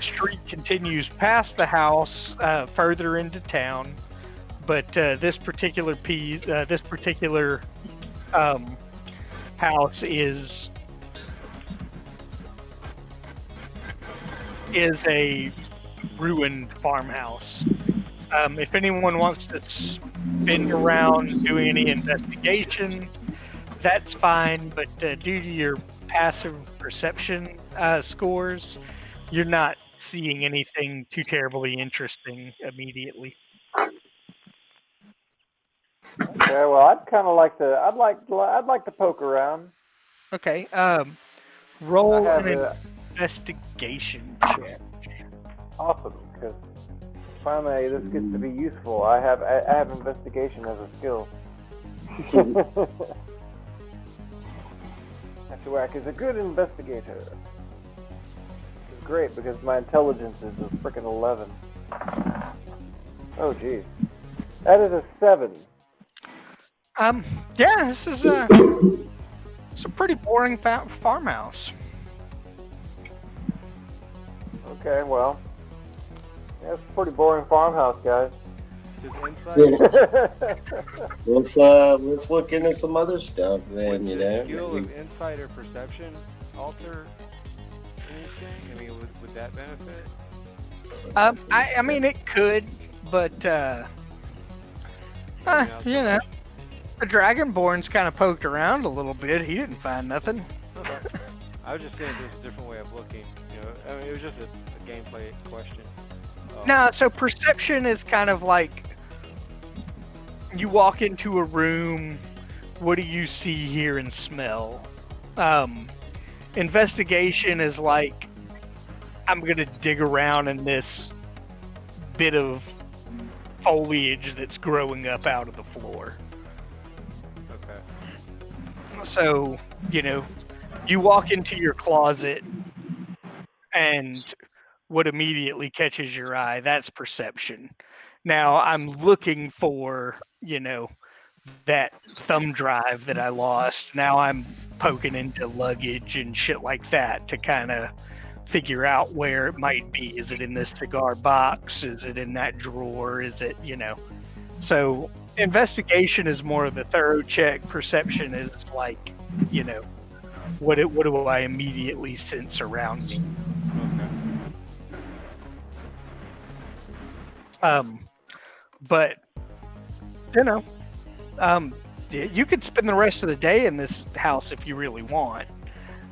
street continues past the house further into town, but this particular house is a ruined farmhouse. If anyone wants to spin around doing any investigation, that's fine, but due to your passive perception scores, you're not seeing anything too terribly interesting immediately. Okay, well, I'd kind of like to. I'd like to poke around. Okay. Roll I have an investigation check. Awesome, because finally this gets to be useful. I have investigation as a skill. Have to act as a good investigator. It's great because my intelligence is a freaking 11. Oh, geez. That is a 7. Yeah, this is it's a pretty boring farmhouse. Okay, well, yeah, it's a pretty boring farmhouse, guys. Let's look into some other stuff then, you know. Skill of insight or perception alter anything? I mean, would that benefit? I mean, it could, but you know, the Dragonborn's kind of poked around a little bit. He didn't find nothing. Okay. I was just saying there's a different way of looking. You know, I mean, it was just a gameplay question. No, so perception is kind of like you walk into a room. What do you see, hear, and smell? Investigation is like I'm gonna dig around in this bit of foliage that's growing up out of the floor. Okay. So, you know, you walk into your closet and what immediately catches your eye, that's perception. Now, I'm looking for, you know, that thumb drive that I lost. Now I'm poking into luggage and shit like that to kind of figure out where it might be. Is it in this cigar box? Is it in that drawer? Is it, you know? So investigation is more of a thorough check. Perception is like, you know, what do I immediately sense around me? But you know, you could spend the rest of the day in this house if you really want.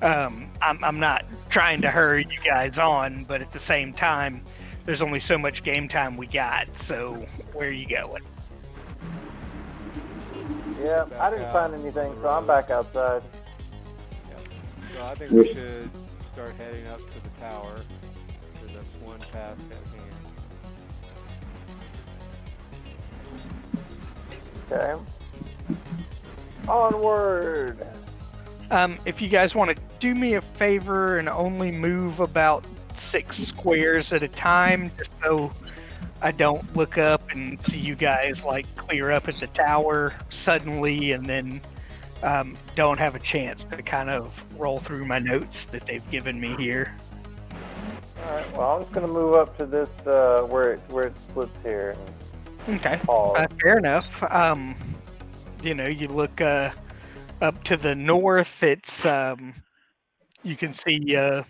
I'm not trying to hurry you guys on, but at the same time, there's only so much game time we got. So where are you going? Yeah, I didn't find anything, so I'm back outside. Yeah. So I think we should start heading up to the tower, because that's one task at hand. Okay. Onward! If you guys want to do me a favor and only move about 6 squares at a time, just so I don't look up and see you guys like clear up at the tower suddenly and then don't have a chance to kind of roll through my notes that they've given me here. Alright, well, I'm just going to move up to this, where it splits here. Okay, Pause. fair enough. You know, you look up to the north, it's, you can see a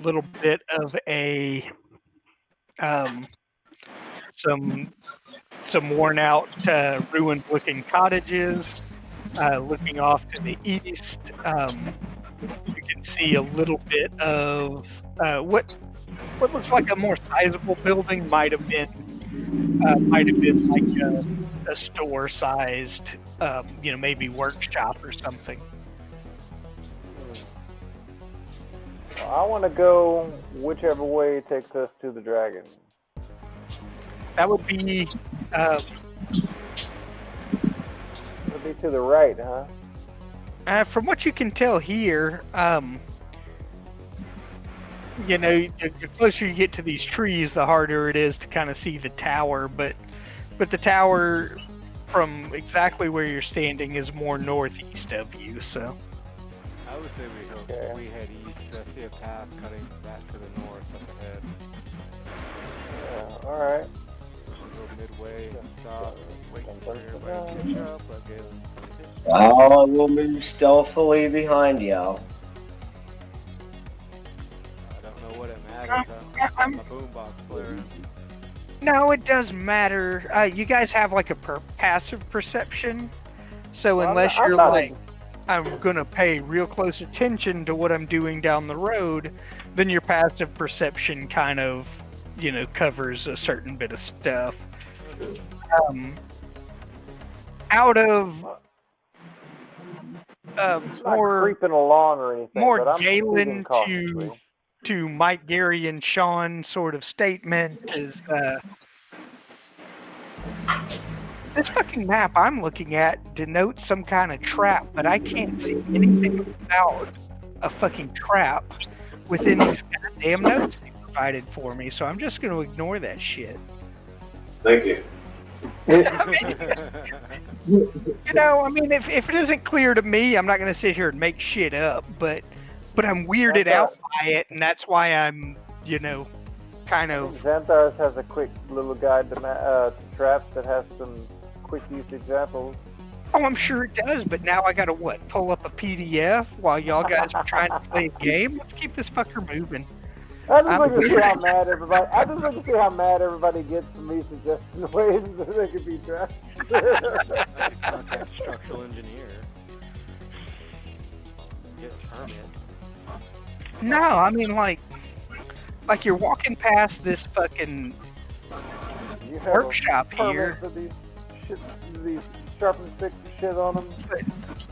little bit of a, some worn out, ruined looking cottages. Looking off to the east, you can see a little bit of, what looks like a more sizable building might have been like a store-sized, you know, maybe workshop or something. I want to go whichever way takes us to the dragon. That would be, It'll be to the right, huh? from what you can tell here, you know, the closer you get to these trees, the harder it is to kind of see the tower. But the tower, from exactly where you're standing, is more northeast of you. So I would say we head east. I see a path cutting back to the north up ahead. Yeah, all right. Go midway and stop, wait for everybody to catch up. I will move stealthily behind y'all. I don't know what it matters. My boombox blaring. No, it does matter. You guys have like a passive perception, so Well, unless I'm you're not like, I'm gonna pay real close attention to what I'm doing down the road, then your passive perception kind of, covers a certain bit of stuff. Out of not more creeping along or anything, more but I'm Galen proceeding cautiously. to Mike, Gary, and Sean sort of statement is this fucking map I'm looking at denotes some kind of trap, but I can't see anything about a fucking trap within these goddamn notes they provided for me, so I'm just going to ignore that shit. Thank you. I mean, if it isn't clear to me, I'm not going to sit here and make shit up, but I'm weirded out by it, and that's why I'm, kind of... Xanthars has a quick little guide to traps that has some quick use examples. Oh, I'm sure it does, but now I gotta, pull up a PDF while y'all guys are trying to play a game? Let's keep this fucker moving. I just like to see how mad everybody. I just like to see how mad everybody gets from me suggesting ways that they could be trapped. Contact structural engineer. Get a permit. No, I mean, like you're walking past this fucking You have workshop a permit here, for these sharpened sticks and shit on them.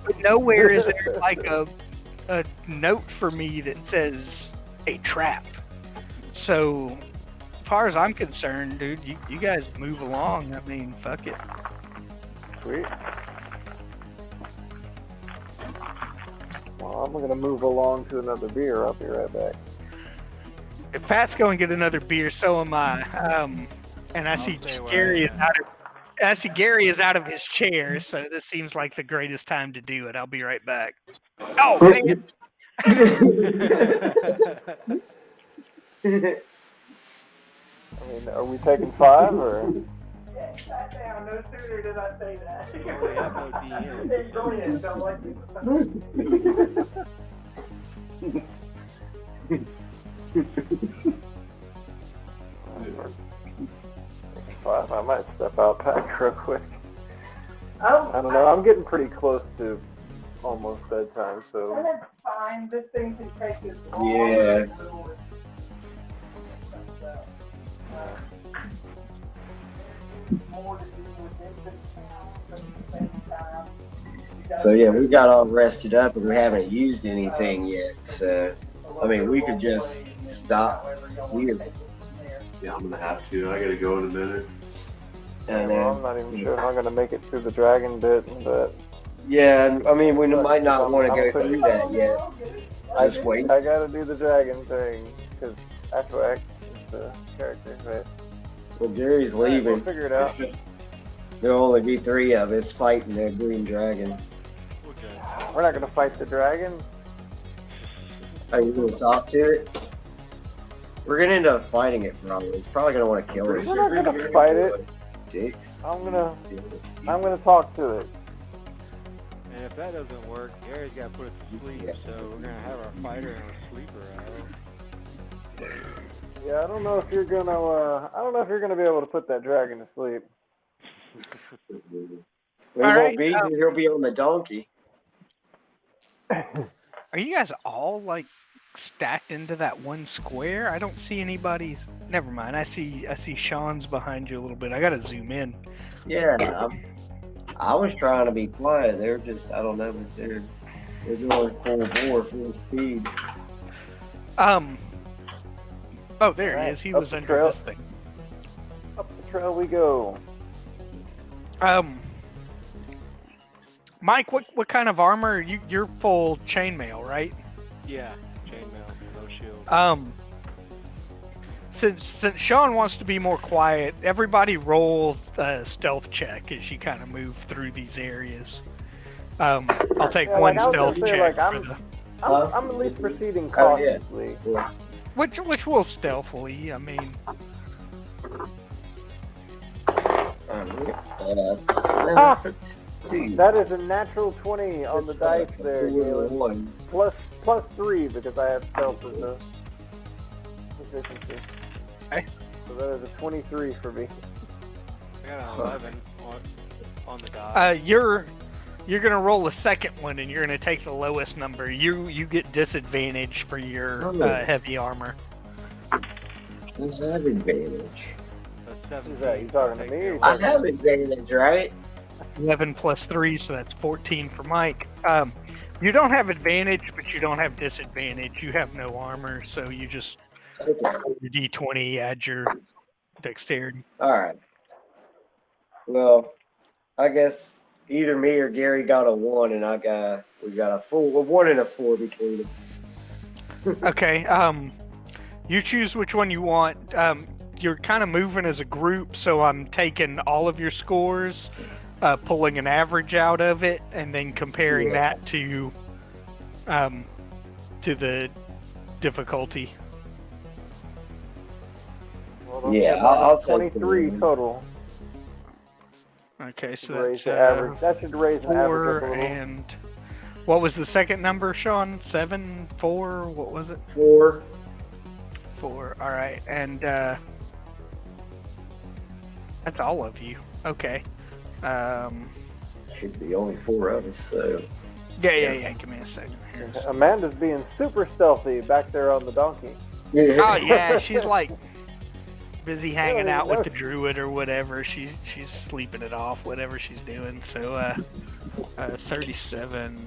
but nowhere is there like a note for me that says a trap. So, as far as I'm concerned, dude, you guys move along. I mean, fuck it. Sweet. Well, I'm gonna move along to another beer. I'll be right back. If Pat's going to get another beer, so am I. And I see Gary is out of his chair, so this seems like the greatest time to do it. I'll be right back. Oh, man. I mean, are we taking 5 or? Yes, I found no sooner did I say that. We have no DN. Go ahead, don't like Five. I might step out back real quick. I don't know. I'm getting pretty close to almost bedtime, so. That's fine. This thing can take us all. Yeah. So yeah, we got all rested up and we haven't used anything yet. So I mean, we could just stop here. Yeah, I'm gonna have to. I gotta go in a minute. And Well, I'm not even sure if I'm gonna make it through the dragon bit, but yeah, I mean, we might not want to go through that yet. Just wait. I gotta do the dragon thing because Afroact is the character. But Well, Jerry's we'll leaving. figure it out. There'll only be 3 of us fighting the green dragon. Okay. We're not gonna fight the dragon. Are you gonna talk to it? We're gonna end up fighting it probably. It's probably gonna want to kill us. We're not gonna fight it. Dick. I'm gonna talk to it. And if that doesn't work, Gary's got to put it to sleep, so we're going to have our fighter and our sleeper out. Yeah, I don't know if you're gonna be able to put that dragon to sleep. We All won't right, be. He'll be on the donkey. Are you guys all like stacked into that one square? I don't see anybody's. Never mind. I see Sean's behind you a little bit. I gotta zoom in. Yeah, I was trying to be quiet. They're just, I don't know, but they're going full bore, full speed. Oh, there he Alright, is. He up was the under trail. this thing. Up the trail we go. Mike, what kind of armor? You're full chainmail, right? Yeah, chainmail, no shield. Since Sean wants to be more quiet, everybody roll a stealth check as you kind of move through these areas. I'll take Yeah, one like, I was stealth gonna say, check like, for the. I'm at least proceeding Oh, yeah. cautiously. Which will stealthily. I mean, That is a natural 20 on the dice there, Galen. Plus 3 because I have stealth as a proficiency. Okay. So that is a 23 for me. I got an 11 on the die. You're gonna roll a second one, and you're gonna take the lowest number. You get disadvantage for your heavy armor. Who's that advantage? That's Who's that? You talking to me? Or you I talking have advantage, right? 11 plus 3, so that's 14 for Mike. You don't have advantage, but you don't have disadvantage. You have no armor, so you just roll your d20, add your dexterity. Alright. Well, I guess either me or Gary got a 1, and we got a 4, a 1 and a 4 between them. Okay, you choose which one you want. You're kind of moving as a group, so I'm taking all of your scores, pulling an average out of it, and then comparing that to the difficulty. Well, Yeah, I'll take 23 the- total. Okay, so Raise that's the average. That should raise an 4 average up a little. and what was the second number, Sean? 7, 4. What was it? 4. 4. All right, and that's all of you. Okay. Should be only 4 of us, so. Yeah. Give me a second here. Amanda's being super stealthy back there on the donkey. Oh yeah, she's like busy hanging Yeah, out with no. the druid or whatever. She's sleeping it off, whatever she's doing. So 37.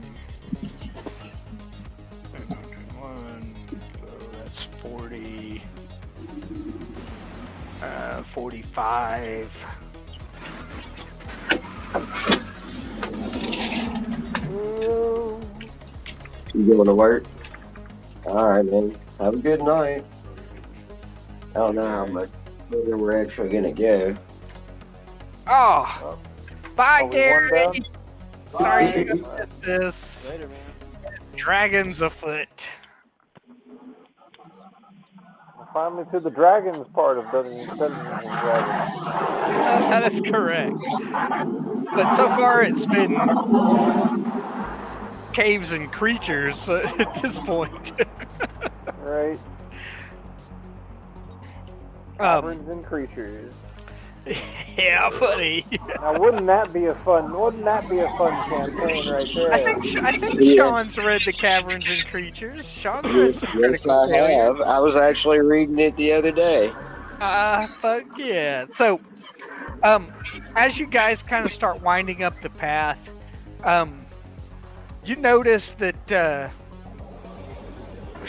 1, so that's 40. 45. You going to work? Alright, man. Have a good night. I don't know how much further we're actually gonna go. Oh, bye, Are we one Gary. down? Sorry you missed this. Later, man. Dragons afoot. Finally to the dragons part of Dungeons and Dragons. That is correct. But so far it's been caves and creatures at this point. Right. Caverns and creatures. Yeah, buddy. Now, wouldn't that be a fun campaign right there? I think Sean's read the Caverns and Creatures. Sean's read some Yes, critical I failure. have. I was actually reading it the other day. Fuck yeah. So, as you guys kind of start winding up the path, you notice that,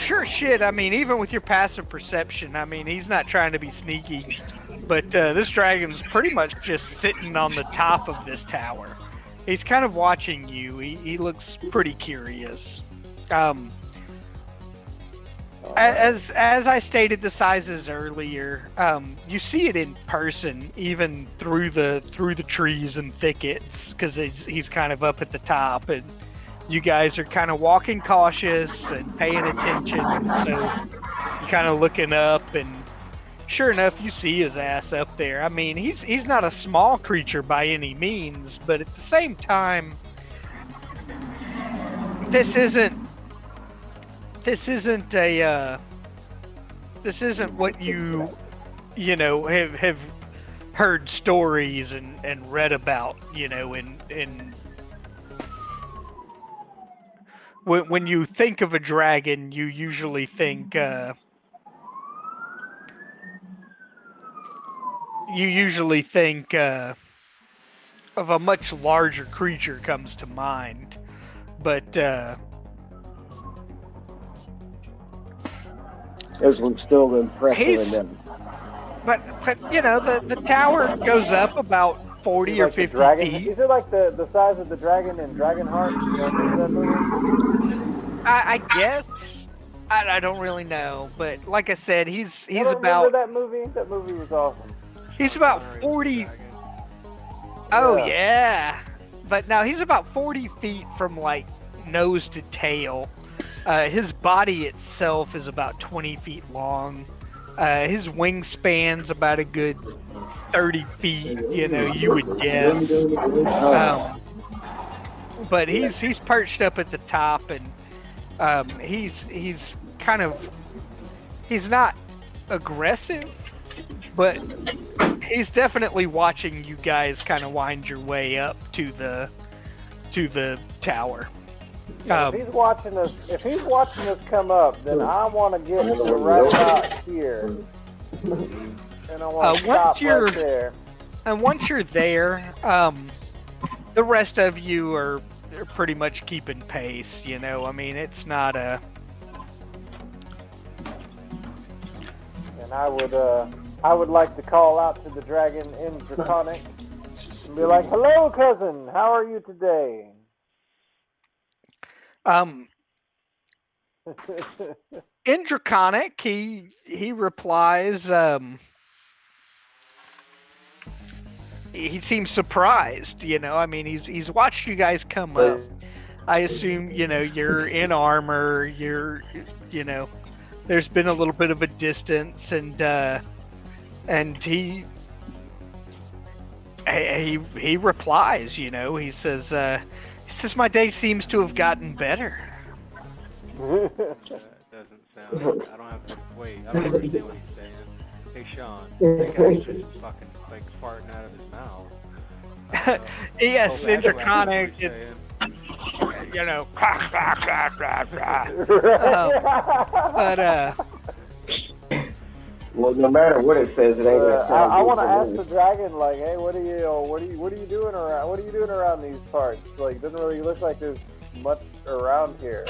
sure shit, I mean, even with your passive perception, I mean, he's not trying to be sneaky, but this dragon's pretty much just sitting on the top of this tower. He's kind of watching you. He looks pretty curious. As I stated the sizes earlier, you see it in person, even through the trees and thickets, because he's kind of up at the top, and you guys are kind of walking cautious and paying attention. So you're kind of looking up, and sure enough, you see his ass up there. I mean, he's not a small creature by any means, but at the same time, this isn't what you know have heard stories and read about, you know, in when you think of a dragon, you usually think of a much larger creature comes to mind, but This one's still impressive enough. but you know, the tower goes up about 40 or Like the 50 dragon. feet. Is it like the size of the dragon in Dragonheart? You know, that movie? I guess. I don't really know, but like I said, he's Remember about that movie? That movie was awesome. he's about 40. Oh yeah, but now he's about 40 feet from like nose to tail. His body itself is about 20 feet long. His wingspan's about a good 30 feet, you know, you would guess. But he's perched up at the top, and he's kind of, he's not aggressive, but he's definitely watching you guys kind of wind your way up to the tower. If he's watching us come up, then I want to get to right about here, and I want to stop right there. And once you're there, the rest of you are pretty much keeping pace. You know, I mean, it's not a. And I would like to call out to the dragon in Draconic and be like, "Hello, cousin. How are you today?" In Draconic, he replies. He seems surprised. You know, I mean, he's watched you guys come up. I assume, you know, you're in armor. You know, there's been a little bit of a distance, and he replies. You know, he says my day seems to have gotten better. That doesn't sound. I don't have to wait. I don't understand what he's saying. Hey, Sean, that guy's just fucking like farting out of his mouth. Yes, in Draconic, it's, you know, but well, no matter what it says, it ain't gonna sound I good want to for ask me. the dragon, like, hey, what are you doing around these parts? Like, it doesn't really look like there's much around here.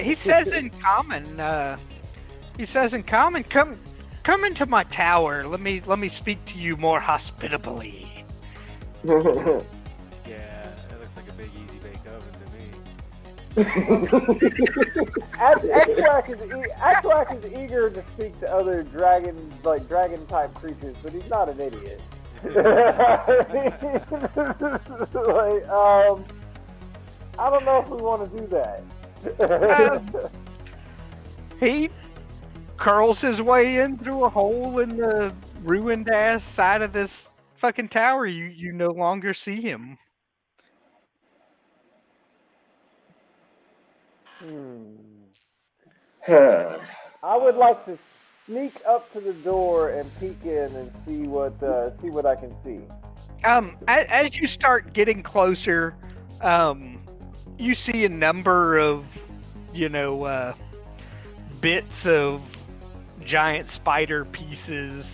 he says in common, come into my tower. Let me speak to you more hospitably. Yeah, that looks like a big easy bake oven to me. Axwak is eager to speak to other dragon type creatures, but he's not an idiot. Like, I don't know if we want to do that. He curls his way in through a hole in the ruined ass side of this fucking tower. You no longer see him. I would like to sneak up to the door and peek in and see what I can see. As you start getting closer, you see a number of, you know, bits of giant spider pieces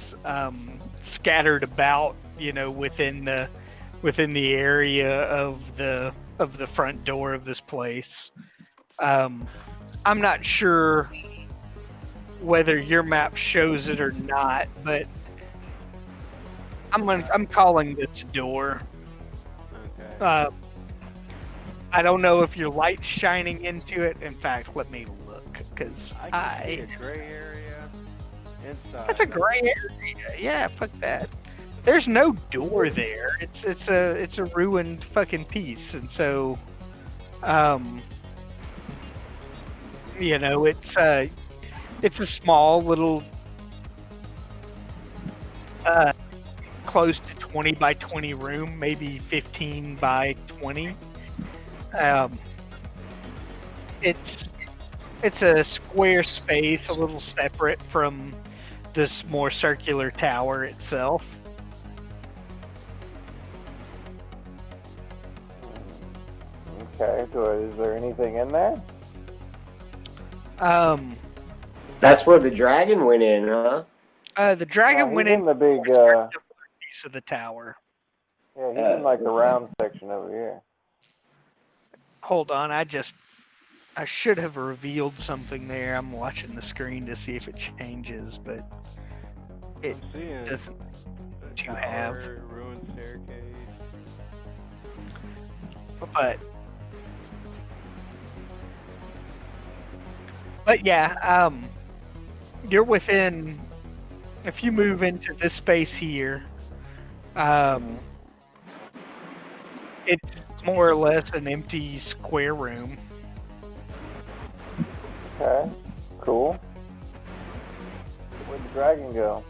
scattered about, you know, within the area of the front door of this place. I'm not sure whether your map shows it or not, but I'm calling this a door. Okay. I don't know if your light's shining into it. In fact, let me look, because I can see a gray area inside. That's a gray area. Yeah, fuck that. There's no door there. It's a ruined fucking piece, and so, you know, it's a small little, close to 20 by 20 room, maybe 15 by 20. It's a square space, a little separate from this more circular tower itself. Okay, so is there anything in there? That's where the dragon went in, huh? The dragon went in the big piece of the tower. Yeah, he's in like the round section over here. Hold on, I should have revealed something there. I'm watching the screen to see if it changes, but it I'm seeing doesn't. the You have. tower, ruined staircase. But yeah, you're within. If you move into this space here, it's more or less an empty square room. Okay, cool. Where'd the dragon go?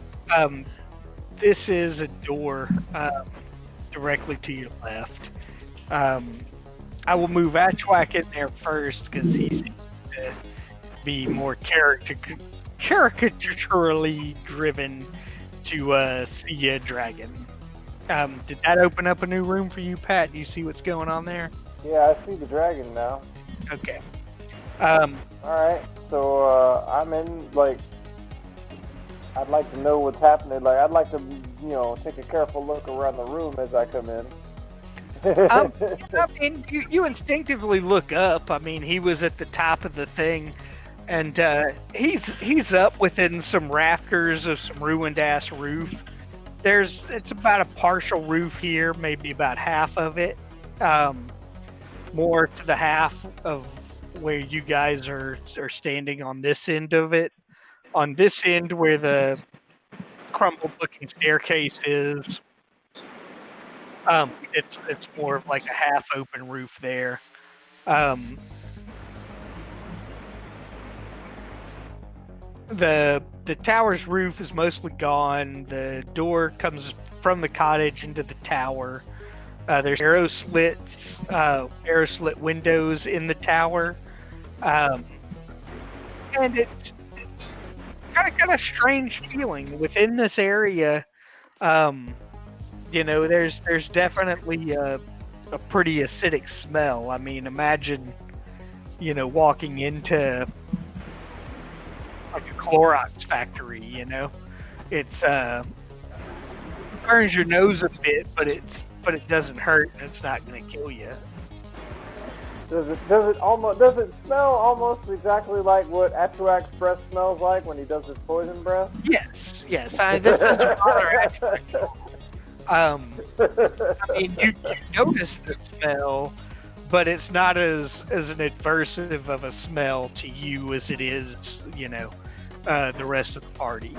This is a door directly to your left. I will move Ashwak in there first because he seems to be more caricaturally driven to see a dragon. Did that open up a new room for you, Pat? Do you see what's going on there? Yeah, I see the dragon now. Okay. Alright, so I'm in, like, I'd like to know what's happening. Like, I'd like to, take a careful look around the room as I come in. I mean, you instinctively look up. I mean, he was at the top of the thing, and he's up within some rafters of some ruined-ass roof. It's about a partial roof here, maybe about half of it. More to the half of where you guys are standing on this end of it. On this end where the crumbled-looking staircase is, it's more of like a half-open roof there. The tower's roof is mostly gone. The door comes from the cottage into the tower. There's arrow slit windows in the tower, and it's kind of strange feeling within this area. There's definitely a pretty acidic smell. I mean, imagine, walking into like a Clorox factory. It's burns your nose a bit, but it doesn't hurt, and it's not going to kill you. Does it smell almost exactly like what Atruak's breath smells like when he does his poison breath? Yes. This is a rather I mean, you notice the smell, but it's not as an adversive of a smell to you as it is, the rest of the party.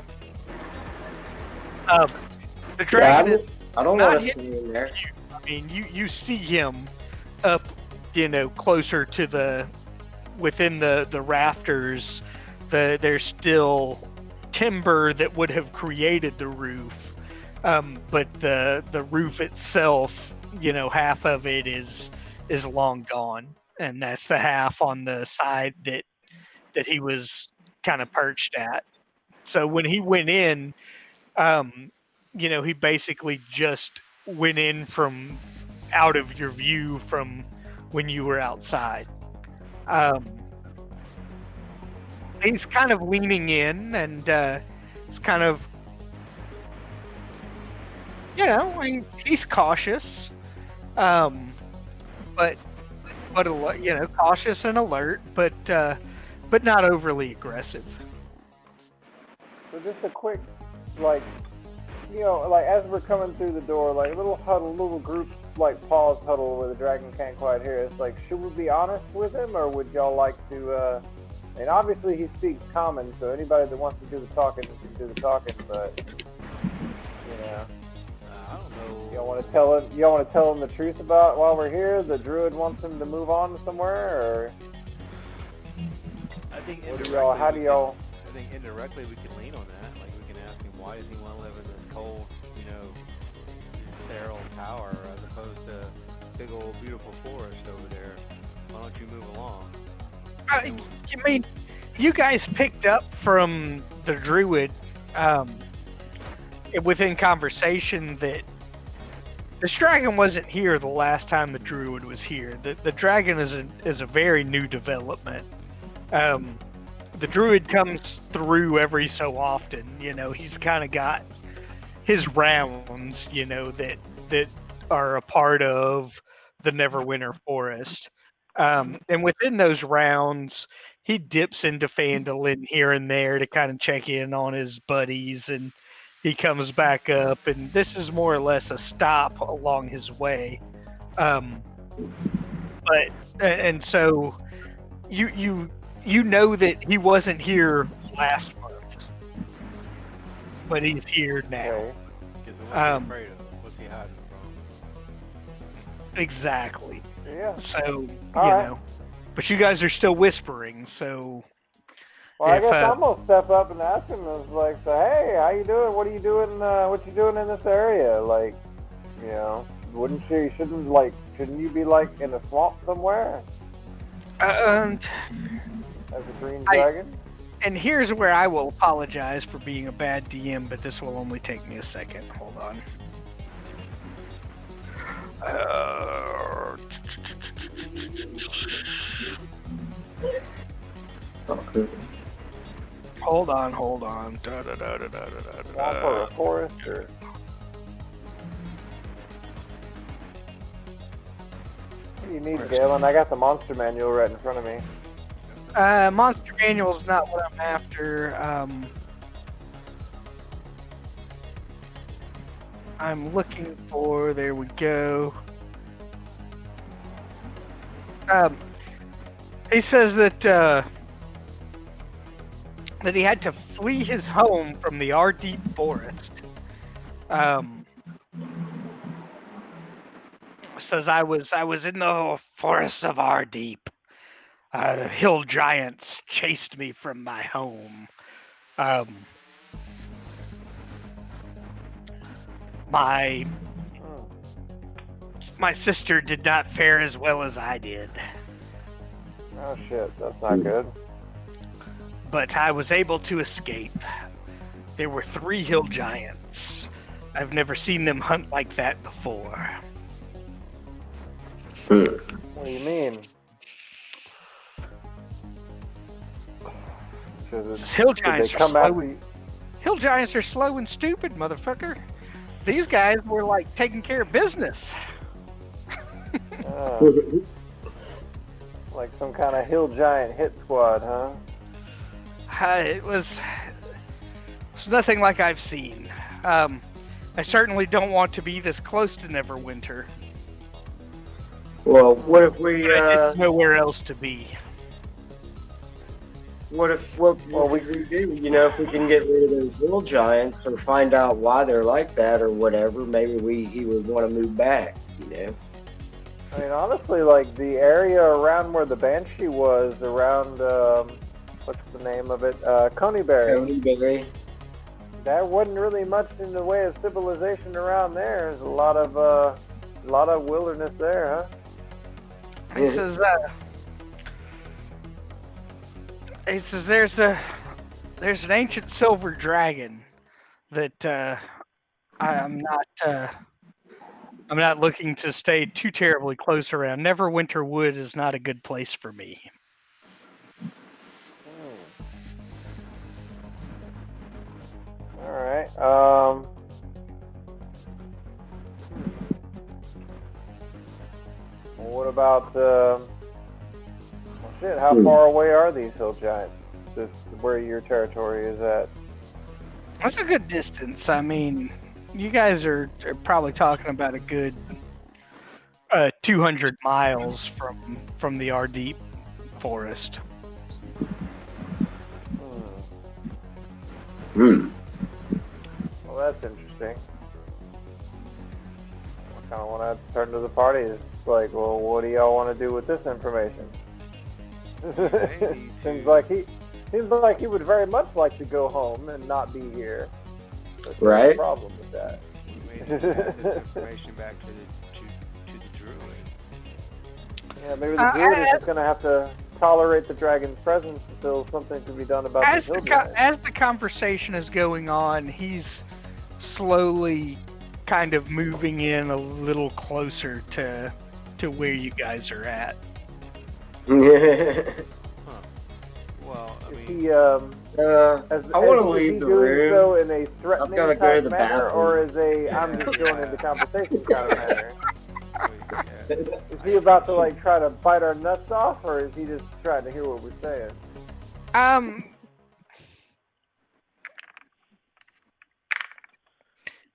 The dragon is. I don't want to see him there. I mean, you see him up, closer to within the rafters. There's still timber that would have created the roof, but the roof itself, half of it is long gone, and that's the half on the side that he was kind of perched at. So when he went in, he basically just went in from out of your view from when you were outside. He's kind of leaning in, and it's kind of, he's cautious, but cautious and alert, but not overly aggressive. So just a quick, as we're coming through the door, like a little group, pause huddle where the dragon can't quite hear us. Like, should we be honest with him, or would y'all like to, and obviously he speaks common, so anybody that wants to do the talking can do the talking, but, I don't know. Y'all want to tell him the truth about while we're here? The druid wants him to move on somewhere, or? I think indirectly we can lean on that. Like, we can ask him, why does he want to live in this cold, sterile tower as opposed to big old beautiful forest over there? Why don't you move along? I mean, you guys picked up from the druid within conversation that this dragon wasn't here the last time the druid was here. The dragon is a very new development. The druid comes through every so often. He's kind of got his rounds, that are a part of the Neverwinter Forest. And within those rounds, he dips into Phandalin here and there to kind of check in on his buddies, and he comes back up, and this is more or less a stop along his way. So you know that he wasn't here last month, but he's here now. Afraid of him. What's he hiding from? Exactly. Yeah. So, but you guys are still whispering, so... Well, I guess I'm going to step up and ask him, hey, how you doing? What are you doing, what you doing in this area? Shouldn't you be, in a swamp somewhere? As a green dragon? And here's where I will apologize for being a bad DM, but this will only take me a second. Hold on. Hold on. Swamp or a forest or... What do you need, Galen? I got the monster manual right in front of me. Monster manual is not what I'm after. I'm looking for. There we go. He says that he had to flee his home from the Ardeep forest. Says I was in the forests of Ardeep. The hill giants chased me from my home. My sister did not fare as well as I did. Oh shit, that's not good. But I was able to escape. There were 3 hill giants. I've never seen them hunt like that before. What do you mean? Hill giants they come are out slow. Hill giants are slow and stupid, motherfucker. These guys were like taking care of business. Like some kind of hill giant hit squad, huh? It was nothing like I've seen. I certainly don't want to be this close to Neverwinter. Well, what if we, There's nowhere else to be. what we do, you know, if we can get rid of those hill giants or find out why they're like that or whatever, maybe he would want to move back, you know? I mean, honestly, like, the area around where the Banshee was, around, what's the name of it? Coneyberry. Coneyberry. There wasn't really much in the way of civilization around there. There's a lot of wilderness there, huh? He says, there's an ancient silver dragon that I'm not looking to stay too terribly close around. Neverwinter Wood is not a good place for me. All right. What about how far away are these hill giants? Just where your territory is at? That's a good distance. I mean, you guys are probably talking about a good 200 miles from the Ardeep forest. Well, that's interesting. I kind of want to turn to the party. It's like, well, what do y'all want to do with this information? Seems like he would very much like to go home and not be here. There's right? No problem with that. Maybe pass this information back to the druid. Yeah, maybe the druid is just going to have to tolerate the dragon's presence until something can be done about the hill giants. As the conversation is going on, he's slowly kind of moving in a little closer to where you guys are at. Well, I mean, He, I want to leave the room. So in a threatening I've got to go to the manner, bathroom. or is I'm just joining the conversation kind of manner? yeah. Is he about to like try to bite our nuts off, or is he just trying to hear what we're saying?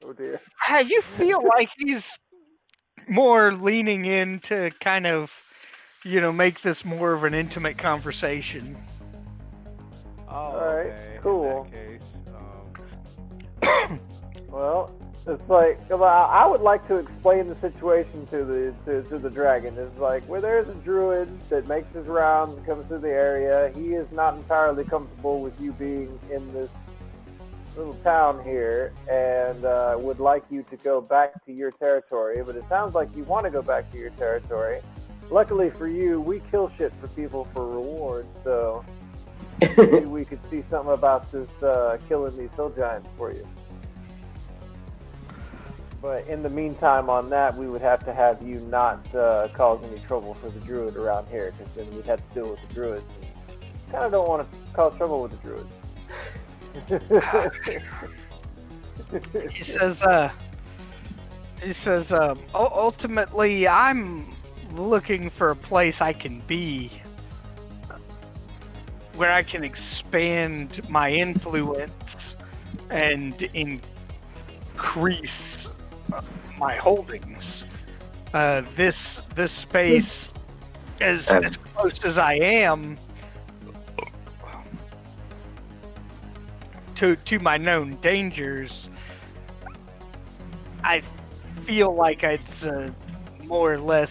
Oh dear. You feel like he's more leaning in to kind of, make this more of an intimate conversation. Oh, Alright, okay. cool. In that case, Well, it's like I would like to explain the situation to the dragon. It's like where there's a druid that makes his rounds and comes through the area. He is not entirely comfortable with you being in this little town here, and would like you to go back to your territory. But it sounds like you want to go back to your territory. Luckily for you, we kill shit for people for reward. So maybe we could see something about this killing these hill giants for you. But in the meantime, on that, we would have to have you not cause any trouble for the druid around here, because then we'd have to deal with the druids. Kind of don't want to cause trouble with the druids. He says, ultimately, I'm looking for a place I can be where I can expand my influence and increase my holdings. This space, as close as I am to my known dangers, I feel like it's more or less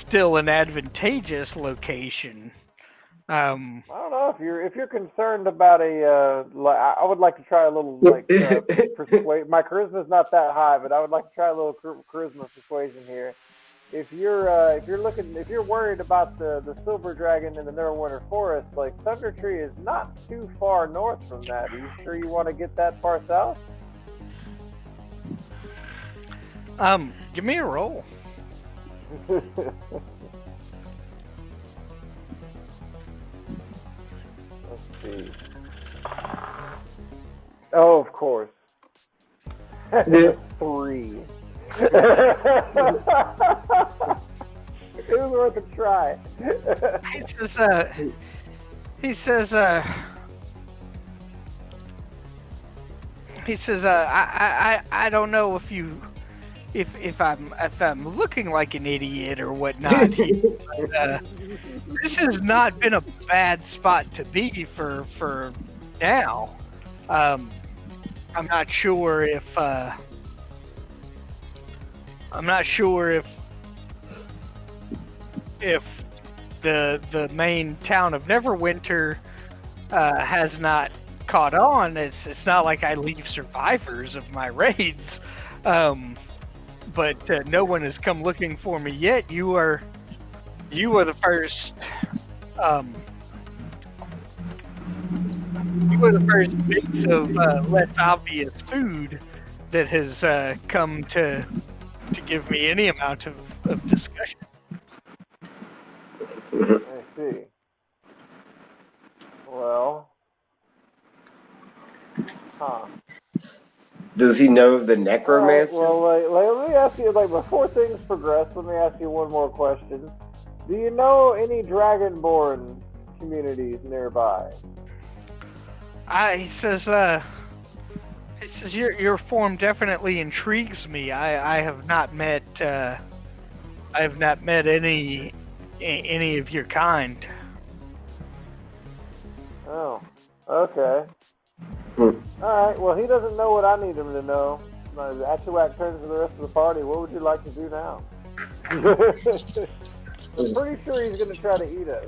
still an advantageous location. I don't know if you're concerned about I would like to try a little persuade. My charisma's not that high, but I would like to try a little charisma persuasion here. If you're worried about the silver dragon in the Neverwinter Forest, like Thunder Tree is not too far north from that. Are you sure you want to get that far south? Give me a roll. Let's see. Oh, of course. 3. It was worth a try. He says, I don't know if I'm looking like an idiot or whatnot. This has not been a bad spot to be for now. I'm not sure if the main town of Neverwinter has not caught on. It's not like I leave survivors of my raids, but no one has come looking for me yet. You are the first. You were the first bit of less obvious food that has come to give me any amount of discussion. I see. Well, Does he know the necromancer? Let me ask you, before things progress, let me ask you one more question. Do you know any Dragonborn communities nearby? He says, your form definitely intrigues me. I have not met any of your kind. Oh, okay. Alright, well, he doesn't know what I need him to know. Atuak turns to the rest of the party. What would you like to do now? I'm pretty sure he's going to try to eat us.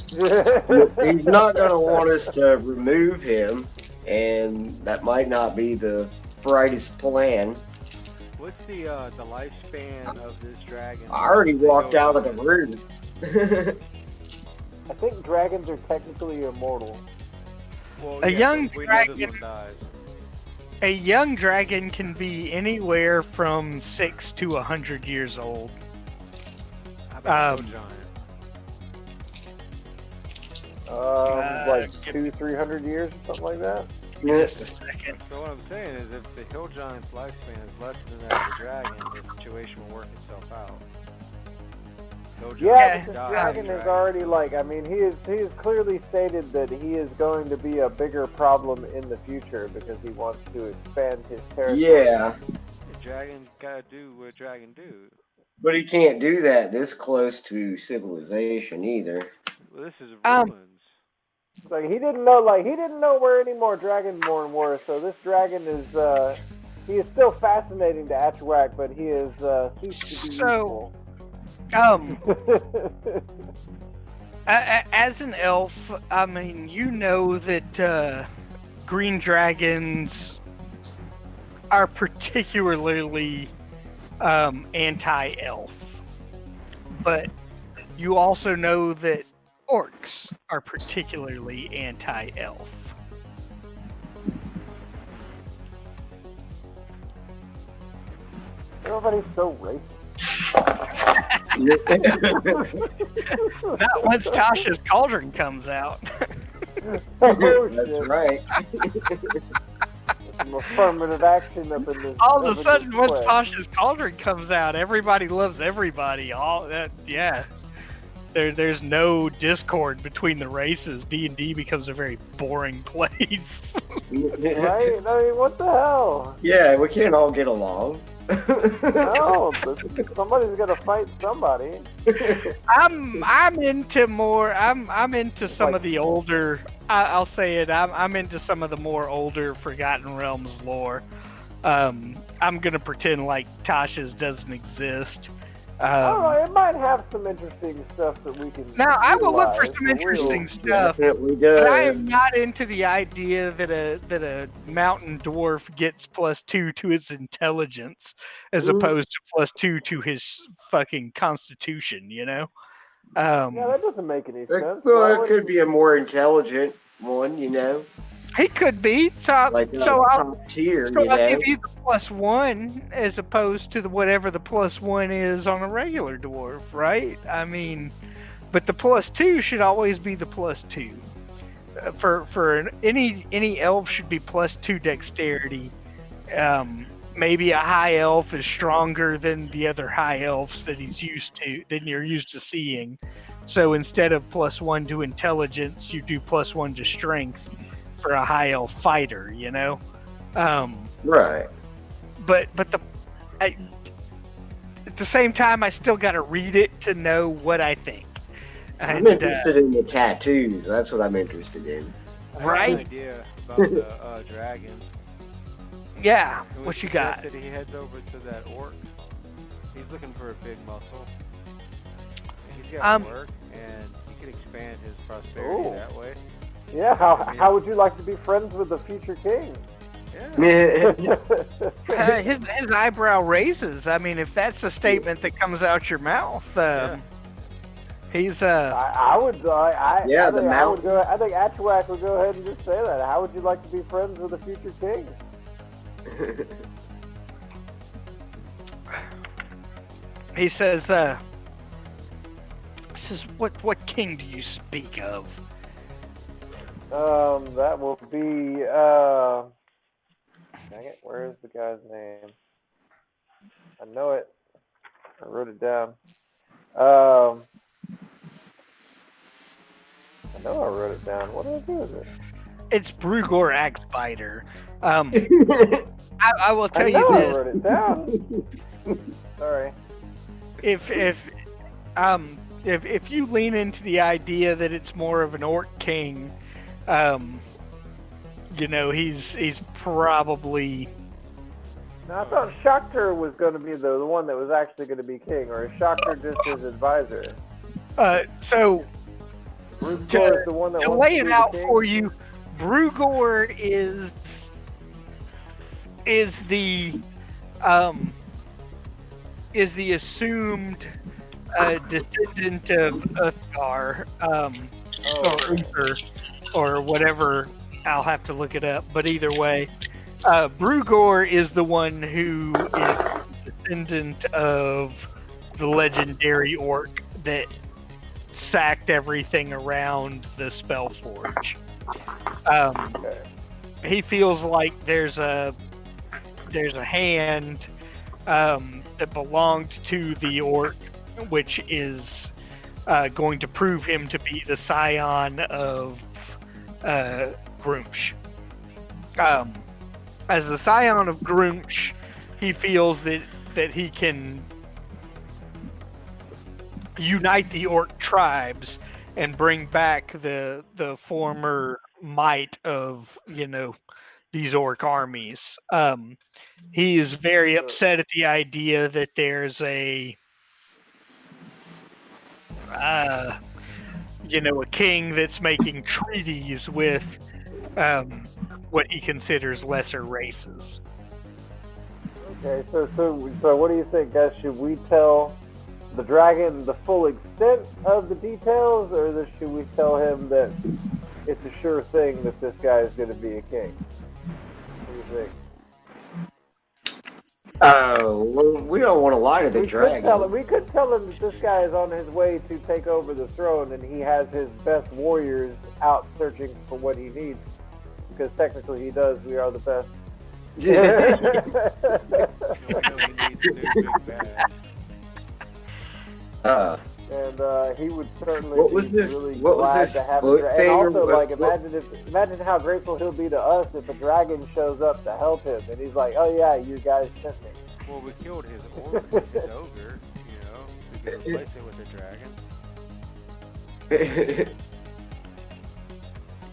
He's not going to want us to remove him, and that might not be the brightest plan. What's the lifespan of this dragon? I already walked out of the room. I think dragons are technically immortal. Well, A young we know dragon. this one dies. A young dragon can be anywhere from 6 to 100 years old. How about a giant? 200-300 years or something like that. Just a second. So what I'm saying is, if the hill giant's lifespan is less than that of the dragon, the situation will work itself out. Yeah, because Dragon is already he has clearly stated that he is going to be a bigger problem in the future because he wants to expand his territory. Yeah. The dragon's gotta do what a dragon do. But he can't do that this close to civilization either. Well, this is ruins. He didn't know where any more Dragonborn were, so this dragon is he is still fascinating to Atuak, but he is ceased to be useful. As an elf, I mean, you know that green dragons are particularly anti-elf, but you also know that orcs are particularly anti-elf. Everybody's so racist. Not once Tasha's Cauldron comes out. Oh, That's shit. right. Some affirmative action up in this. All of a sudden, once quest. Tasha's Cauldron comes out, everybody loves everybody. All that, yeah. There's no discord between the races. D&D becomes a very boring place. Right? I mean, what the hell? Yeah, we can't all get along. No, but somebody's got to fight somebody. I'm into more. I'm into some of the older. I'll say it. I'm into some of the more older Forgotten Realms lore. I'm gonna pretend like Tasha's doesn't exist. I don't know, it might have some interesting stuff that we can. Now I will look for utilize, some but interesting we'll- stuff. Definitely But I does. am not into the idea that a mountain dwarf gets +2 to his intelligence as opposed to +2 to his fucking constitution, you know? Yeah, that doesn't make any sense. Why Well, it would could he- be a more intelligent one, you know, He could be. So, like so I'll, top tier, so you I'll know. give you the +1 as opposed to whatever the +1 is on a regular dwarf, right? I mean, but the +2 should always be the +2. Any elf should be +2 dexterity. Maybe a high elf is stronger than the other high elves that you're used to seeing. So instead of +1 to intelligence, you do +1 to strength for a high elf fighter, you know. Right. But at the same time, I still got to read it to know what I think. I'm And, interested in the tattoos. That's what I'm interested in. I have Right? an idea about the dragon. yeah, It was what you got? suggested he heads over to that orc. He's looking for a big muscle. And he's got work, and he can expand his prosperity Ooh. that way. Yeah, how would you like to be friends with the future king? Yeah. His eyebrow raises. I mean, if that's a statement that comes out your mouth, he's I would. Yeah, I the think I mouth. would go. I think Atchwak would go ahead and just say that. How would you like to be friends with the future king? he says what king do you speak of? That will be. Dang it! Where is the guy's name? I know it. I wrote it down. I know I wrote it down. What did I do with it? It's Brugor Axebiter. I will tell I you know I this. wrote it down. Sorry. If you lean into the idea that it's more of an orc king, you know, he's probably. Now, I thought Shakhtar was going to be the one that was actually going to be king, or is Shakhtar just his advisor? So Brugor is the one that to wants lay to it be out the king? for you, Brugor is the assumed descendant of Uthgar, or Uther, or whatever. I'll have to look it up, but either way, Brugor is the one who is the descendant of the legendary orc that sacked everything around the Spellforge. He feels like there's a hand that belonged to the orc, which is going to prove him to be the scion of Grumsh. As the scion of Grumsh, he feels that he can unite the orc tribes and bring back the former might of, you know, these orc armies. He is very upset at the idea that there's a king that's making treaties with what he considers lesser races. Okay, so what do you think, guys? Should we tell the dragon the full extent of the details, or should we tell him that it's a sure thing that this guy is going to be a king? What do you think? Well, we don't want to lie to the dragon. We could tell him that this guy is on his way to take over the throne, and he has his best warriors out searching for what he needs. Because technically he does. We are the best. And he would certainly be really glad to have it. And also, like, imagine how grateful he'll be to us if a dragon shows up to help him, and he's like, "Oh yeah, you guys sent me." Well, we killed his ogre, you know. We could replace it with a dragon.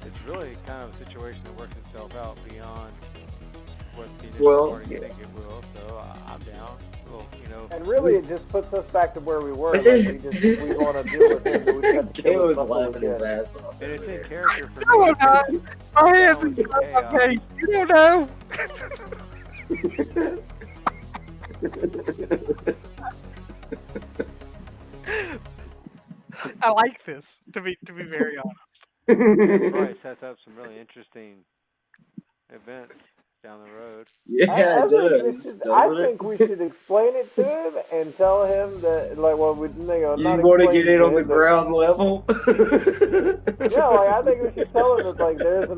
It's really kind of a situation that works itself out beyond what the initial party think it will. So I'm down. Well, you know. And really, it just puts us back to where we were. Like, we want to deal with him, but we have to kill him. And it's in character for No, me. not. My hands are okay. You don't know. I like this, to be very honest. It probably sets up some really interesting events down the road. Yeah, I think we should explain it to him and tell him that, like, well, we, you want to get in on the ground level? Yeah, like, I think we should tell him that, like, there's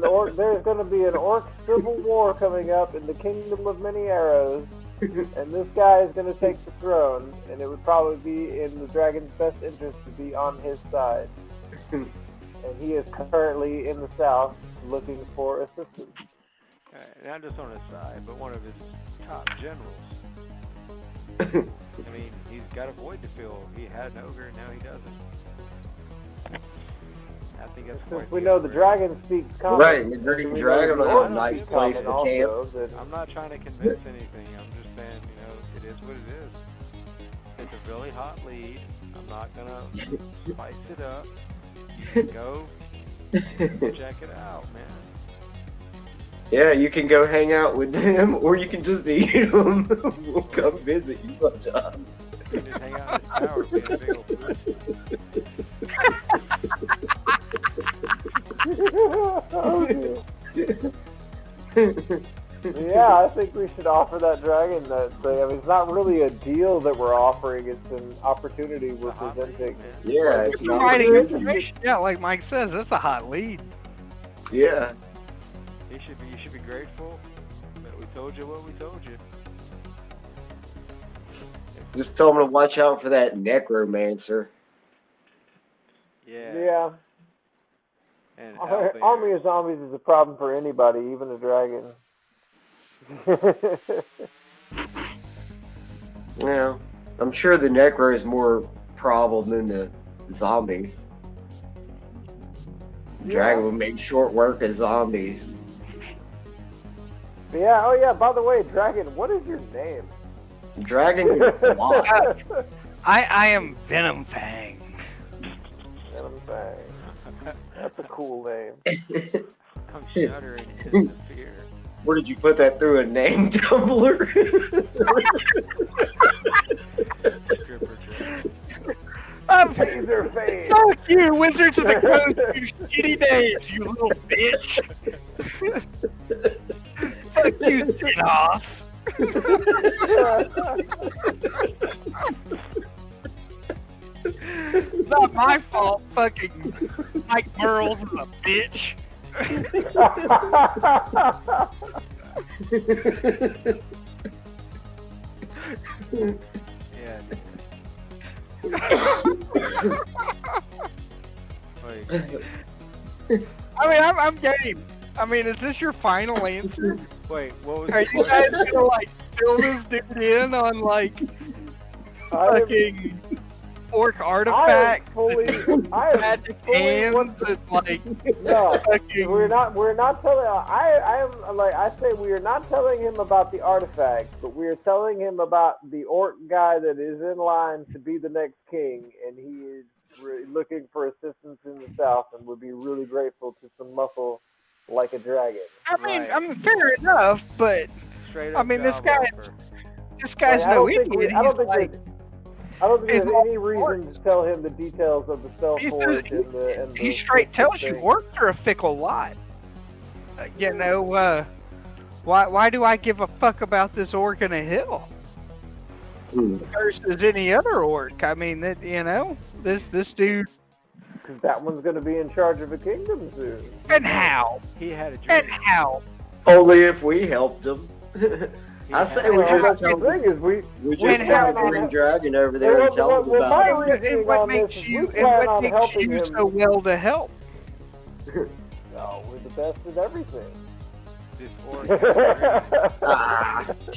going to be an orc civil war coming up in the Kingdom of Many Arrows, and this guy is going to take the throne, and it would probably be in the dragon's best interest to be on his side. And he is currently in the south looking for assistance. Not just on his side, but one of his top generals. I mean, he's got a void to fill. He had an ogre, and now he doesn't. I think that's Since we know the dragon speaks common. Right, the dragon will have a nice place to camp. I'm not trying to convince anything. I'm just saying, you know, it is what it is. It's a really hot lead. I'm not gonna spice it up. You can go check it out, man. Yeah, you can go hang out with him, or you can just eat him. We'll come visit you sometime. You can just hang out in his tower being a big old Yeah, I think we should offer that dragon that thing. I mean, it's not really a deal that we're offering, it's an opportunity we're presenting. Yeah, It's providing information. Yeah, like Mike says, that's a hot lead. Yeah. You should be grateful that we told you what we told you. Just tell him to watch out for that necromancer. Yeah. Yeah. And Army of zombies is a problem for anybody, even a dragon. Yeah, I'm sure the necro is more problem than the zombies. The dragon will make short work of zombies. Yeah, oh yeah, by the way, dragon, what is your name? Dragon is lost. I am Venom Fang. Venom Fang. That's a cool name. I'm shuddering in the fear. Where did you put that through a name tumbler? Taser face. Fuck you, Wizards of the Coast, you shitty names, you little bitch. Fuck you, sit-off. It's not my fault, fucking Mike Burrows is a bitch. Yeah. I mean, I'm game. I mean, is this your final answer? Wait, what was Are you guys gonna, like, fill this dude in on, like, fucking orc artifacts? Magic hands and, like, no, fucking... we're not telling, I say we are not telling him about the artifacts, but we are telling him about the orc guy that is in line to be the next king, and he is looking for assistance in the south and would be really grateful to some muscle like a dragon. I mean, I'm fair enough, but straight I up mean, job this offer? guy's no idiot. I don't think I don't think It's there's all any reason to tell him the details of the stealth forge and the. He straight tells you orcs are a fickle lot. You know, why do I give a fuck about this orc in a hill versus any other orc? I mean, that this dude. Because that one's going to be in charge of a kingdom soon. And how? He had a dream. And how? Only if we helped him. I say we Well, just the thing is, we just plan have on a green dragon over there and tell him about it. And what makes you so well to help? No, we're the best at everything. This orc.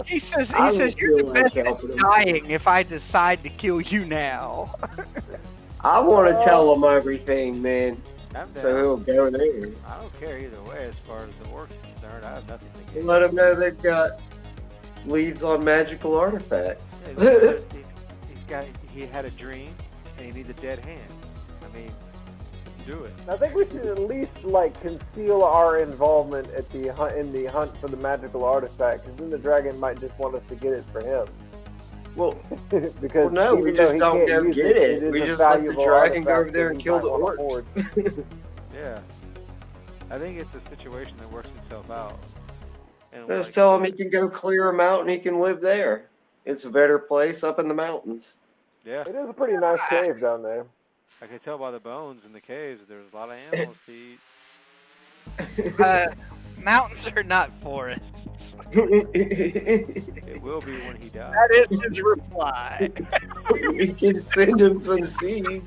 He says I you're feel the like best at helping him. dying if I decide to kill you now. I want to tell him everything, man. I'm down. So he'll go there. I don't care either way as far as the orc's concerned. I have nothing to gain. Let him know they've got leads on magical artifacts. He had a dream and he needs a dead hand. I mean, do it. I think we should at least conceal our involvement at in the hunt for the magical artifact, because then the dragon might just want us to get it for him. Well, because no, we just don't go get it. is We a just let the valuable dragon go over artifact there that and he kill the might wanna orcs. hoard. Yeah. I think it's a situation that works itself out. And Just tell him he can go clear a mountain, he can live there. It's a better place up in the mountains. Yeah. It is a pretty nice cave down there. I can tell by the bones in the caves there's a lot of animals to eat. Mountains are not forests. It will be when he dies. That is his reply. We can send him some seeds.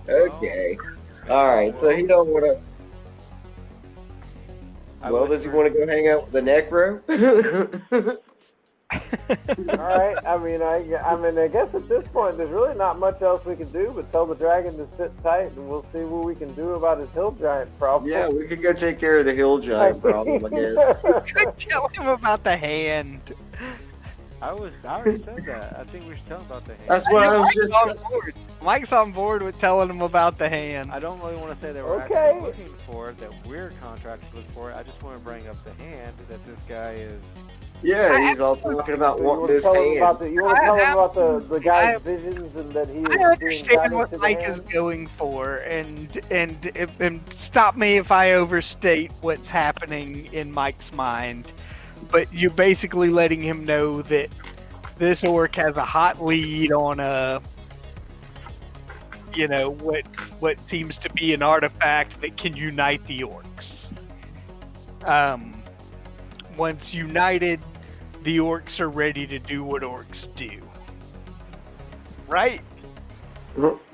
Okay. Alright, so he don't want to... Well, does he want to go hang out with the necro? All right. I mean, I guess at this point, there's really not much else we can do but tell the dragon to sit tight, and we'll see what we can do about his hill giant problem. Yeah, we could go take care of the hill giant problem, I guess. Tell him about the hand. I already said that. I think we should tell him about the hand. That's what I was Mike's on just... board. Mike's on board with telling him about the hand. I don't really want to say that we're Okay. actually looking for it, that we're contracted to look for it. I just want to bring up the hand that this guy is. Yeah, he's all talking about You wanting want to his tell him hand. about the guy's I- visions and that he is I being understand guided what to the Mike hand? is going for, and stop me if I overstate what's happening in Mike's mind. But you're basically letting him know that this orc has a hot lead on what seems to be an artifact that can unite the orcs. Once united, the orcs are ready to do what orcs do. Right?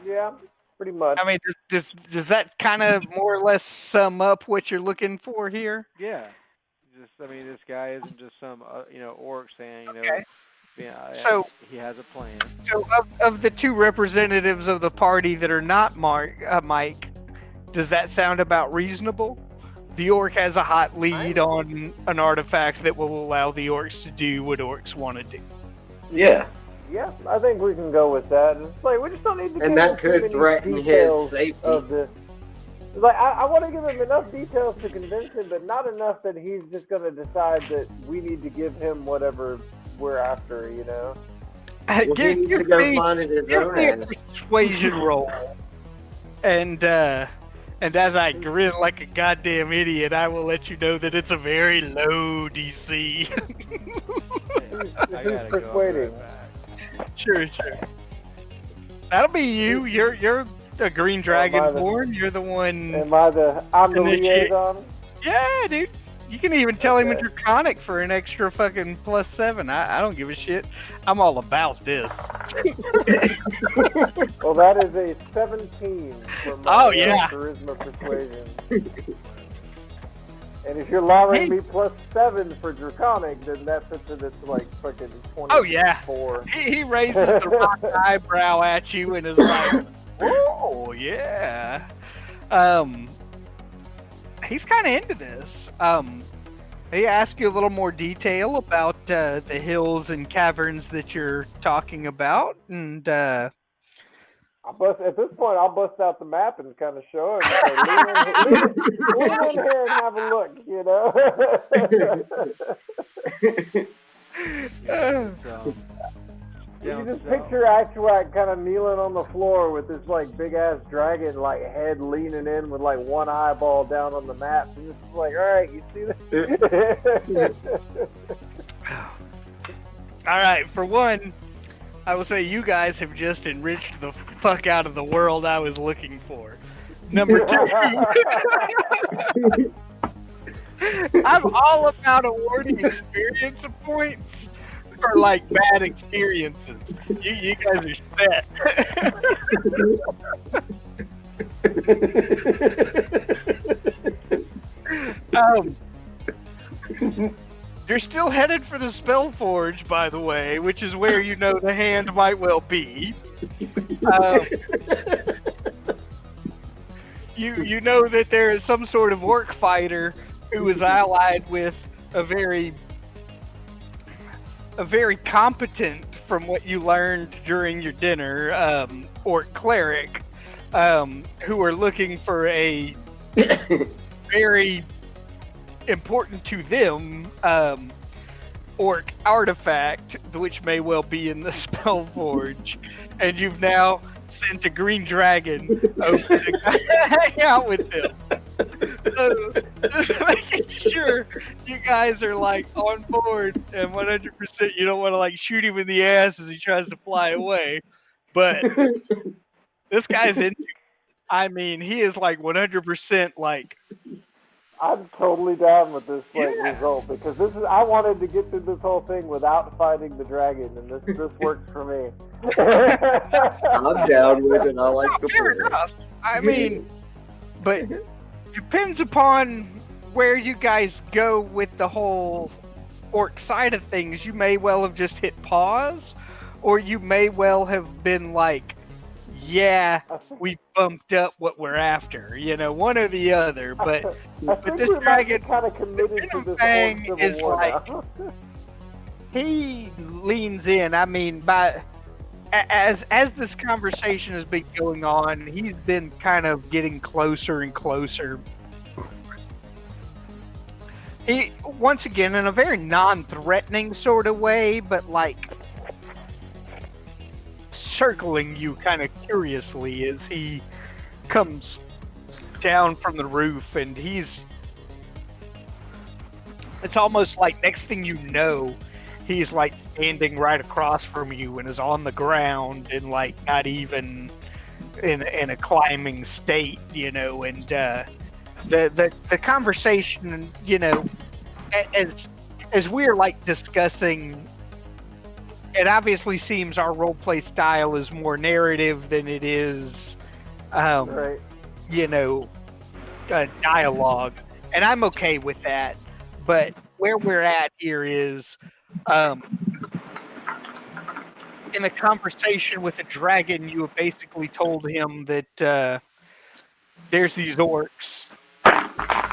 Yeah, pretty much. I mean, does that kind of more or less sum up what you're looking for here? Yeah. This guy isn't just some, orc saying, Okay. So he has a plan. So, of the two representatives of the party that are not Mike, does that sound about reasonable? The orc has a hot lead on an artifact that will allow the orcs to do what orcs want to do. Yeah. Yeah, I think we can go with that. It's like we just don't need to And give that him too could many threaten his details safety. of the. Like I want to give him enough details to convince him, but not enough that he's just going to decide that we need to give him whatever we're after. Well, he needs to go find it his give own me a ass. persuasion roll. And as I grin like a goddamn idiot, I will let you know that it's a very low DC. Who's persuading? Sure. That'll be you. You're a green dragonborn. You're the one. I'm the liaison? Yeah, dude. You can even tell him a draconic for an extra fucking +7. I don't give a shit. I'm all about this. Well, that is a 17 for my charisma persuasion. And if you're lowering me +7 for draconic, then that puts it at fucking 24. Oh yeah. He raises the rock eyebrow at you and is like, "Oh yeah." He's kind of into this. He asks you a little more detail about the hills and caverns that you're talking about, and at this point, I'll bust out the map and kind of show him. Lean in here and have a look, You just picture Actuac kind of kneeling on the floor with this like big ass dragon like head leaning in with like one eyeball down on the map, and it's just like, all right, you see this? All right, for one, I will say you guys have just enriched the fuck out of the world I was looking for. Number two, I'm all about awarding experience points for like bad experiences. You guys are set. You're still headed for the Spellforge, by the way, which is where you know the hand might well be. You know that there is some sort of orc fighter who is allied with a very competent, from what you learned during your dinner, orc cleric, who are looking for a very important to them orc artifact, which may well be in the Spellforge, and you've now sent a green dragon over to hang out with them. So, just making sure you guys are like on board and 100% you don't want to like shoot him in the ass as he tries to fly away. But this guy's into it. I mean, he is like 100% like. I'm totally down with this result, because I wanted to get through this whole thing without fighting the dragon, and this works for me. I'm down with it. I like the fair enough. I mean, but depends upon where you guys go with the whole orc side of things. You may well have just hit pause, or you may well have been like, yeah, we bumped up what we're after, one or the other. But this dragon, kind of committed to this thing whole is Civil War like now. he leans in. I mean, as this conversation has been going on, he's been kind of getting closer and closer. He, once again, in a very non-threatening sort of way, but like circling you kind of curiously as he comes down from the roof, and it's almost like next thing you know, he's like standing right across from you and is on the ground and like not even in a climbing state, and the conversation, as we're like discussing, it obviously seems our roleplay style is more narrative than it is, Right. Dialogue, and I'm okay with that. But where we're at here is, in a conversation with a dragon, you have basically told him that there's these orcs.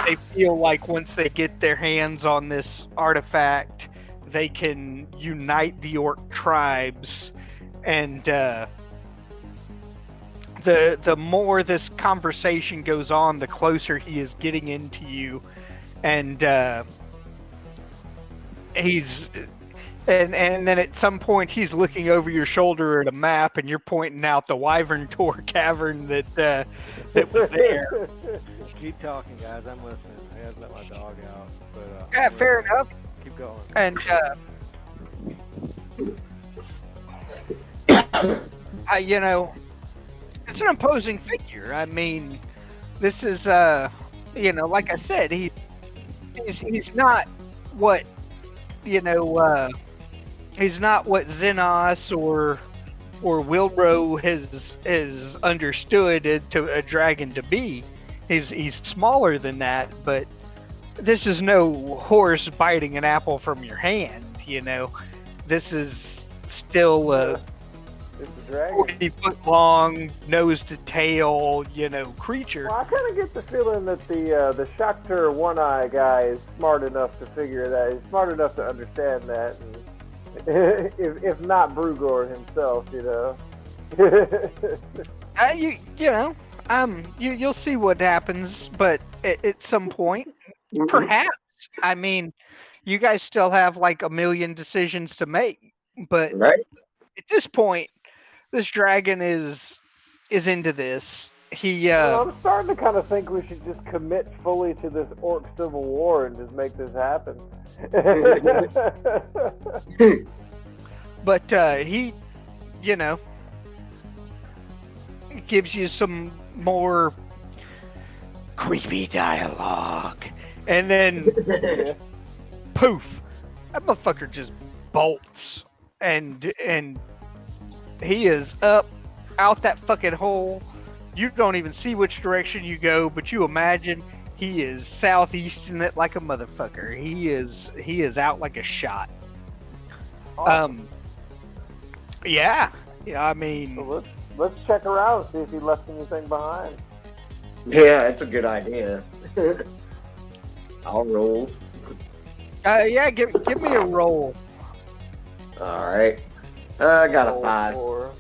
They feel like once they get their hands on this artifact, they can unite the orc tribes, and the more this conversation goes on, the closer he is getting into you, and and then at some point he's looking over your shoulder at a map, and you're pointing out the Wyvern Tor cavern that was there. Keep talking, guys. I'm listening. I gotta let my dog out. But, Yeah, fair enough. Keep going. And it's an imposing figure. I mean, this is like I said, he's not what he's not what Xenos or Wilbro has understood a dragon to be. He's smaller than that, but this is no horse biting an apple from your hand, This is still a 40-foot long, nose to tail, creature. Well, I kind of get the feeling that the Shakhtar One-Eye guy is smart enough to figure that. He's smart enough to understand that, and if not Brugor himself, You'll see what happens, but at some point, perhaps. I mean, you guys still have like a million decisions to make. But Right? at this point, this dragon is into this. He Well, I'm starting to kind of think we should just commit fully to this orc civil war and just make this happen. but he, you know, gives you some more creepy dialogue, and then poof, that motherfucker just bolts, and he is up out that fucking hole. You don't even see which direction you go, but you imagine he is southeasting it like a motherfucker. He is out like a shot. Awesome. Yeah, I mean, So let's check around and see if he left anything behind. Yeah, that's a good idea. I'll roll. yeah, give me a roll. All right. I got a 5. Four.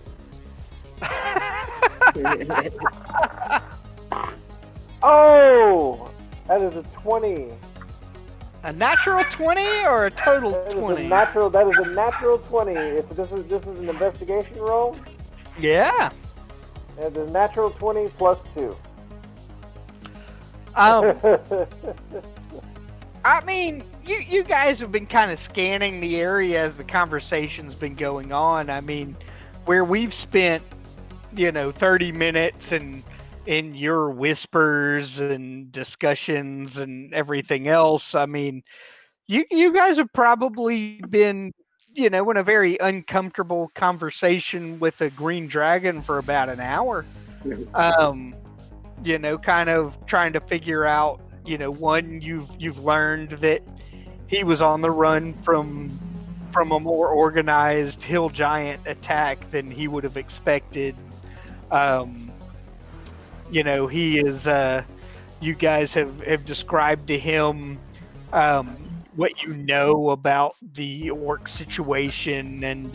Oh, that is a 20. A natural 20 or a total That is 20? That is a natural 20. If this is an investigation roll, Yeah. it's a natural 20 plus 2. I mean, you guys have been kind of scanning the area as the conversation's been going on. I mean, where we've spent, 30 minutes and in your whispers and discussions and everything else. I mean, you guys have probably been, in a very uncomfortable conversation with a green dragon for about an hour. Kind of trying to figure out, one, you've learned that he was on the run from a more organized hill giant attack than he would have expected. He is, you guys have described to him what you know about the orc situation, and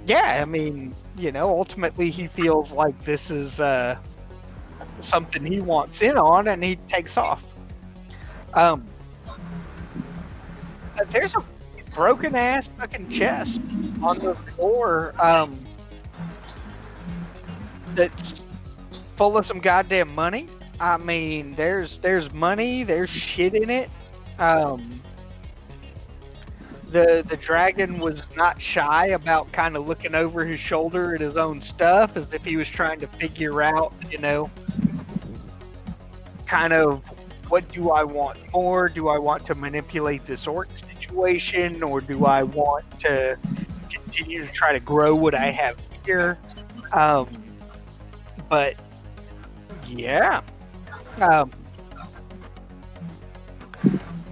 yeah, I mean, ultimately he feels like this is something he wants in on, and he takes off. There's a broken ass fucking chest on the floor that's full of some goddamn money. I mean, there's money, there's shit in it. The dragon was not shy about kind of looking over his shoulder at his own stuff, as if he was trying to figure out, kind of, what do I want more? Do I want to manipulate this orc situation, or do I want to continue to try to grow what I have here? But yeah,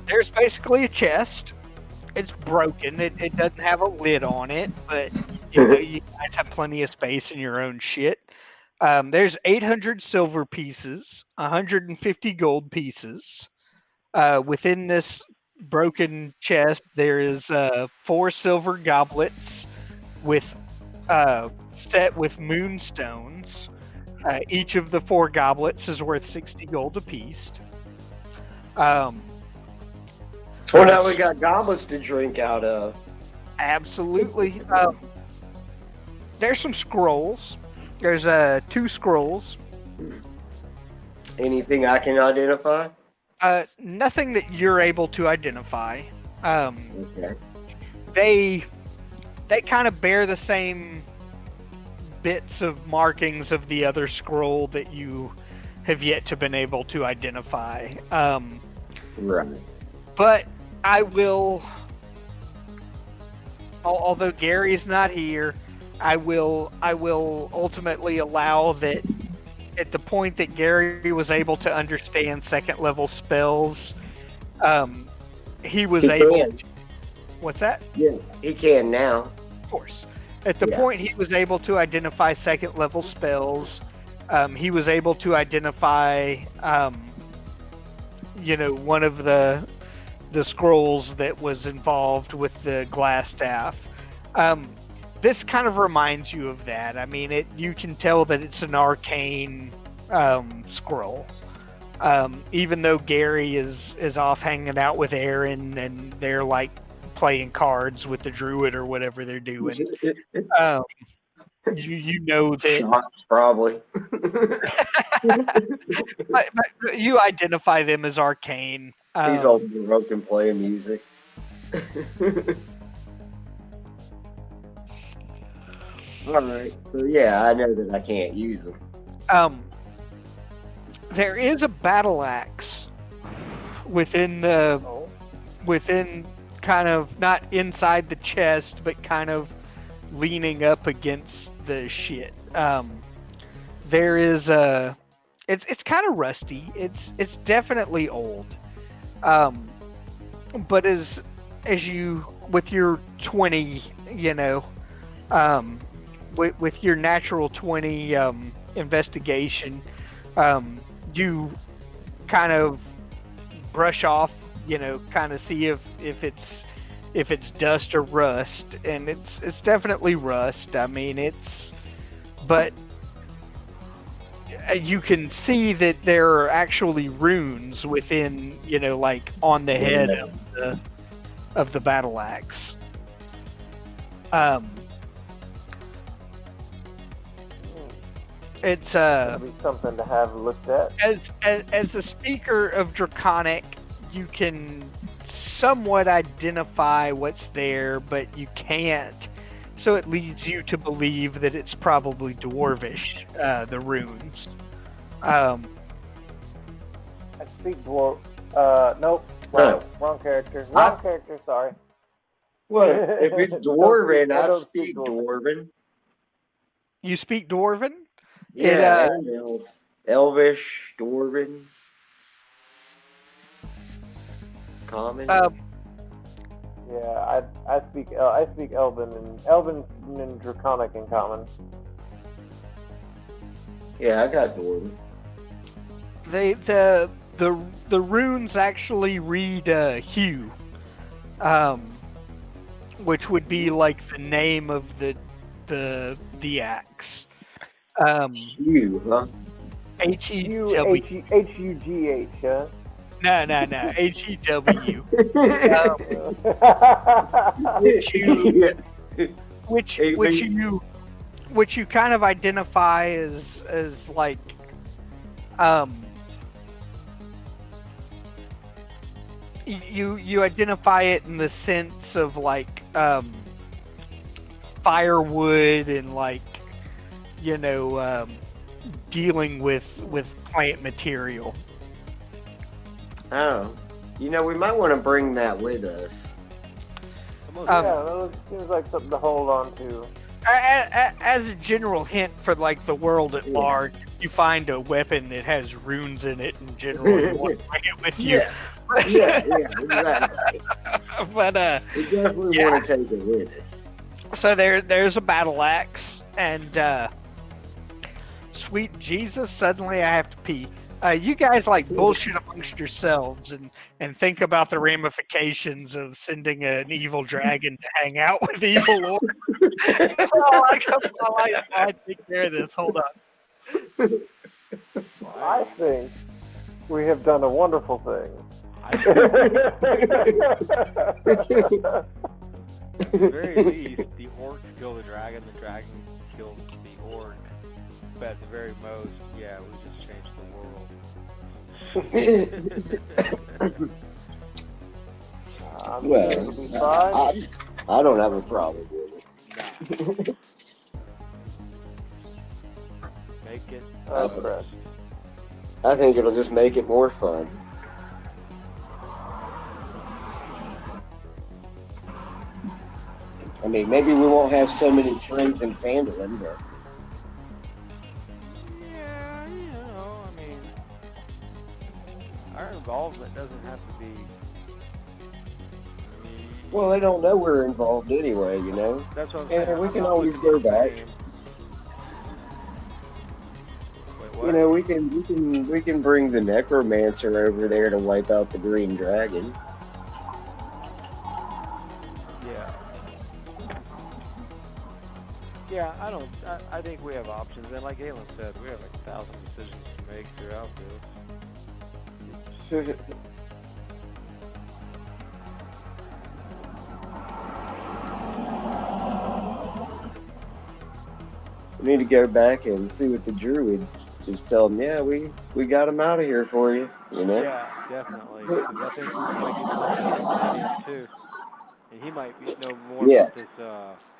there's basically a chest. It's broken. It doesn't have a lid on it, but you guys have plenty of space in your own shit. There's 800 silver pieces, 150 gold pieces. Within this broken chest, there is 4 silver goblets with set with moonstones. Each of the 4 goblets is worth 60 gold apiece. Well, now we got goblets to drink out of. Absolutely. There's some scrolls. There's 2 scrolls. Anything I can identify? Nothing that you're able to identify. Okay. They kind of bear the same bits of markings of the other scroll that you have yet to been able to identify. Right. But I will, although Gary's not here, I will ultimately allow that at the point that Gary was able to understand 2nd level spells, he was able to, what's that? Yeah, he can now. Of course. At the point he was able to identify 2nd level spells, he was able to identify, one of the scrolls that was involved with the glass staff. This kind of reminds you of that. I mean, you can tell that it's an arcane scroll. Even though Gary is off hanging out with Aaron and they're like playing cards with the druid or whatever they're doing, you know that Shots, probably. but you identify them as arcane. He's all broken playing music. Alright, so yeah, I know that I can't use them. There is a battle axe within kind of not inside the chest, but kind of leaning up against the shit. There is it's kind of rusty. It's definitely old. But as you with your 20, with your natural 20 investigation, you kind of brush off, kind of see if it's dust or rust, and it's definitely rust. I mean, but you can see that there are actually runes within, like on the head of the battle axe. It's That'd be something to have looked at. as a speaker of Draconic, you can somewhat identify what's there, but you can't. So it leads you to believe that it's probably Dwarvish, the runes. I speak dwarf. Nope. Wrong character. Wrong character. Sorry. Well, if it's Dwarven, I speak Dwarven. You speak Dwarven? Yeah, Elvish, Dwarven, Common. Yeah, I speak Elven and Draconic in common. Yeah, I got Dwarven. The runes actually read Hugh, which would be like the name of the axe. Hugh, huh? H-E-W. H-U-G-H, huh? No, H-E-W. Which you kind of identify as like you identify it in the sense of like firewood and like dealing with plant material. Oh, we might want to bring that with us. That seems like something to hold on to. As a general hint for like the world at large, if you find a weapon that has runes in it in general, you want to bring it with you. Yeah, exactly. But we definitely want to take it with us. So there's a battle axe, and sweet Jesus, suddenly I have to pee. You guys like bullshit amongst yourselves and think about the ramifications of sending an evil dragon to hang out with evil lords. I take care of this. Hold on. I think we have done a wonderful thing. At the very least, the orcs kill the dragon kills the orc. But at the very most, yeah, we just changed the world. Well, I don't have a problem with it. Nah. Make it. I think it'll just make it more fun. I mean, maybe we won't have so many friends in Phandalin, but... Yeah, our involvement doesn't have to be... Well, they don't know we're involved anyway, That's what I'm saying. And we can always go back. Wait, what? We can bring the necromancer over there to wipe out the green dragon. Yeah, I think we have options, and like Galen said, we have like 1,000 decisions to make throughout this. We need to go back and see what the druids. Just tell them, yeah, we got him out of here for you. You know. Yeah, definitely. 'Cause I think we might get something him too, and he might know more about this.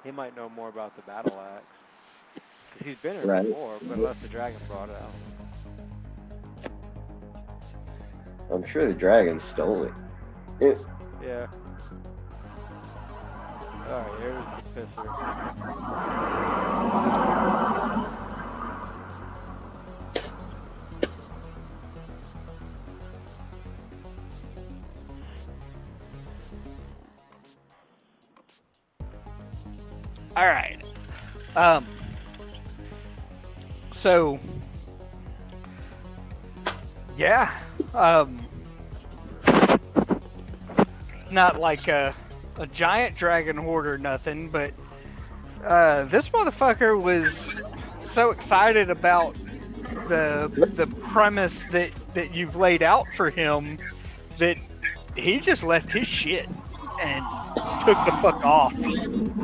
He might know more about the battle axe. 'Cause he's been here before, but unless the dragon brought it out. I'm sure the dragon stole it. Yeah. Alright, here's the pisser. All right. So, yeah. Not like a giant dragon horde or nothing, but this motherfucker was so excited about the premise that you've laid out for him that he just left his shit and took the fuck off.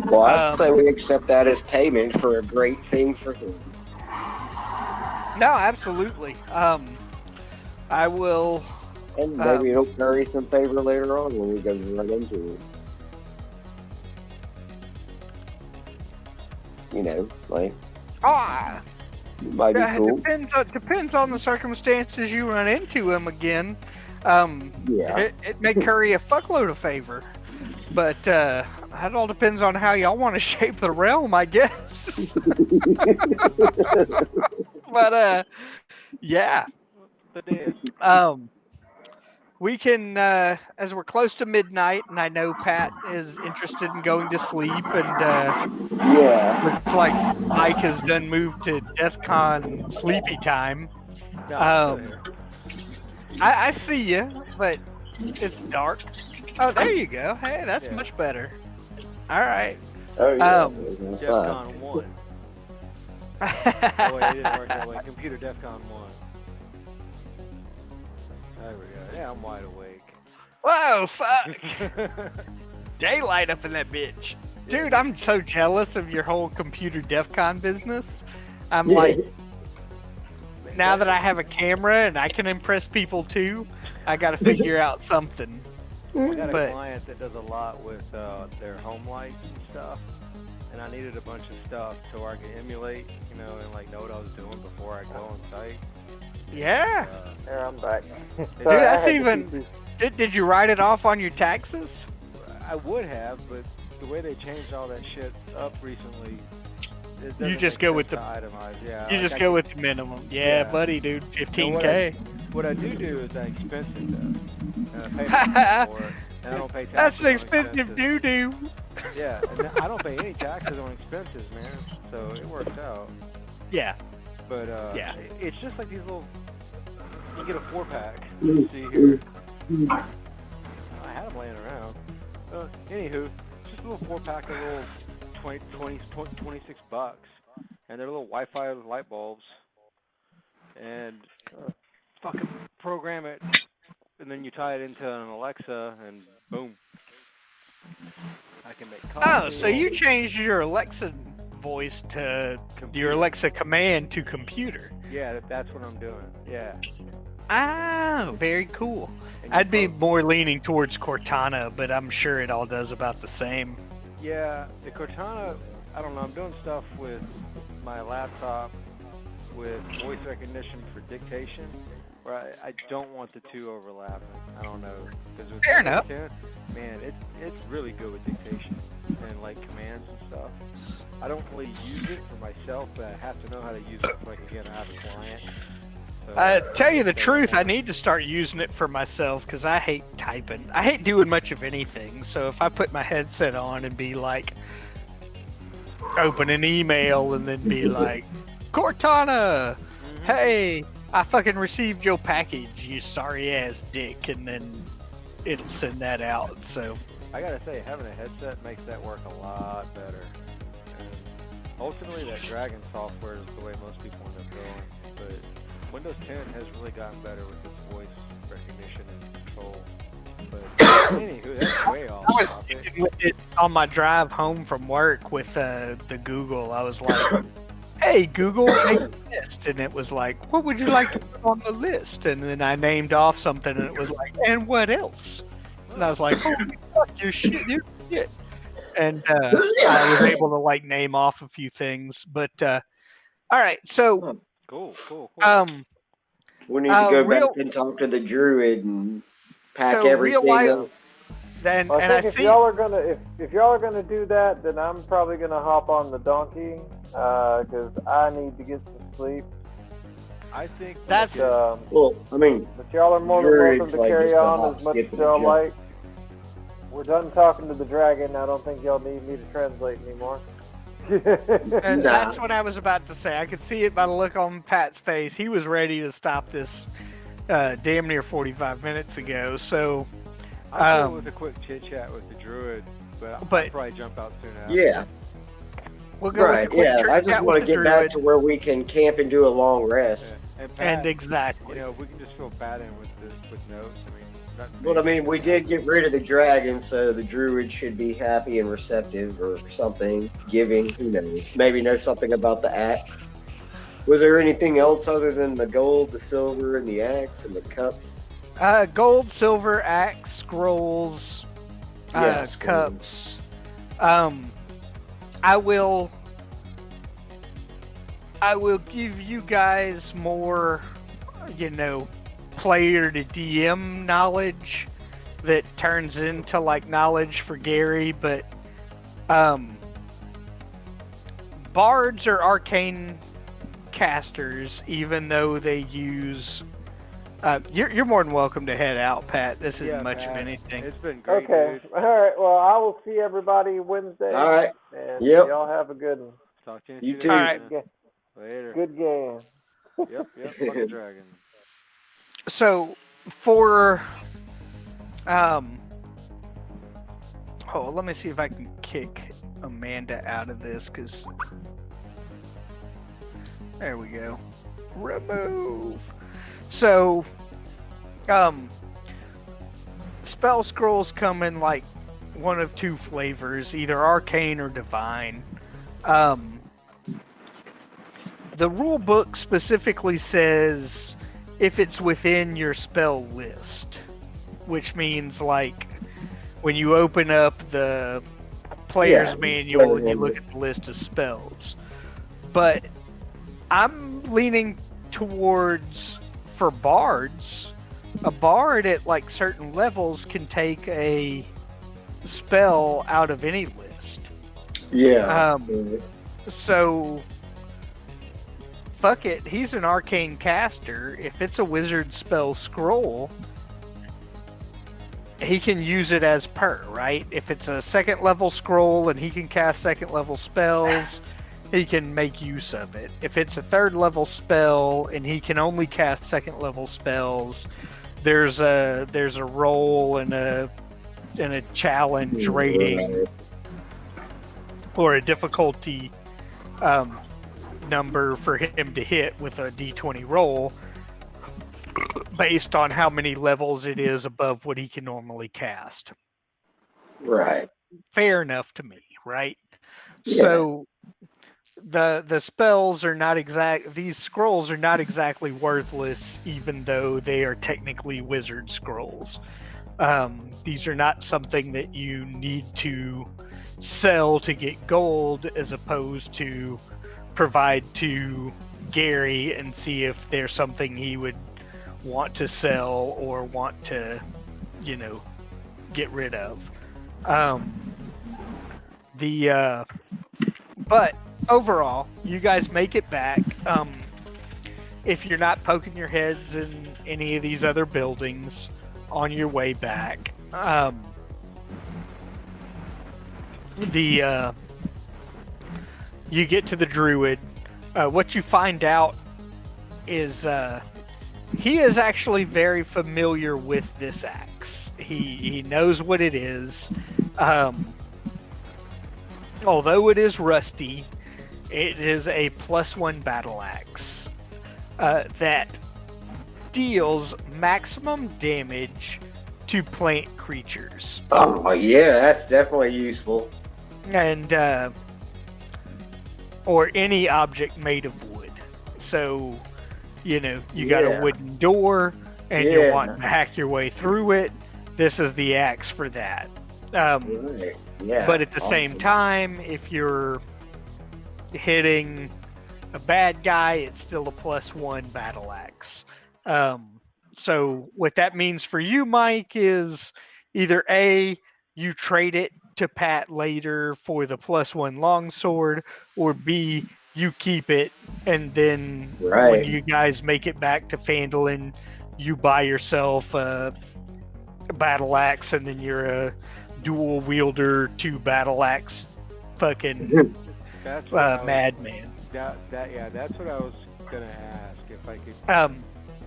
Well, I'd say we accept that as payment for a great thing for him. No, absolutely. I will. And maybe it'll curry some favor later on when we go run into it. You know, like. Might be cool. Depends on the circumstances you run into him again. It may curry a fuckload of favor, but that all depends on how y'all want to shape the realm, I guess. But yeah. We can, as we're close to midnight, and I know Pat is interested in going to sleep, and looks like Mike has done moved to DEFCON sleepy time. I see you, but it's dark. Oh, there you go. Hey, that's much better. All right. Oh, yeah. DEFCON 1. Oh, wait, it didn't work that way. Computer DEFCON 1. There we go. Yeah, I'm wide awake. Whoa, fuck! Daylight up in that bitch. Dude, I'm so jealous of your whole computer DEFCON business. I'm like, now that I have a camera and I can impress people too, I gotta figure out something. I got a client that does a lot with their home lights and stuff, and I needed a bunch of stuff so I could emulate, you know, and like know what I was doing before I go on site. Yeah. Here, I'm back. Dude, that's even. Did you write it off on your taxes? I would have, but the way they changed all that shit up recently, you just go with the itemize. Yeah, you just go with the minimum. Yeah, buddy, dude, 15K. What I do is I expense it though, and I pay for it, and I don't pay taxes. That's an expensive doo-doo. Yeah, and I don't pay any taxes on expenses, man. So it works out. Yeah. But it's just like these little. You get a 4-pack. See here. I had them laying around. Anywho, just a little 4-pack of little 26 bucks, and they're little Wi-Fi light bulbs, and fucking program it, and then you tie it into an Alexa, and boom, I can make coffee. Oh, so you changed your Alexa voice to your Alexa command to computer. Yeah, that's what I'm doing. Yeah. Ah, very cool. I'd be more leaning towards Cortana, but I'm sure it all does about the same. Yeah, the Cortana, I don't know, I'm doing stuff with my laptop with voice recognition for dictation, where I don't want the two overlapping. I don't know. Fair enough. Man, it's really good with dictation and like commands and stuff. I don't really use it for myself, but I have to know how to use it so I can get out of a client. So, tell you the truth, I need to start using it for myself because I hate typing. I hate doing much of anything. So if I put my headset on and be like, open an email and then be like, Cortana, hey, I fucking received your package, you sorry ass dick, and then it'll send that out. So I gotta say, having a headset makes that work a lot better. And ultimately, that Dragon software is the way most people end up going, but Windows 10 has really gotten better with its voice recognition and control. But anywho, that's way off I was topic. thinking with it on my drive home from work with the Google. I was like, "Hey Google, make a list," and it was like, "What would you like to put on the list?" And then I named off something, and it was like, "And what else?" And I was like, "Holy fuck, you're shit." And I was able to like name off a few things. But all right, so Cool. We need to go real- back and talk to the druid and pack so everything real life. up. Then Well, and I I think see. if y'all are gonna do that, then I'm probably gonna hop on the donkey, because I need to get some sleep. I think That's- Well, I mean, But y'all are more than Druid's welcome to like carry just a on hop, as much skip, as and a y'all jump. like. We're done talking to the dragon. I don't think y'all need me to translate anymore. And Nah. that's what I was about to say. I could see it by the look on Pat's face. He was ready to stop this damn near 45 minutes ago. So, I'm cool with a quick chit chat with the druid, but I'll probably jump out soon after. yeah, we'll go right, with a quick yeah. chit I just chat want to with the get back druid. to where we can camp and do a long rest. Yeah. And, Pat, And exactly. you know, we can just fill Pat in with notes. I mean, that's But I mean, we did get rid of the dragon, so the druid should be happy and receptive or something, giving, who knows. Maybe know something about the axe. Was there anything else other than the gold, the silver, and the axe, and the cups? Gold, silver, axe, scrolls, Yeah, cups. I will give you guys more, player to DM knowledge that turns into like knowledge for Gary, but bards are arcane casters, even though they use. You're more than welcome to head out, Pat. This isn't much of Pat, anything. It's been great, Okay. dude. All right. Well, I will see everybody Wednesday. All right. And Yep. y'all have a good one. Talk to you in You 2 too. days, All right. man. Later. Good game. Yep. Fucking dragon. So for let me see if I can kick Amanda out of this, because there we go. Remove. So spell scrolls come in like one of two flavors, either arcane or divine. The rule book specifically says if it's within your spell list, which means like when you open up the player's manual and you look at the list of spells. But I'm leaning towards, for bards, a bard at like certain levels can take a spell out of any list. Yeah. So fuck it, he's an arcane caster. If it's a wizard spell scroll, he can use it as per, right? If it's a second level scroll and he can cast second level spells, he can make use of it. If it's a third level spell and he can only cast second level spells, there's a roll and a challenge rating or a difficulty number for him to hit with a d20 roll based on how many levels it is above what he can normally cast. Right. Fair enough to me, right? Yeah. So the spells are not these scrolls are not exactly worthless, even though they are technically wizard scrolls. These are not something that you need to sell to get gold, as opposed to provide to Gary and see if there's something he would want to sell or want to, get rid of. But overall, you guys make it back. If you're not poking your heads in any of these other buildings on your way back, you get to the druid. What you find out is he is actually very familiar with this axe. He knows what it is. Although it is rusty, it is a +1 battle axe that deals maximum damage to plant creatures. Oh, yeah, that's definitely useful. And, or any object made of wood. So, you got a wooden door, and you're wanting to hack your way through it. This is the axe for that. Right. Yeah, but at the same time, if you're hitting a bad guy, it's still a +1 battle axe. So what that means for you, Mike, is either A, you trade it to Pat later for the +1 longsword, or B, you keep it, and then when you guys make it back to Phandalin, you buy yourself a battle axe, and then you're a dual wielder 2 battle axe fucking madman. That's what I was gonna ask, if I could.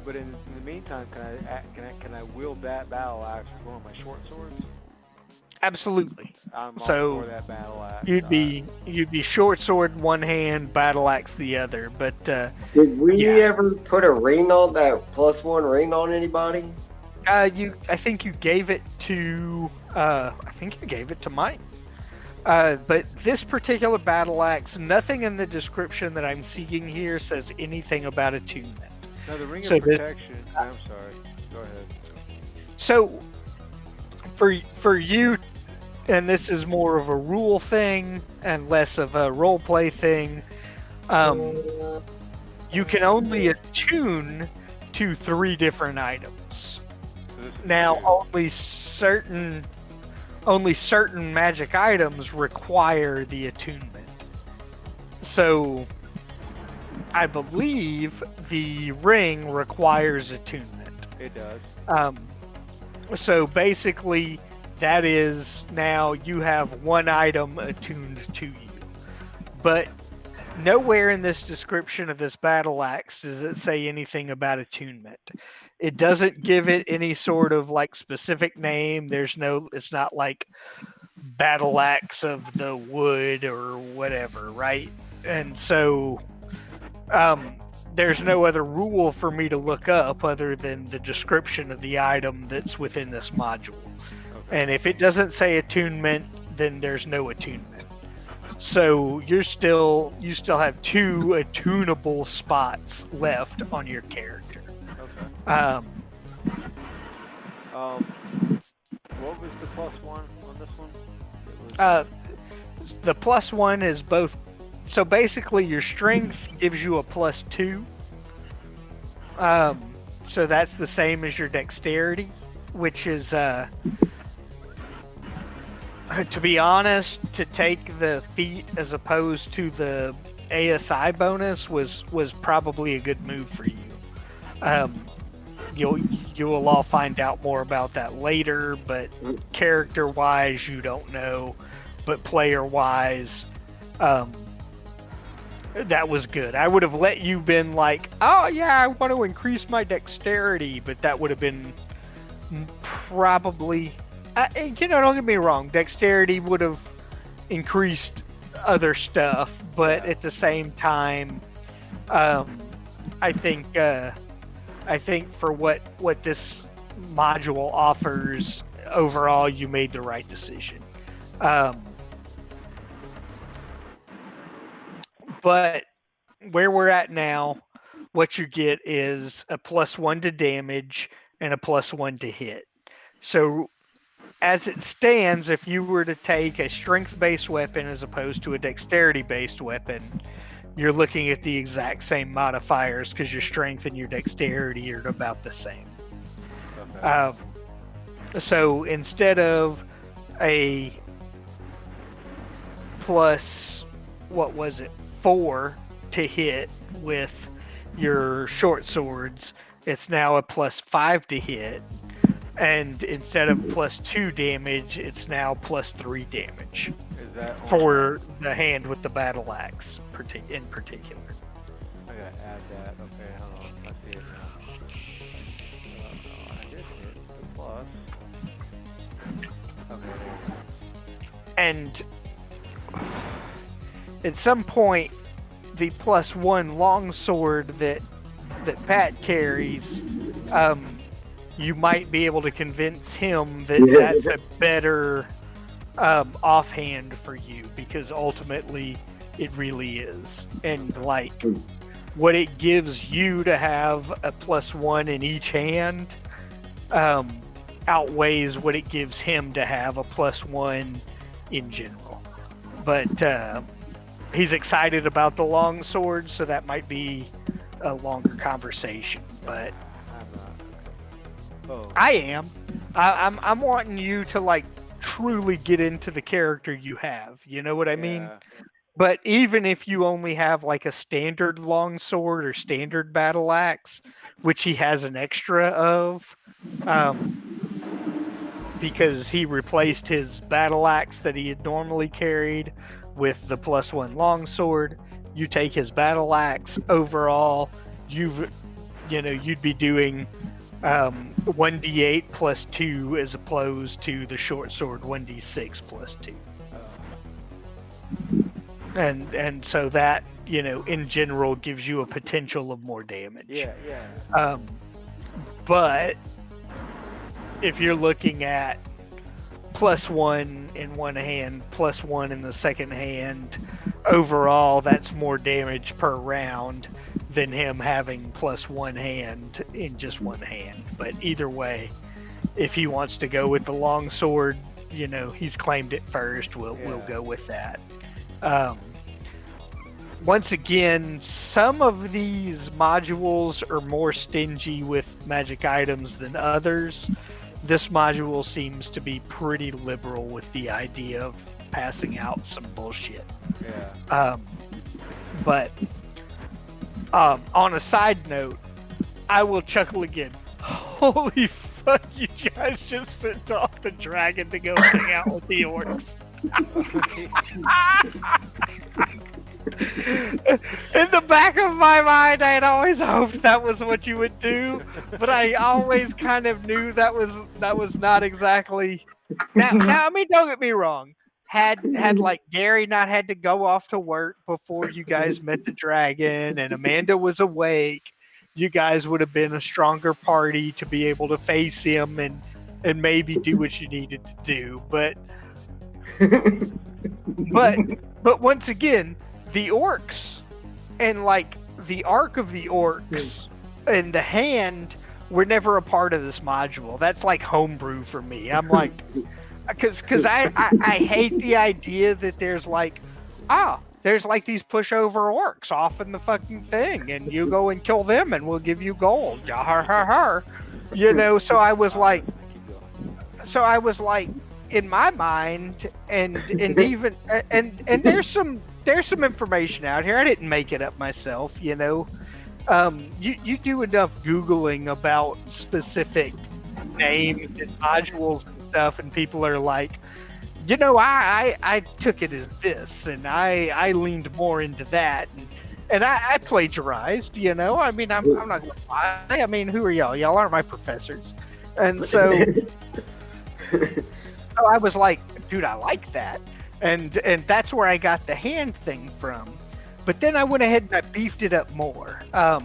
But in the meantime, can I wield that battle axe with one of my short swords? Absolutely. I'm all So for that battle axe. you'd be short sword one hand, battle axe the other. But did we ever put a ring on that +1 ring on anybody? I think you gave it to Mike. But this particular battle axe, nothing in the description that I'm seeing here says anything about attunement. No, the ring of protection. I'm sorry. Go ahead. So, for you, and this is more of a rule thing and less of a role play thing, you can only attune to 3 different items. Now, only certain magic items require the attunement. So, I believe the ring requires attunement. It does. So basically, that is now you have 1 item attuned to you. But nowhere in this description of this battle axe does it say anything about attunement. It doesn't give it any sort of like specific name. It's not like battle axe of the wood or whatever, right? And so there's no other rule for me to look up other than the description of the item that's within this module. Okay. And if it doesn't say attunement, then there's no attunement. So you still have 2 attunable spots left on your character. Okay. What was the +1 on this one? The +1 is both. So basically, your strength gives you a +2. So that's the same as your dexterity, which is, to be honest, to take the feat as opposed to the ASI bonus was probably a good move for you. You will all find out more about that later, but character-wise, you don't know. But player-wise, that was good. I would have let you been like, oh yeah, I want to increase my dexterity, but that would have been probably, don't get me wrong, dexterity would have increased other stuff, but at the same time, I think for what this module offers, overall, you made the right decision. But where we're at now, what you get is a +1 to damage and a +1 to hit. So as it stands, if you were to take a strength-based weapon as opposed to a dexterity-based weapon, you're looking at the exact same modifiers because your strength and your dexterity are about the same. Okay. So instead of a +4 to hit with your short swords, it's now a +5 to hit, and instead of +2 damage, it's now +3 damage. Is that for the hand with the battle axe in particular? I gotta add that. Okay, hold on. I see it now. I did hit the plus. Okay. And at some point, the +1 longsword that Pat carries you might be able to convince him that that's a better offhand for you, because ultimately it really is. And like what it gives you to have a +1 in each hand outweighs what it gives him to have a +1 in general. But he's excited about the longsword, so that might be a longer conversation. But I am. I'm wanting you to like truly get into the character you have. You know what I mean? But even if you only have like a standard longsword or standard battle axe, which he has an extra of, because he replaced his battle axe that he had normally carried with the +1 longsword, you take his battle axe overall, you'd be doing 1d8 +2 as opposed to the short sword 1d6 +2. And so that, in general gives you a potential of more damage. But if you're looking at +1 in one hand, +1 in the second hand, overall that's more damage per round than him having +1 hand in just one hand. But either way, if he wants to go with the longsword, he's claimed it first, we'll go with that. Once again, some of these modules are more stingy with magic items than others. This module seems to be pretty liberal with the idea of passing out some bullshit. But on a side note, I will chuckle again. Holy fuck, you guys just sent off the dragon to go hang out with the orcs. In the back of my mind, I had always hoped that was what you would do, but I always kind of knew that was not exactly. Now, I mean, don't get me wrong. Had like Gary not had to go off to work before you guys met the dragon, and Amanda was awake, you guys would have been a stronger party to be able to face him and maybe do what you needed to do. But once again, the orcs and like the arc of the orcs and the hand were never a part of this module. That's like homebrew for me. I'm like, because I hate the idea that there's like these pushover orcs off in the fucking thing, and you go and kill them and we'll give you gold. So I was like in my mind, and even and there's some information out here. I didn't make it up myself, You do enough Googling about specific names and modules and stuff, and people are like, I took it as this, and I leaned more into that, and I plagiarized, I mean, I'm not gonna lie. I mean, who are y'all? Y'all aren't my professors. And so so I was like, dude, I like that. And that's where I got the hand thing from. But then I went ahead and I beefed it up more. I'll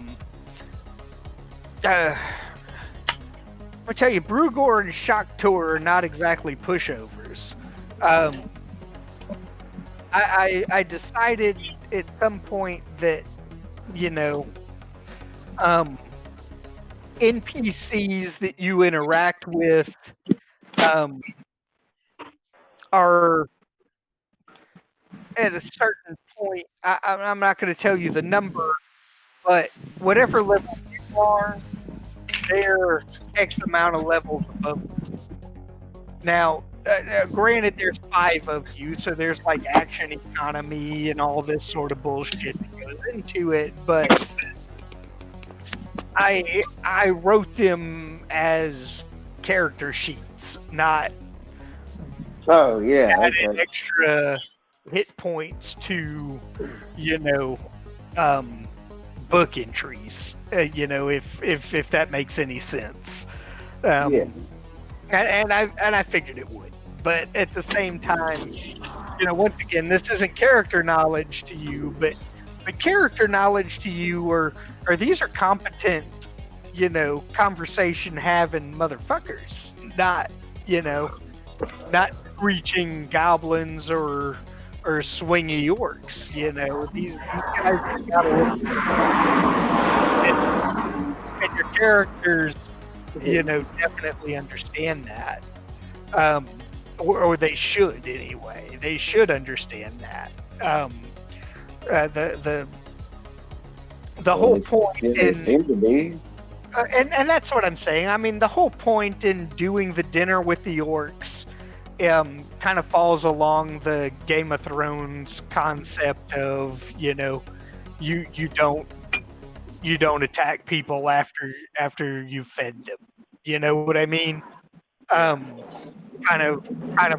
tell you, Brugor and Shaktor are not exactly pushovers. I decided at some point that, NPCs that you interact with are at a certain point. I'm not going to tell you the number, but whatever level you are, they're X amount of levels above you. Now, granted, there's 5 of you, so there's like action economy and all this sort of bullshit that goes into it, but I wrote them as character sheets, not added extra hit points to, book entries, if that makes any sense. And I figured it would. But at the same time, once again, this isn't character knowledge to you, but character knowledge to you are these are competent conversation having motherfuckers, not, not screeching goblins or swingy orcs. These guys gotta look, and your characters, definitely understand that. Or they should anyway. They should understand that. The whole point in and that's what I'm saying. I mean, the whole point in doing the dinner with the orcs kind of falls along the Game of Thrones concept of you don't attack people after you've fed them. You know what I mean? Kind of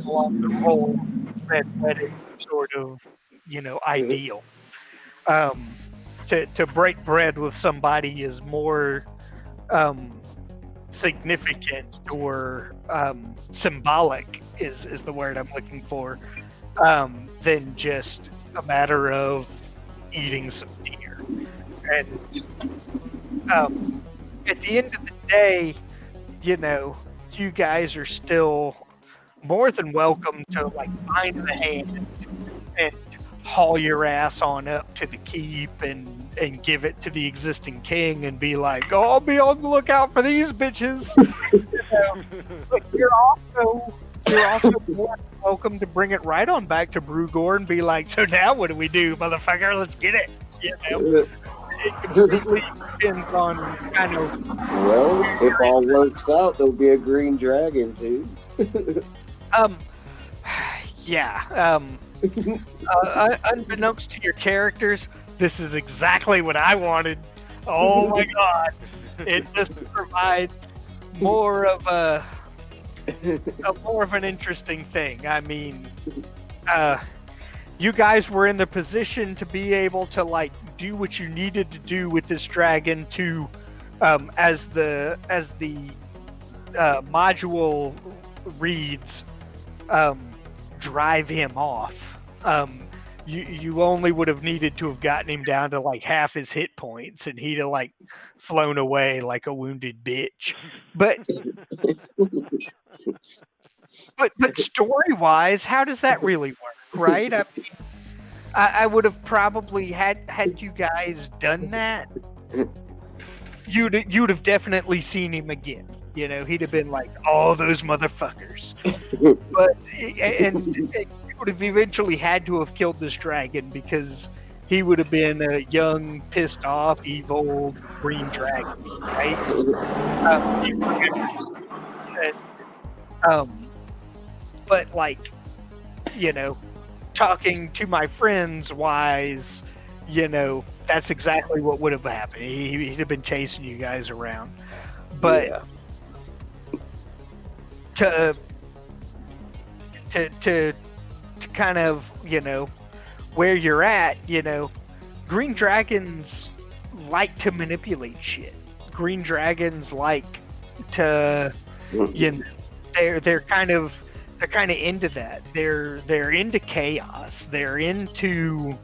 along the whole red wedding sort of ideal. To break bread with somebody is more significant or symbolic is the word I'm looking for than just a matter of eating some deer. And at the end of the day, you guys are still more than welcome to find the hand and haul your ass on up to the keep and give it to the existing king and be like, oh, I'll be on the lookout for these bitches. But you're also more than welcome to bring it right on back to Brugor and be like, so now what do we do, motherfucker? Let's get it. It completely depends on kind of. Well, if all works out, there'll be a green dragon too. Yeah. Unbeknownst to your characters, this is exactly what I wanted. Oh my god! It just provides more of an interesting thing. I mean, you guys were in the position to be able to do what you needed to do with this dragon to, as the module reads, drive him off. You only would have needed to have gotten him down to half his hit points, and he'd have flown away like a wounded bitch. But story wise, how does that really work, right? I mean, I would have probably had you guys done that. You'd have definitely seen him again. He'd have been like, "Oh, those motherfuckers." But and you would have eventually had to have killed this dragon because he would have been a young, pissed off, evil green dragon, right? But talking to my friends wise, that's exactly what would have happened. He'd have been chasing you guys around. But to kind of, where you're at, green dragons like to manipulate shit. Green dragons like to, they're kind of into that. They're into chaos. They're into,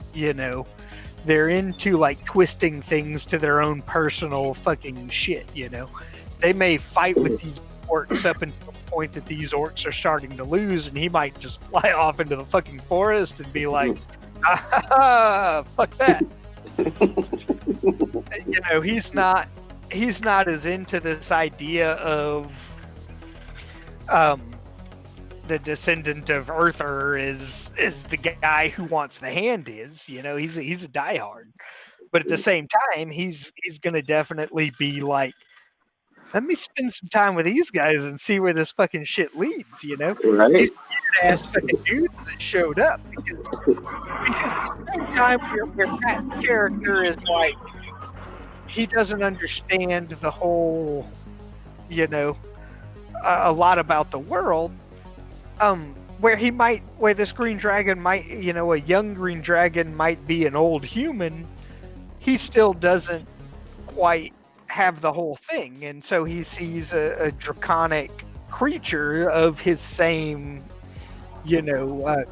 they're into twisting things to their own personal fucking shit, They may fight with these orcs up until the point that these orcs are starting to lose, and he might just fly off into the fucking forest and be like, fuck that. He's not as into this idea of the descendant of Earther is the guy who wants the hand is. He's a diehard. But at the same time, he's gonna definitely be like, let me spend some time with these guys and see where this fucking shit leads, Right. These ass fucking dudes that showed up because at the same time where that character is he doesn't understand the whole, a lot about the world. Where this green dragon might, a young green dragon might be an old human, he still doesn't quite have the whole thing, and so he sees a draconic creature of his same,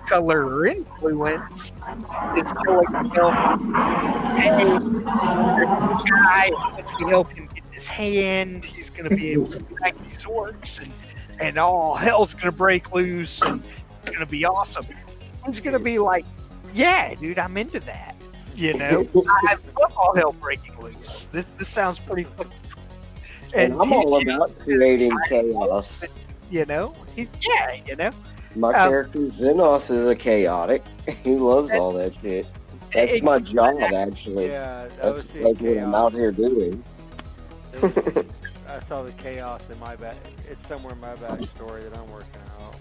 color or influence is telling him, hey, there's a guy, let's help him get this hand. He's going to be able to fight these orcs, and all hell's going to break loose, and it's going to be awesome. He's going to be like, yeah, dude, I'm into that. You know, I love all hell breaking loose. This sounds pretty fun. And I'm all about creating chaos. You know, you know. My character Xenos is a chaotic. He loves all that shit. That's my job, actually. Yeah, That's like what I'm out here doing. I saw the chaos in my back. It's somewhere in my backstory that I'm working out.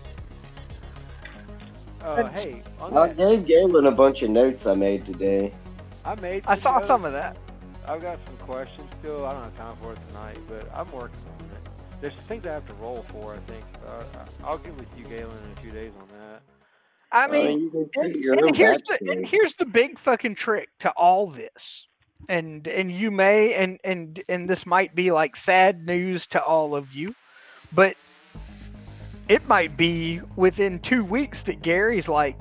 Hey, I gave Galen a bunch of notes I made today. I saw some of that. I've got some questions still. I don't have time for it tonight, but I'm working on it. There's things I have to roll for, I think. I'll get with you, Galen, in a few days on that. I mean, and here's the big fucking trick to all this. And you may, and this might be like sad news to all of you, but it might be within 2 weeks that Gary's like,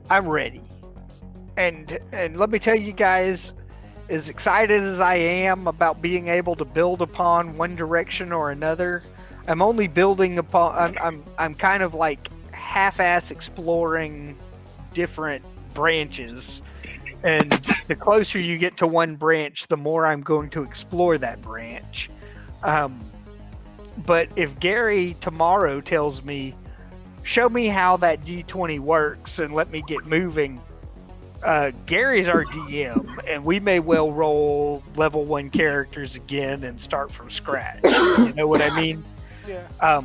I'm ready. And let me tell you guys, as excited as I am about being able to build upon one direction or another, I'm only building upon, I'm kind of like half-ass exploring different branches. And the closer you get to one branch, the more I'm going to explore that branch. But if Gary tomorrow tells me, show me how that D20 works and let me get moving, Gary's our DM, and we may well roll level 1 characters again and start from scratch. You know what I mean? Yeah.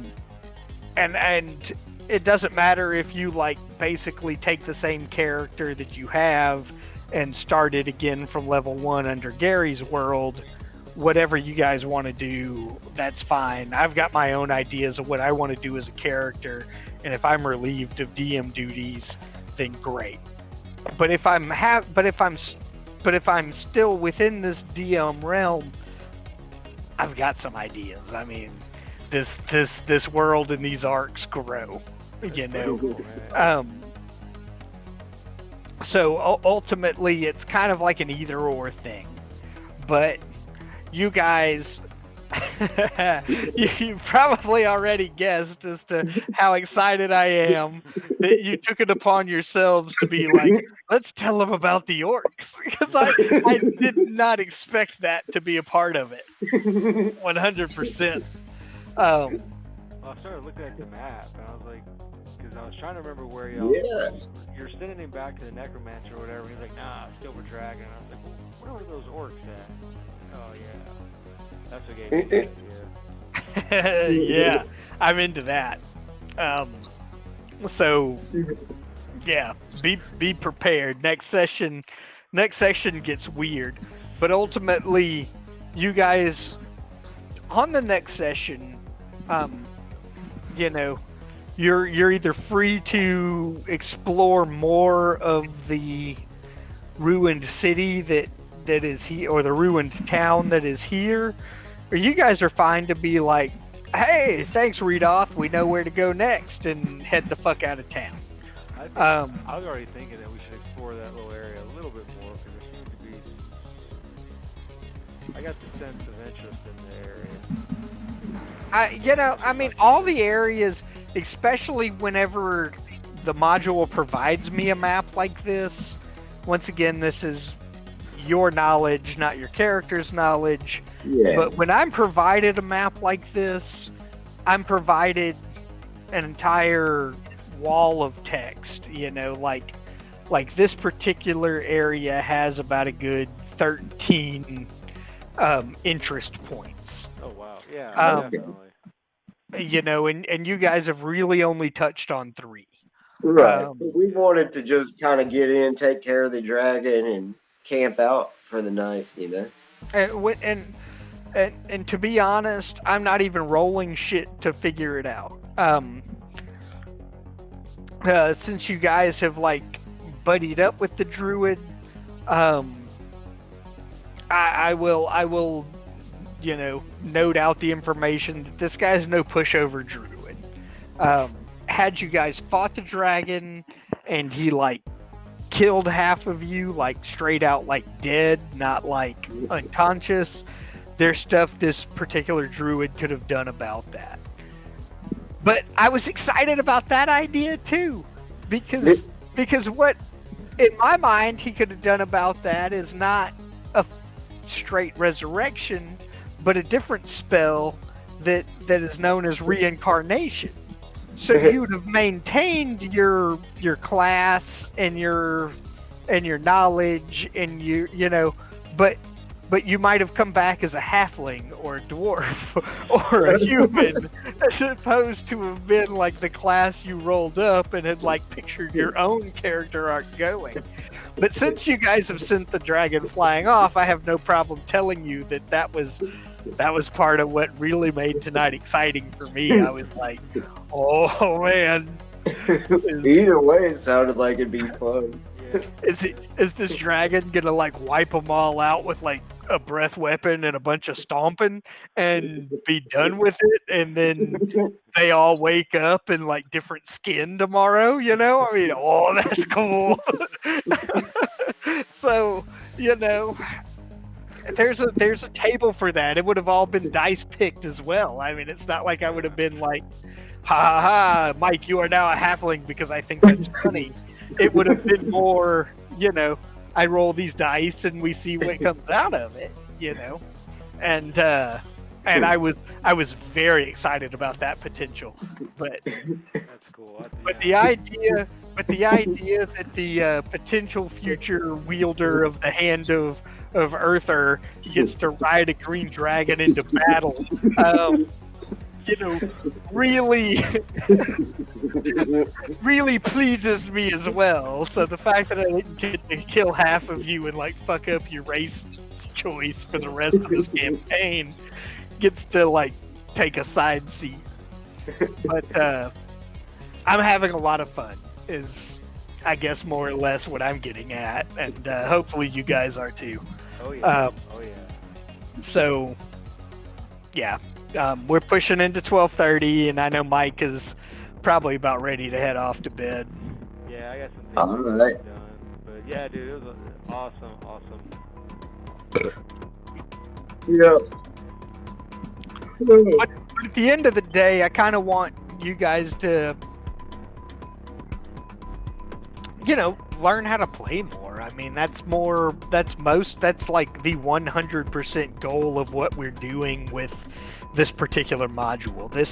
And it doesn't matter if you like basically take the same character that you have and start it again from level 1 under Gary's world. Whatever you guys want to do, that's fine. I've got my own ideas of what I want to do as a character, and if I'm relieved of DM duties, then great. But if I'm still within this DM realm, I've got some ideas. I mean, this world and these arcs grow, you know. So ultimately, it's kind of like an either-or thing. But you guys, you probably already guessed as to how excited I am that you took it upon yourselves to be like, let's tell them about the orcs. Because I did not expect that to be a part of it. 100%. Well, I started looking at the map, and I was like, because I was trying to remember where you're sending him back to the necromancer or whatever. He's like, nah, Silver Dragon. And I was like, well, where are those orcs at? Oh, yeah. That's what gave me the idea. Yeah, I'm into that. So, yeah, be prepared. Next session gets weird. But ultimately, you guys, on the next session, you know, you're either free to explore more of the ruined city that is here, or the ruined town that is here, or you guys are fine to be like, hey, thanks, Redoth, we know where to go next, and head the fuck out of town. I was already thinking that we should explore that little area a little bit more, because there seems to be, I got the sense of interest in the area. I mean, all the areas, especially whenever the module provides me a map like this, once again, this is your knowledge, not your character's knowledge. Yeah. But when I'm provided a map like this, I'm provided an entire wall of text, you know, like this particular area has about a good 13 interest points. Oh, wow. Yeah, definitely. You know, and you guys have really only touched on 3. Right. We wanted to just kind of get in, take care of the dragon, and camp out for the night, you know? And to be honest, I'm not even rolling shit to figure it out. Since you guys have, like, buddied up with the druid, I will, you know, note out the information that this guy's no pushover druid. Had you guys fought the dragon and he, like, killed half of you, like, straight out, like, dead, not, like, unconscious, there's stuff this particular druid could have done about that. But I was excited about that idea too, because what in my mind he could have done about that is not a straight resurrection, but a different spell that is known as reincarnation. So you would have maintained your class and your knowledge and you know, but you might have come back as a halfling or a dwarf or a human, as opposed to have been like the class you rolled up and had like pictured your own character arc going. But since you guys have sent the dragon flying off, I have no problem telling you that was part of what really made tonight exciting for me. I was like, oh man. Either way, it sounded like it'd be fun. Is this dragon gonna like wipe them all out with like a breath weapon and a bunch of stomping and be done with it, and then they all wake up in like different skin tomorrow? You know, I mean, oh, that's cool. So, you know, there's a table for that. It would have all been dice picked as well. I mean, it's not like I would have been like, ha ha ha, Mike, you are now a halfling because I think that's funny. It would have been more, you know, I roll these dice and we see what comes out of it, you know, and I was very excited about that potential, but That's cool. but the idea that the potential future wielder of the hand of Earther gets to ride a green dragon into battle, you know, really pleases me as well. So the fact that I didn't get to kill half of you and like fuck up your race choice for the rest of this campaign gets to like take a side seat. But I'm having a lot of fun is I guess more or less what I'm getting at, and hopefully you guys are too. Oh yeah. So yeah. We're pushing into 12:30, and I know Mike is probably about ready to head off to bed. Yeah, I got some things All right. done. But yeah, dude, it was awesome. Yeah. But at the end of the day, I kind of want you guys to, you know, learn how to play more. I mean, that's like the 100% goal of what we're doing with this particular module. This